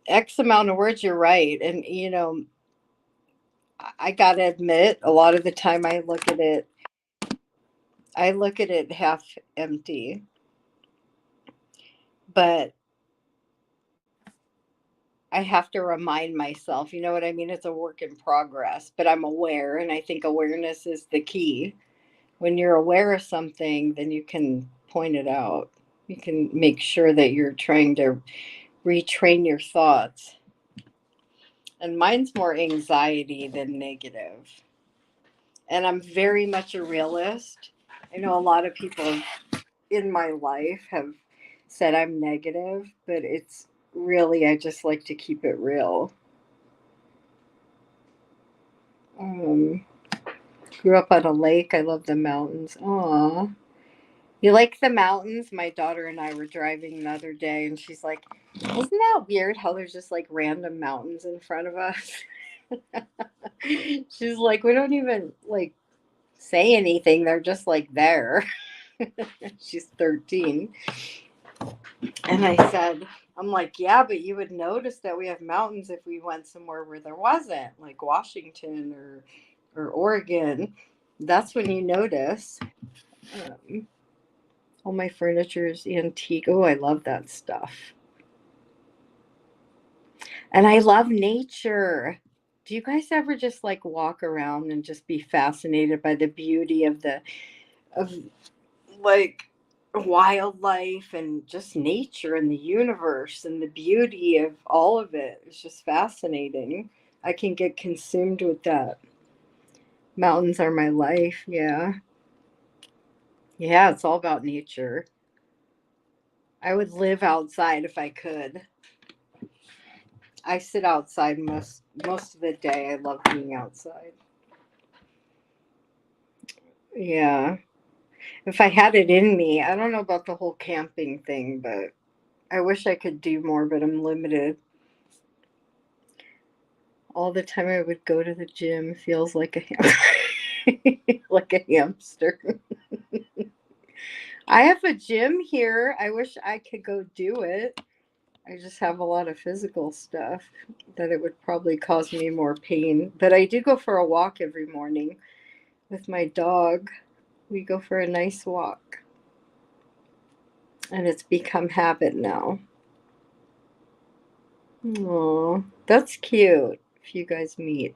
X amount of words, you're right. And, I got to admit, a lot of the time I look at it half empty. But I have to remind myself, you know what I mean? It's a work in progress, but I'm aware, and I think awareness is the key. When you're aware of something, then you can point it out. You can make sure that you're trying to retrain your thoughts. And mine's more anxiety than negative. And I'm very much a realist. I know a lot of people in my life have said I'm negative, but it's really, I just like to keep it real. Grew up on a lake. I love the mountains. Aw. You like the mountains? My daughter and I were driving the other day, and she's like, isn't that weird how there's just like random mountains in front of us? She's like, we don't even like say anything. They're just like there. She's 13. And I said, I'm like, yeah, but you would notice that we have mountains if we went somewhere where there wasn't, like Washington or Oregon. That's when you notice. All my furniture is antique. Oh, I love that stuff. And I love nature. Do you guys ever just like walk around and just be fascinated by the beauty of like wildlife and just nature and the universe and the beauty of all of it? It's just fascinating. I can get consumed with that. Mountains are my life. Yeah. Yeah, it's all about nature. I would live outside if I could. I sit outside most of the day. I love being outside. Yeah. If I had it in me, I don't know about the whole camping thing, but I wish I could do more, but I'm limited. All the time I would go to the gym feels like like a hamster. I have a gym here. I wish I could go do it. I just have a lot of physical stuff that it would probably cause me more pain. But I do go for a walk every morning with my dog. We go for a nice walk. And it's become habit now. Aw, that's cute if you guys meet.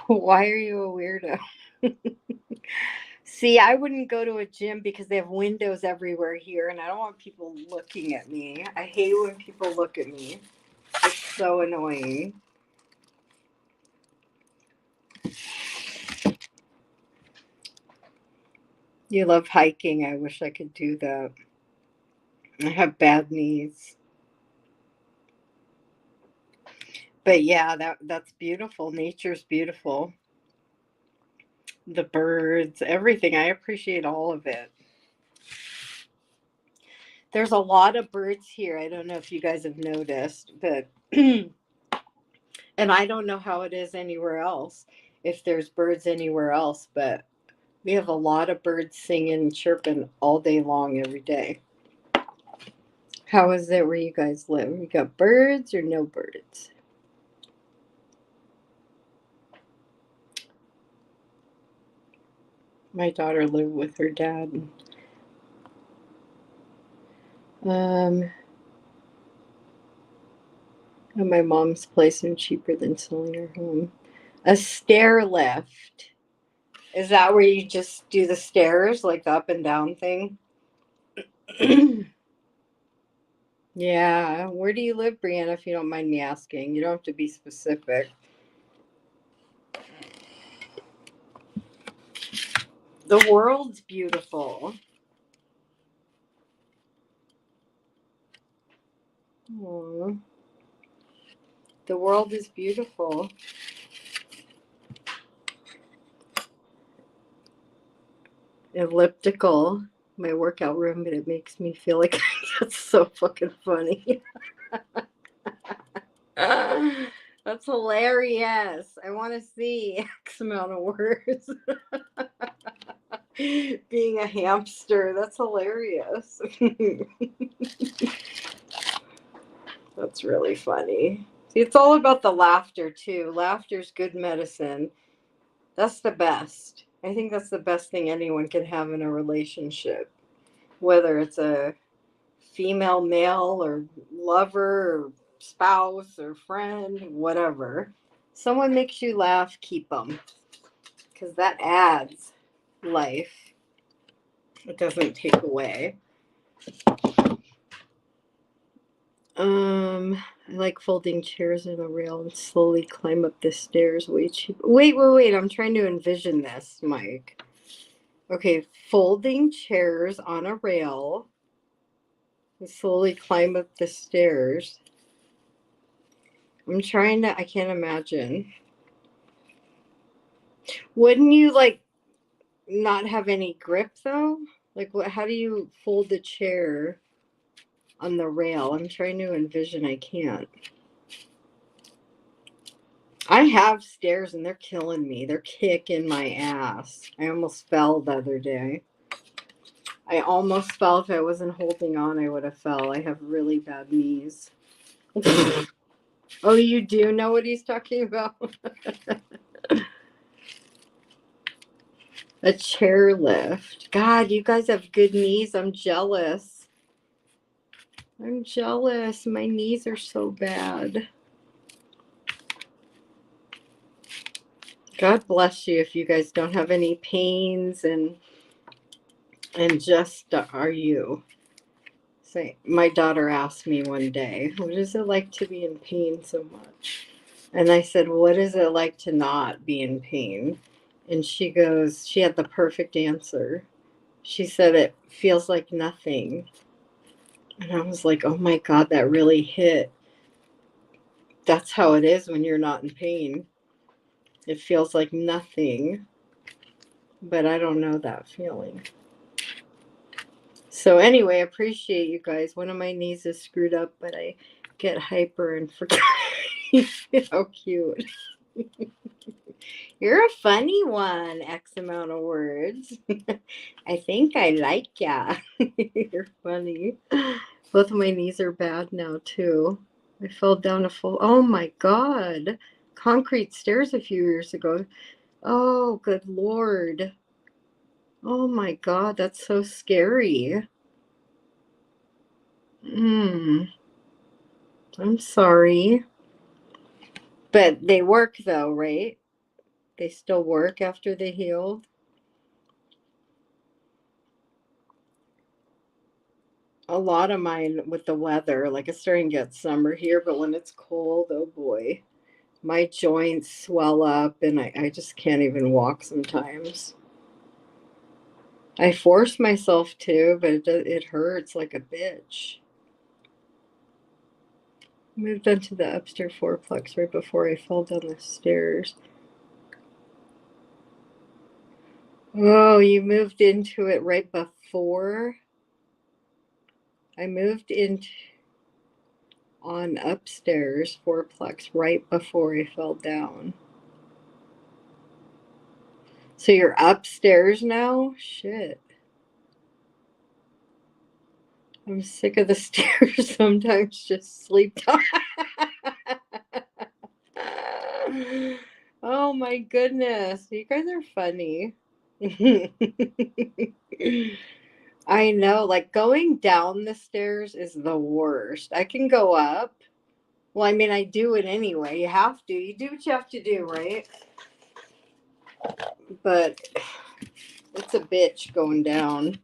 Why are you a weirdo? See, I wouldn't go to a gym because they have windows everywhere here, and I don't want people looking at me. I hate when people look at me. It's so annoying. You love hiking. I wish I could do that. I have bad knees. But yeah, that's beautiful. Nature's beautiful. The birds, everything. I appreciate all of it. There's a lot of birds here. I don't know if you guys have noticed, but and I don't know how it is anywhere else, if there's birds anywhere else, but we have a lot of birds singing and chirping all day long every day. How is it where you guys live? You got birds or no birds? My daughter lived with her dad. At my mom's place and cheaper than selling her home. A stair lift. Is that where you just do the stairs, like the up and down thing? Yeah. Where do you live, Brianna, if you don't mind me asking? You don't have to be specific. The world's beautiful. Aww. The world is beautiful. Elliptical, my workout room, but it makes me feel like that's so fucking funny. That's hilarious. I want to see X amount of words. Being a hamster, that's hilarious. That's really funny. See, it's all about the laughter, too. Laughter's good medicine. That's the best. I think that's the best thing anyone can have in a relationship. Whether it's a female, male, or lover, or spouse, or friend, whatever. Someone makes you laugh, keep them. Because that adds life. It doesn't take away. I like folding chairs in a rail and slowly climb up the stairs way cheap. Wait. I'm trying to envision this, Mike. Okay, folding chairs on a rail. We slowly climb up the stairs. I'm trying to, I can't imagine. Wouldn't you like not have any grip though? Like what, how do you fold the chair on the rail? I'm trying to envision, I can't. I have stairs and they're killing me. They're kicking my ass. I almost fell the other day. I almost fell. If I wasn't holding on, I would have fell. I have really bad knees. Oh, you do know what he's talking about? A chairlift. God, you guys have good knees. I'm jealous. I'm jealous. My knees are so bad. God bless you if you guys don't have any pains and just are you. Say, my daughter asked me one day, what is it like to be in pain so much? And I said, what is it like to not be in pain? And she goes, she had the perfect answer. She said, it feels like nothing. And I was like, oh my God, that really hit. That's how it is when you're not in pain. It feels like nothing. But I don't know that feeling. So anyway, I appreciate you guys. One of my knees is screwed up, but I get hyper and forget. How cute. You're a funny one, X amount of words. I think I like ya. You're funny. Both of my knees are bad now, too. I fell down a full... Oh, my God. Concrete stairs a few years ago. Oh, good Lord. Oh, my God. That's so scary. I'm sorry. But they work, though, right? They still work after they healed? A lot of mine with the weather, like it's starting to get summer here, but when it's cold, oh boy, my joints swell up and I just can't even walk sometimes. I force myself to, but it hurts like a bitch. Moved into the upstairs fourplex right before I fell down the stairs. Oh, you moved into it right before? I moved into on upstairs fourplex right before I fell down. So you're upstairs now? Shit. I'm sick of the stairs sometimes. Just sleep time. Oh my goodness. You guys are funny. I know, like going down the stairs is the worst. I can go up. Well, I mean, I do it anyway. You have to. You do what you have to do, right? But it's a bitch going down.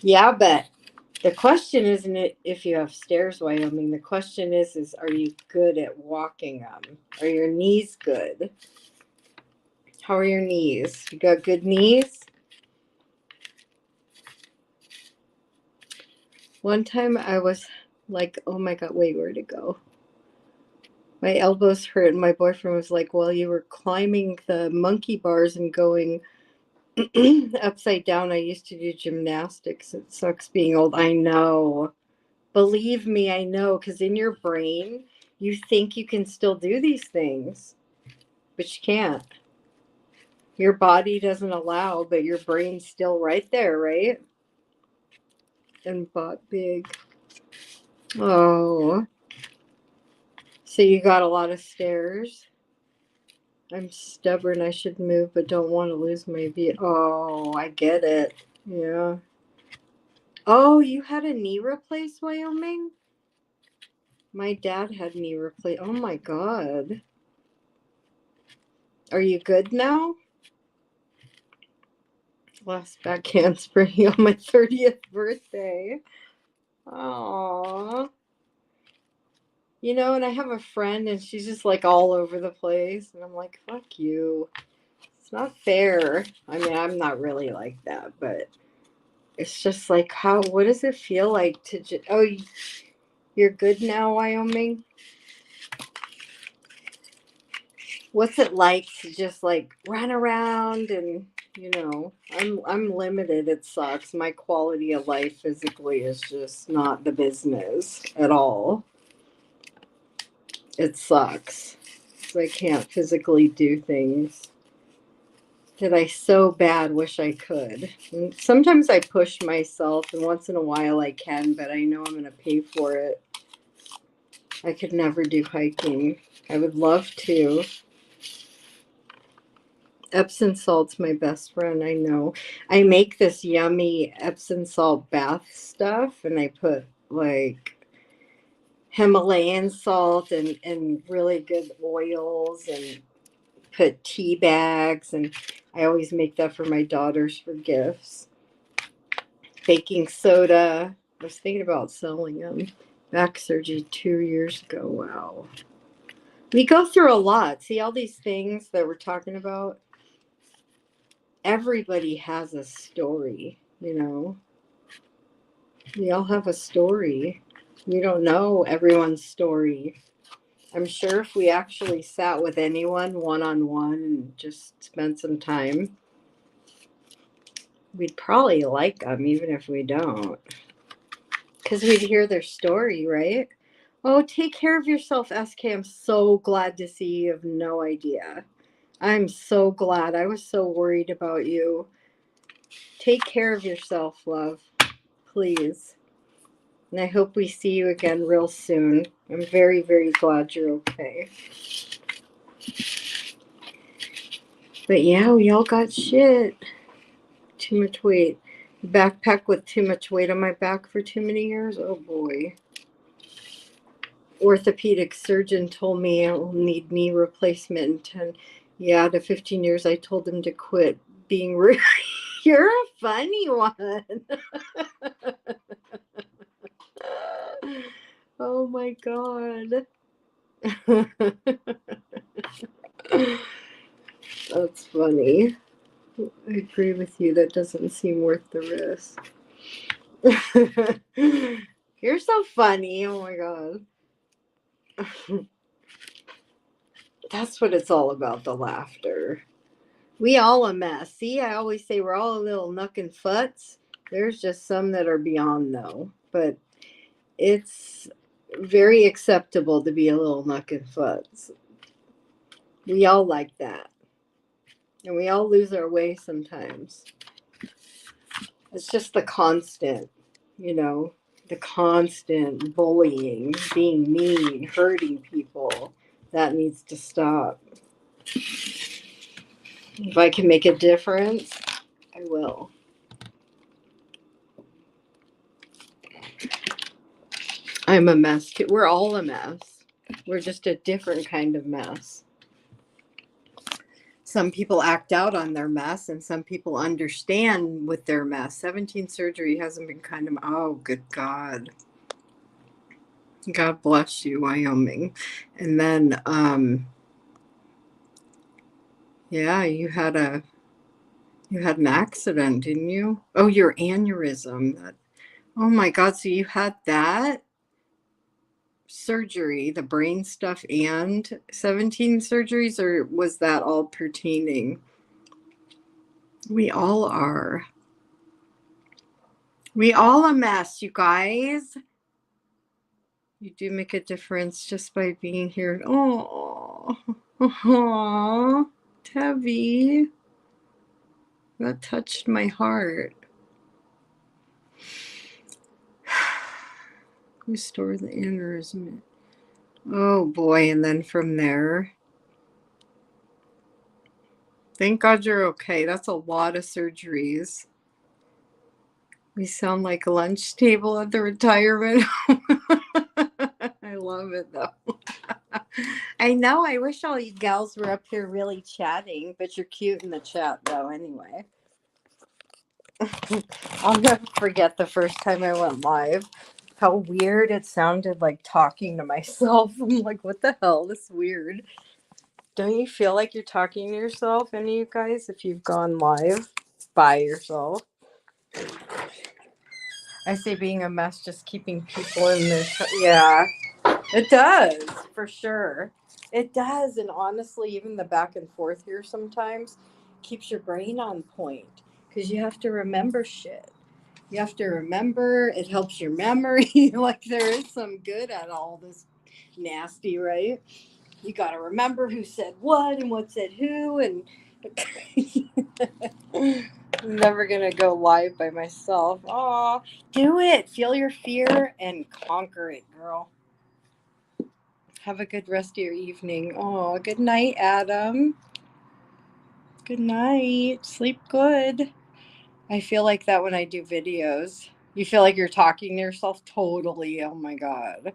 Yeah, but the question isn't it if you have stairs, Wyoming. The question is are you good at walking them? Are your knees good? How are your knees? You got good knees? One time I was like, oh my God, wait, where'd it go? My elbows hurt, and my boyfriend was like, well, you were climbing the monkey bars and going upside down. I used to do gymnastics. It sucks being old. I know. Believe me, I know, because in your brain, you think you can still do these things, but you can't. Your body doesn't allow, but your brain's still right there, right? And bought big. Oh. So you got a lot of stairs? I'm stubborn. I should move, but don't want to lose my view. Oh, I get it. Yeah. Oh, you had a knee replaced, Wyoming? My dad had knee replaced. Oh my God. Are you good now? Last backhand spring on my 30th birthday. Aww. You know, and I have a friend and she's just like all over the place. And I'm like, fuck you. It's not fair. I mean, I'm not really like that, but it's just like, what does it feel like to just, oh, you're good now, Wyoming? What's it like to just like run around and, I'm limited. It sucks. My quality of life physically is just not the business at all. It sucks. I can't physically do things that I so bad wish I could. And sometimes I push myself, and once in a while I can, but I know I'm going to pay for it. I could never do hiking. I would love to. Epsom salt's my best friend, I know. I make this yummy Epsom salt bath stuff, and I put like Himalayan salt and really good oils, and put tea bags, and I always make that for my daughters for gifts. Baking soda. I was thinking about selling them. Back surgery 2 years ago. Wow. We go through a lot. See all these things that we're talking about? Everybody has a story, We all have a story. We don't know everyone's story. I'm sure if we actually sat with anyone one-on-one and just spent some time, we'd probably like them, even if we don't. Because we'd hear their story, right? Oh, take care of yourself, SK. I'm so glad to see you. You have no idea. I'm so glad. I was so worried about you. Take care of yourself, love. Please. And I hope we see you again real soon. I'm very, very glad you're okay. But yeah, we all got shit. Too much weight. Backpack with too much weight on my back for too many years? Oh boy. Orthopedic surgeon told me I will need knee replacement in 10 to 15 years. I told him to quit being rude. You're a funny one. Oh my God. That's funny. I agree with you. That doesn't seem worth the risk. You're so funny. Oh my God. That's what it's all about, the laughter. We all a mess. See, I always say we're all a little nook and futs. There's just some that are beyond, though. But it's very acceptable to be a little nook and futs. We all like that. And we all lose our way sometimes. It's just the constant, the constant bullying, being mean, hurting people. That needs to stop. If I can make a difference, I will. I'm a mess too. We're all a mess. We're just a different kind of mess. Some people act out on their mess, and some people understand with their mess. 17 surgery hasn't been kind of, oh, good God. God bless you, Wyoming. And then, yeah, you had an accident, didn't you? Oh, your aneurysm. Oh my God. So you had that surgery, the brain stuff, and 17 surgeries, or was that all pertaining? We all are. We all a mess, you guys. You do make a difference just by being here. Oh, Tevi. That touched my heart. Restore the aneurysm. Oh boy, and then from there. Thank God you're okay. That's a lot of surgeries. We sound like a lunch table at the retirement. I love it though. I know. I wish all you gals were up here really chatting, but you're cute in the chat though anyway. I'll never forget the first time I went live. How weird it sounded, like talking to myself. I'm like, what the hell? This is weird. Don't you feel like you're talking to yourself, any of you guys, if you've gone live by yourself? I say being a mess, just keeping people in their... Yeah, it does, for sure. It does, and honestly, even the back and forth here sometimes keeps your brain on point, because you have to remember shit. You have to remember, it helps your memory. Like, there is some good at all this nasty, right? You got to remember who said what and what said who, and I'm never going to go live by myself. Aw, do it. Feel your fear and conquer it, girl. Have a good rest of your evening. Oh, good night, Adam. Good night. Sleep good. I feel like that when I do videos. You feel like you're talking to yourself? Totally. Oh my God.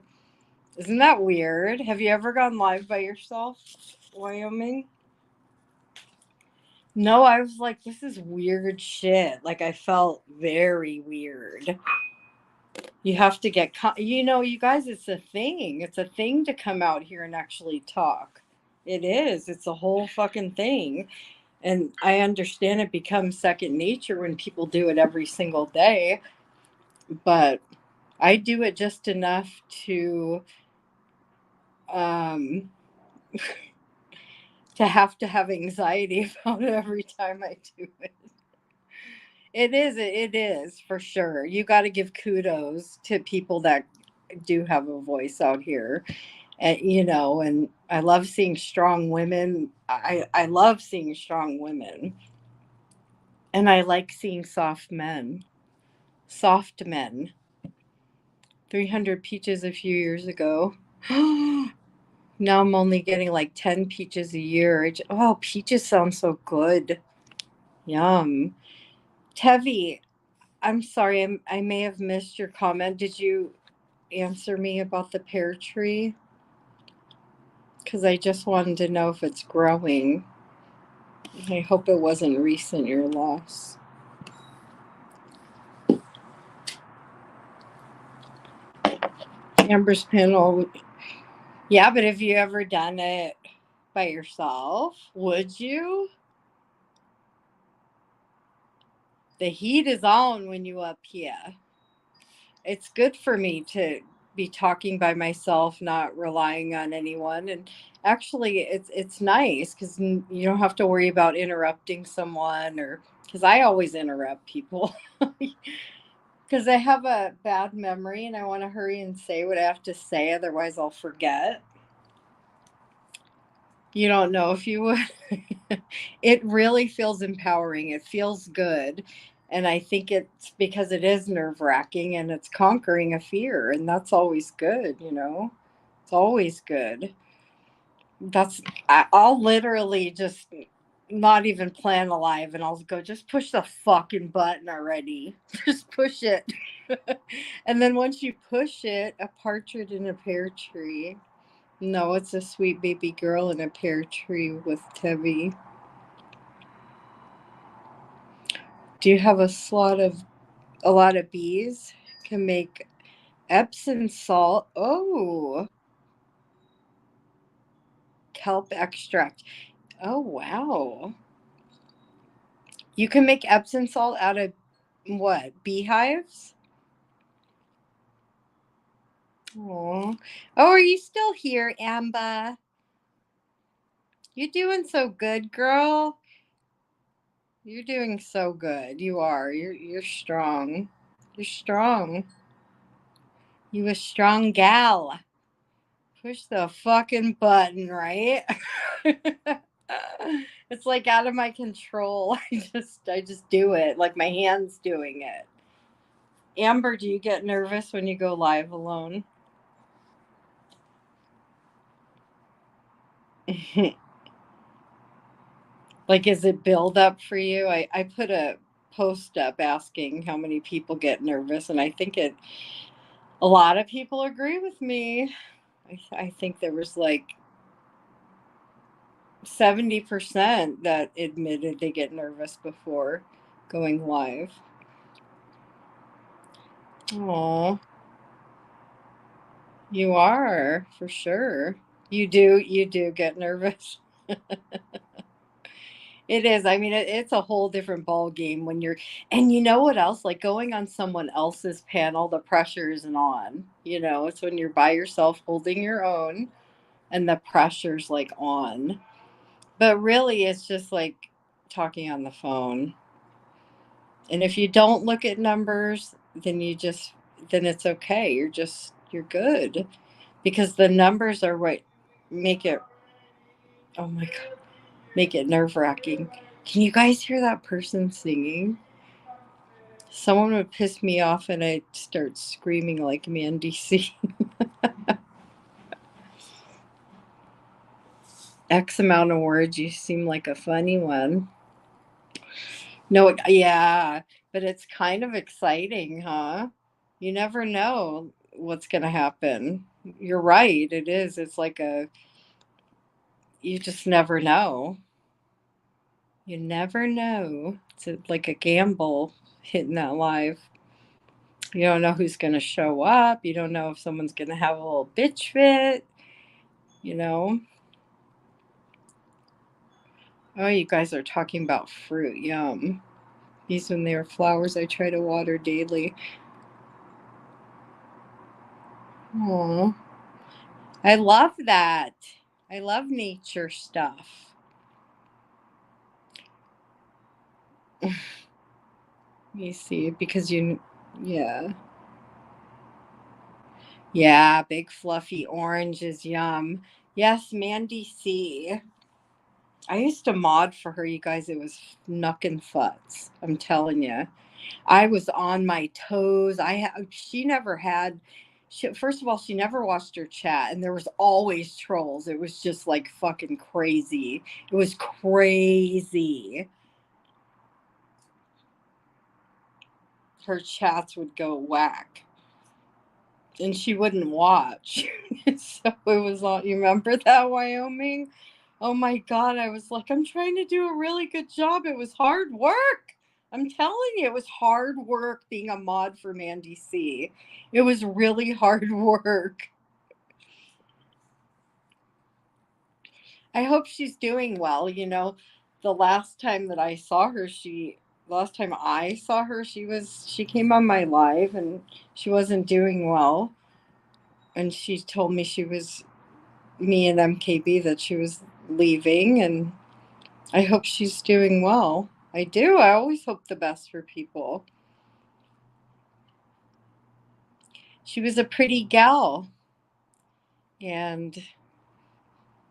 Isn't that weird? Have you ever gone live by yourself, Wyoming? No, I was like, this is weird shit. Like, I felt very weird. You have to get, you guys, it's a thing. It's a thing to come out here and actually talk. It is. It's a whole fucking thing. And I understand it becomes second nature when people do it every single day. But I do it just enough to to have anxiety about it every time I do it. It is for sure. You got to give kudos to people that do have a voice out here. And and I love seeing strong women. I love seeing strong women. And I like seeing soft men. Soft men. 300 peaches a few years ago. Now I'm only getting like 10 peaches a year. Oh, peaches sound so good. Yum. Tevi, I'm sorry, I may have missed your comment. Did you answer me about the pear tree? Because I just wanted to know if it's growing. I hope it wasn't recent, your loss. Amber's panel. Yeah, but have you ever done it by yourself? Would you? The heat is on when you up here. It's good for me to be talking by myself, not relying on anyone. And actually, it's nice because you don't have to worry about interrupting someone, or because I always interrupt people because I have a bad memory and I want to hurry and say what I have to say, otherwise I'll forget. You don't know if you would. It really feels empowering. It feels good. And I think it's because it is nerve wracking and it's conquering a fear. And that's always good, It's always good. I'll literally just not even plan a live and I'll go, just push the fucking button already. Just push it. And then once you push it, a partridge in a pear tree. No, it's a sweet baby girl in a pear tree with Tevi. Do you have a lot of bees? Can make Epsom salt. Oh, kelp extract. Oh, wow. You can make Epsom salt out of what? Beehives? Oh, are you still here, Amber? You're doing so good, girl. You're doing so good. You are. You're strong. You're strong. You a strong gal. Push the fucking button, right? It's like out of my control. I just do it. Like my hand's doing it. Amber, do you get nervous when you go live alone? Like, is it build up for you? I put a post up asking how many people get nervous, and I think a lot of people agree with me. I think there was like 70% that admitted they get nervous before going live. Oh, you are, for sure. You do get nervous. It is. I mean, it's a whole different ball game when you're, and you know what else? Like going on someone else's panel, the pressure isn't on. It's when you're by yourself holding your own and the pressure's like on. But really, it's just like talking on the phone. And if you don't look at numbers, then then it's okay. You're good. Because the numbers are what make it, oh my God, make it nerve wracking. Can you guys hear that person singing? Someone would piss me off and I'd start screaming like Mandy C. X amount of words, you seem like a funny one. No, yeah, but it's kind of exciting, huh? You never know what's going to happen. You're right, it is. It's like you just never know. You never know. Like a gamble hitting that live. You don't know who's going to show up. You don't know if someone's going to have a little bitch fit, you know? Oh, you guys are talking about fruit. Yum. These, when they are flowers, I try to water daily. Aww. I love that. I love nature stuff. You see, because yeah. Yeah, big fluffy orange is yum. Yes, Mandy C. I used to mod for her, you guys. It was knuckin' futz. I'm telling you. I was on my toes. She never had. First of all, she never watched her chat, and there was always trolls. It was just like fucking crazy. It was crazy. Her chats would go whack, and she wouldn't watch. So it was all. You remember that, Wyoming? Oh my God! I was like, I'm trying to do a really good job. It was hard work. I'm telling you, it was hard work being a mod for Mandy C. It was really hard work. I hope she's doing well. The last time I saw her, she came on my live and she wasn't doing well. And she told me me and MKB, that she was leaving, and I hope she's doing well. I do. I always hope the best for people. She was a pretty gal, and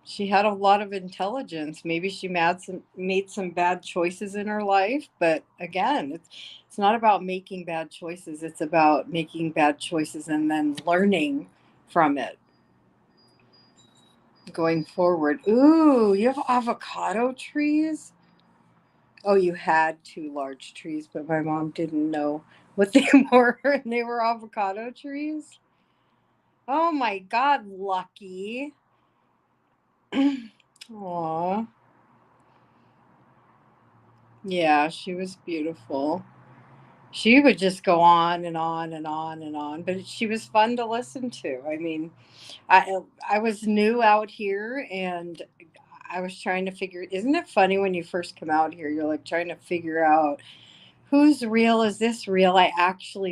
she had a lot of intelligence. Maybe she made some bad choices in her life, but again, it's not about making bad choices. It's about making bad choices and then learning from it going forward. Ooh, you have avocado trees? Oh, you had 2 large trees, but my mom didn't know what they were, and they were avocado trees. Oh my God, lucky. Aw. Yeah, she was beautiful. She would just go on and on and on and on, but she was fun to listen to. I mean, I was new out here, and I was trying to figure. Isn't it funny when you first come out here? You're like trying to figure out who's real. Is this real? I actually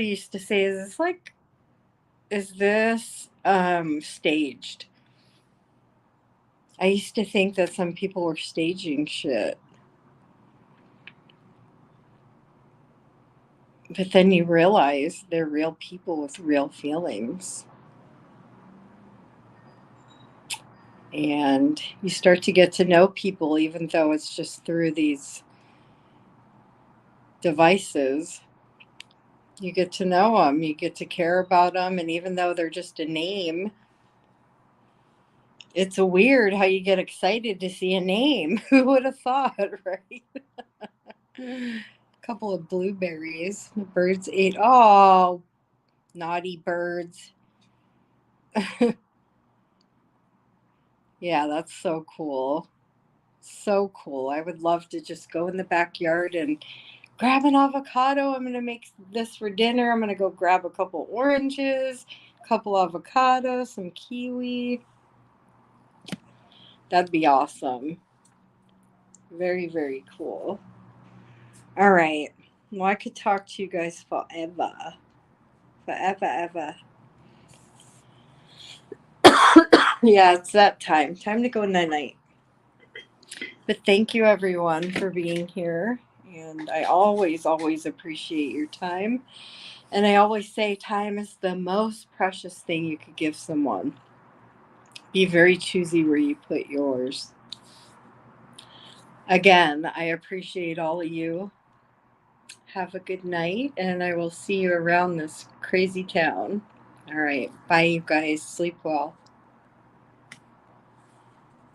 used to say, is this staged? I used to think that some people were staging shit. But then you realize they're real people with real feelings. And you start to get to know people, even though it's just through these devices. You get to know them, you get to care about them. And even though they're just a name, it's weird how you get excited to see a name. Who would have thought, right? A couple of blueberries. The birds ate. Oh, naughty birds. Yeah, that's so cool. So cool. I would love to just go in the backyard and grab an avocado. I'm going to make this for dinner. I'm going to go grab a couple oranges, a couple avocados, some kiwi. That'd be awesome. Very, very cool. All right. Well, I could talk to you guys forever. Forever, ever. Yeah, it's that time. Time to go night-night. But thank you, everyone, for being here. And I always, always appreciate your time. And I always say time is the most precious thing you could give someone. Be very choosy where you put yours. Again, I appreciate all of you. Have a good night, and I will see you around this crazy town. All right. Bye, you guys. Sleep well.